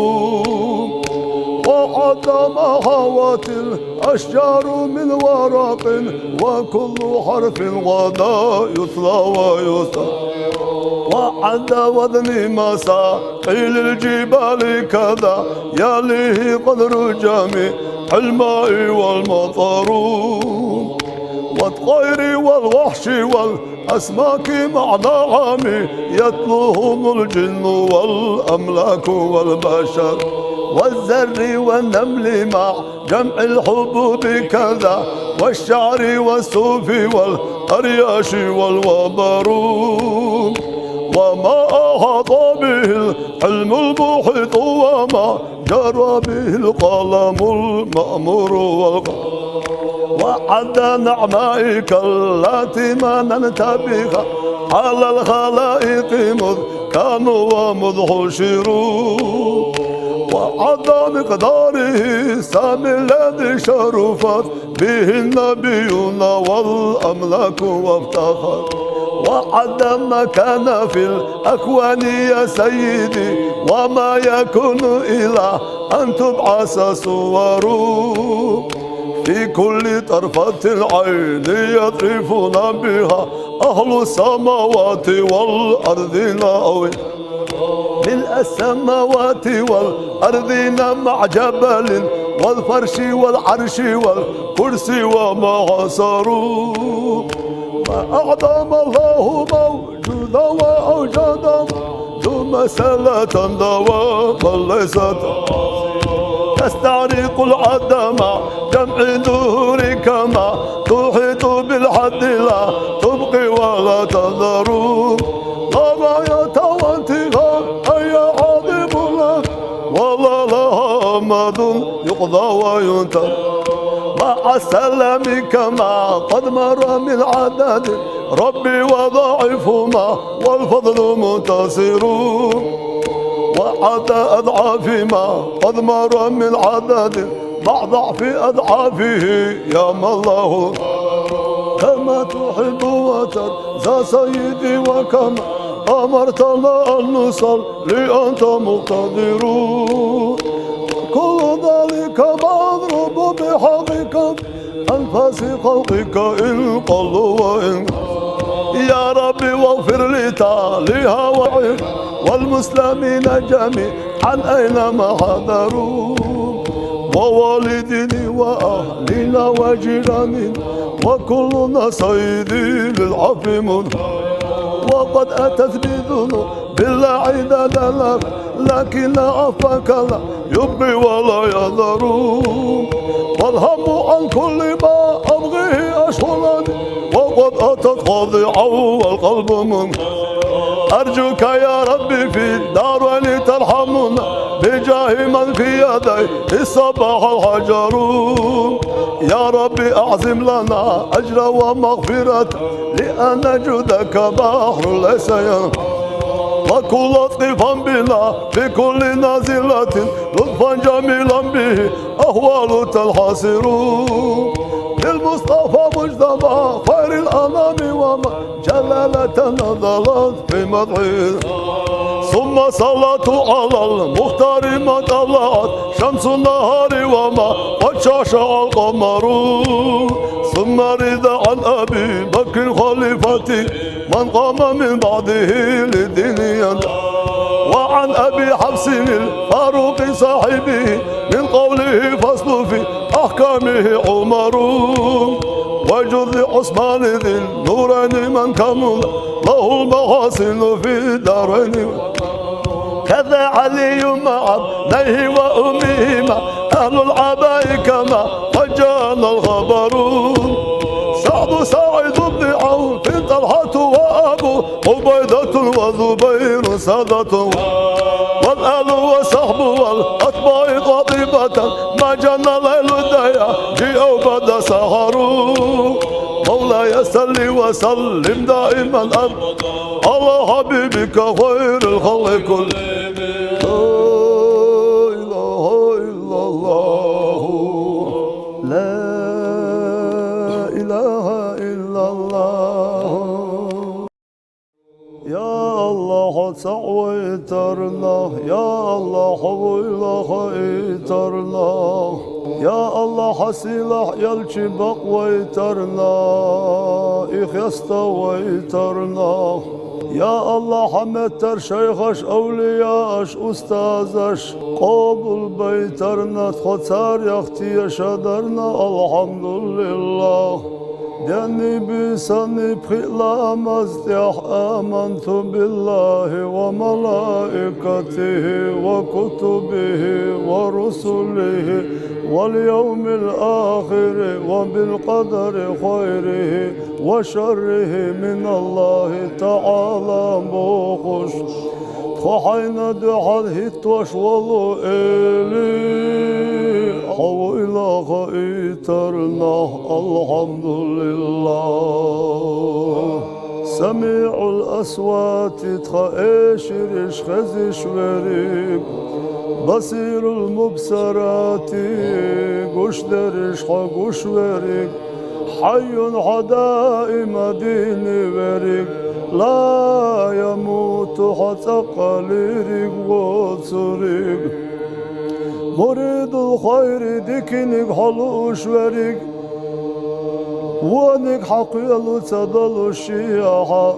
وعد ما هوت الأشجار من ورق وكل حرف غدا يتلى ويسر وعند وذن مساقيل الجبال كذا يليه قدر جميع الماء والمطر والطير والوحش والأسماك مع نعم يتلوهم الجن والأملاك والبشر والزر والنمل مع جمع الحبوب كذا والشعر والصوف والأرياش والوبر وما أحاط به العلم المحيط وما جرى به القلم المأمور والقلم وعد نعمائك التي مننت بها على الخلائق مذ كانوا ومذ حشروا وعد مقداره السامي الذي شرفت به النبيون والأملاك وافتخر وعد ما كان في الأكوان يا سيدي وما يكون إلا أن تبعث صوره في كل طرفة العين يطرفون بها أهل السماوات والأرض ناوي ملء السماوات والأرض مع جبل والفرش والعرش والكرسي وما عصروا ما أعظم الله موجودا وأوجدا ذو مسألة دواما ليست تستعرق العدم جمع دور كما تحيط بالحد لا تبقي ولا تذر لا غاية وانتهاء أي عظيم لك ولا لها أمد يقضى وينتهى مع السلام كما قد مر من عدد ربي وضعفهما والفضل منتصر وعد أضعاف ما قد مر من عدد مع ضعف أضعافه يا الله كما تحب وترضى سيدي وكما أمرتنا أن نصلي أنت مقتدر كل ذلك مضروب بحقك أنفاس خلقك إن قلوا وإن يا ربي واغفر لتاليها والمسلمين جميعا أينما حضروا ووالدني وأهلنا وجيراننا وكلنا سيدي للعفو منه وقد أتت بذنوب بالله عددنا لكن عفاك لا يبقي ولا يذر والهم عن كل ما أبغيه أشغلني وقد أتت خاضعا والقلب منه أرجوك يا ربي في الدارين ترحمنا بجاه من في يديه الصباح الحجر يا ربي أعزم لنا أجر ومغفرة لأن جودك بحر ليس وكل لطفا بنا في كل نازلة لطفا جميلا به أهوال تنحسر للمصطفى مجتبى خير الأنام وما جلالة نزلت في مدحه ثم صلاة على المختار ما طلعت شمس النهار وما قد شاشع القمر ثم رضا عن أبي بكر خليفتي من قام من بعده للدين وعن أبي حفص الفاروق صاحبه من قوله فصل في أحكامه عمر وجد عثمان ذي النورين من كمل له المحاسن في الدارين كذا علي مع ابنيه وأمهما أهل العباء كما وجانا الخبر سعد سعيد بن عوف طلحة وأبو عبيدة وزبير سادة والآل وصحب والأتباع قاطبة ما جن ليل الديا جيء بعد سهر مولاي صل وسلم دائما أبدا على حبيبك خير الخلق كلهم لا إله إلا الله يا الله سويترنا يا الله حويل خيترنا يا الله حسيلح يلشي بقويترنا إخيست ويترنا يا الله حمتر شيخش أولياش أستاذش قابل بيترنا خطار يختي شدرنا الحمد لله دني بسني بخلا مزدح آمنت بالله وملائكته وكتبه ورسله واليوم الآخر وبالقدر خيره وشره من الله تعالى موخش خحينا دحال هتوش والله إلي حو إلى خيترنا الحمد لله سميع الأصوات تخيشرش خزش وريك بصير المبصرات قش درش قش وريك حي حدائم ديني وريك لا يموت حتى قليرك وصريك مريد الخير ديكنك حلوش وريك وانك حقيل تدل الشياحة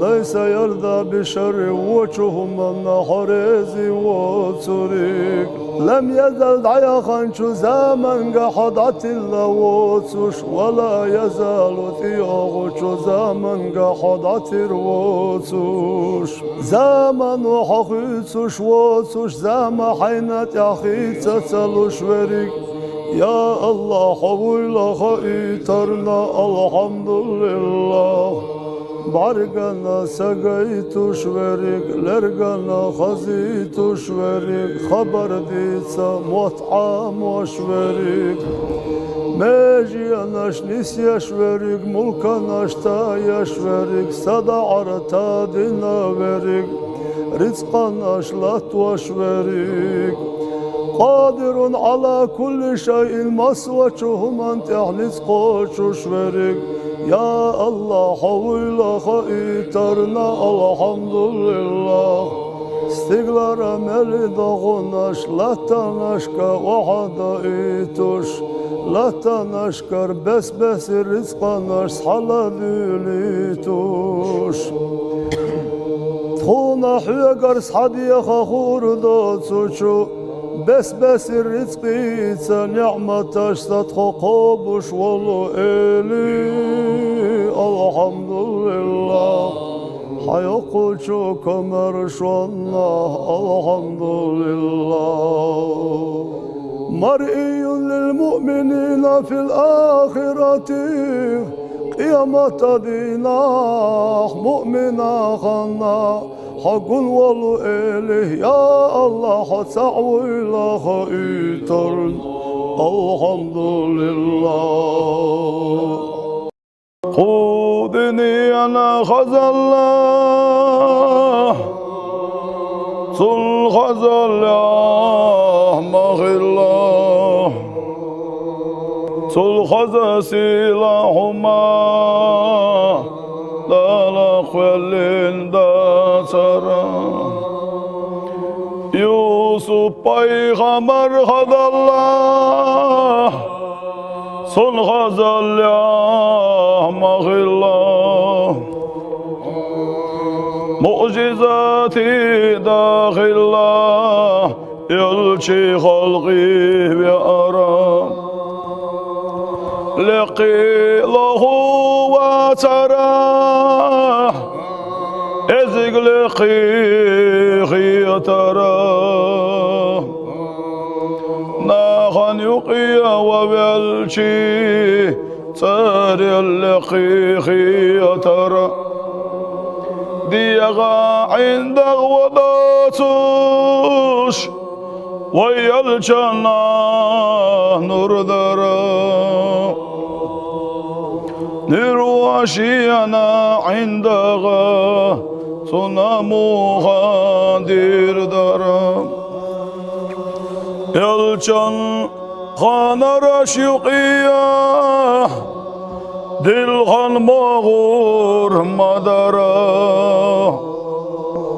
ليس يرضى بشر وجههم النحريز وصريك لم يزل دعيخا شو زمن قحضت اللوتش ولا يزال ثياغ شو زمن قحضت الوتش زمن وحقيتش وتش زمن حينت يحيت تتلوش وريك يا الله حول خيترنا الحمد لله بارقنا سقيت شوريك لرقنا خزيت شوريك خبر ديتا مطعم وشوريك ماجي اناش نسيا شوريك ملكا ناشتا يا شوريك صدا عرتا دينا وريك رزقنا اشلت وشورك قادر على كل شيء مسوته من تحلس قوش وشورك يا الله حول خيترنا الحمد لله استغلار ملدغناش لا تنشكى وحدا ايتوش لا تنشكر بس رزقناش حلاليتوش تخونا حيقر صحدي خور دوتسوشو بس رزقيتsa نعمتاش تدخو قوبش والله إلي الحمد لله حيقوشو كمرشونا الحمد لله مرئي للمؤمنين في الآخرة قيامة دينا مؤمنا خنا حق والله إليه يا الله حتسعوي لها إيترن الحمد لله خذني أنا خزله صل خزله مغله صل خزسيلهما لا لخلين داترا يوسف پیغمبر خدالله صل خزله مغله معجزاتي داخله يلشي خلقي بأرام لقيله وتراه ازق لقيه تراه ناخن يقي وبلشي تاري اللقيه ترى ديغا عند غوضاتوش ويا الجنة نور درا نرواشينا عندها تناموها دير درا يلجن خانا رشيقية دلغن مغور مدرا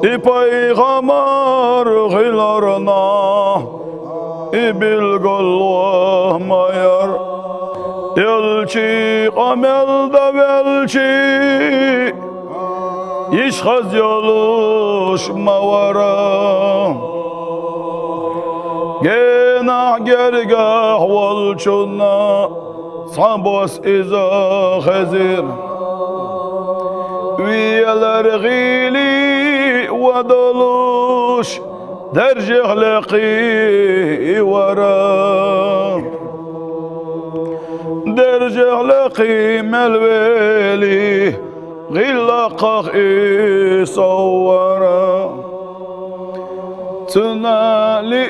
پیغمبر غیلارنا bilgollah mayar elçi amelde belçi işhaz yoluş mavara genah gergah volçuna sabos iza khazir wiyalar gili ودلوش درجه لقي ورا درجه لقي ملويلي غلقه صورا تنالي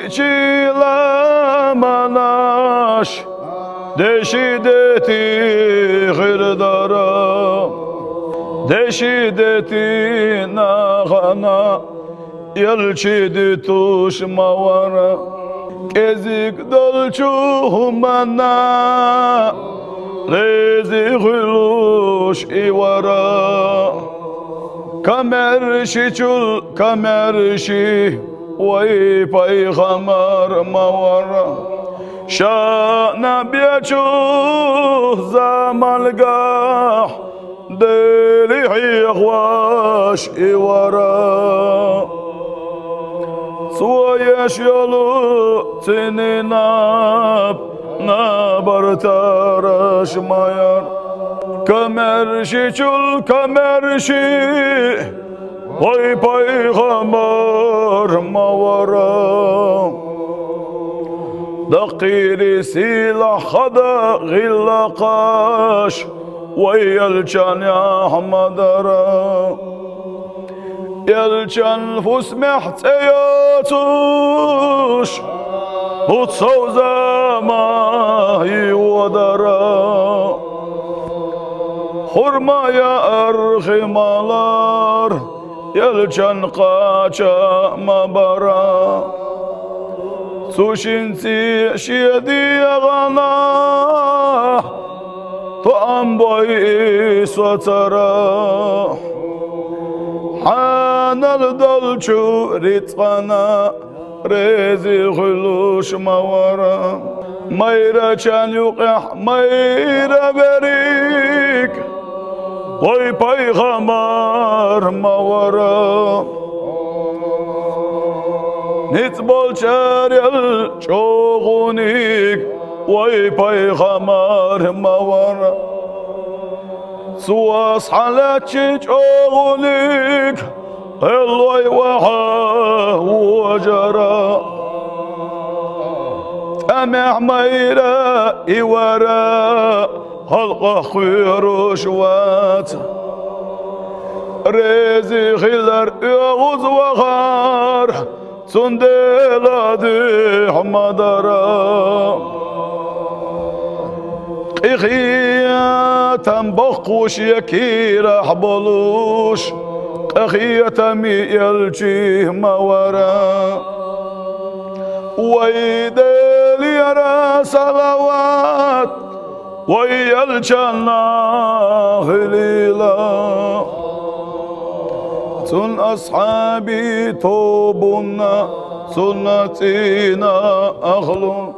لا مناش دشيدتي غير دارا دشيدتي نغنا يلشيدي توش موارا كزيك دلشو منا ليزي غلوش إيوارا كمرشي چول كمرشي وي پیغمبر موارا شانا بيچو زمالگاه دلي حيخواش إيوارا سويش يلو تنيناب نابرتارش ماير كمرشي چول كمرشي وي پیغمبر موارا دقيري سلاح خدا غلقاش ويلجان يا حمدرا يلجان فسمح تياتوش وتصوزا ما يودرا خرما يا أرخي مالار يلجن قاچا مبرا سوشنسي شيدي غنا طعم بويس وترى حان الدلچو ريتقنا ريزي غلوش مورا ميرا چان يقح ميرا بريك وي پیغمبر مورا نتبول چاريل چوغونيك وي پیغمبر مورا سواس حالاتي چوغونيك الوي وحا وجرا أمع ميرا إورا حلقة خير شوات ريزي خلر يغوز وغار سندلا دي حمدرا إخيا تنبقوش يكير حبلوش إخيا تمي يلجيه مورا ويدل يرى صلوات ويا الجنة خليلا سن أصحابي توبنا سنتنا أخلون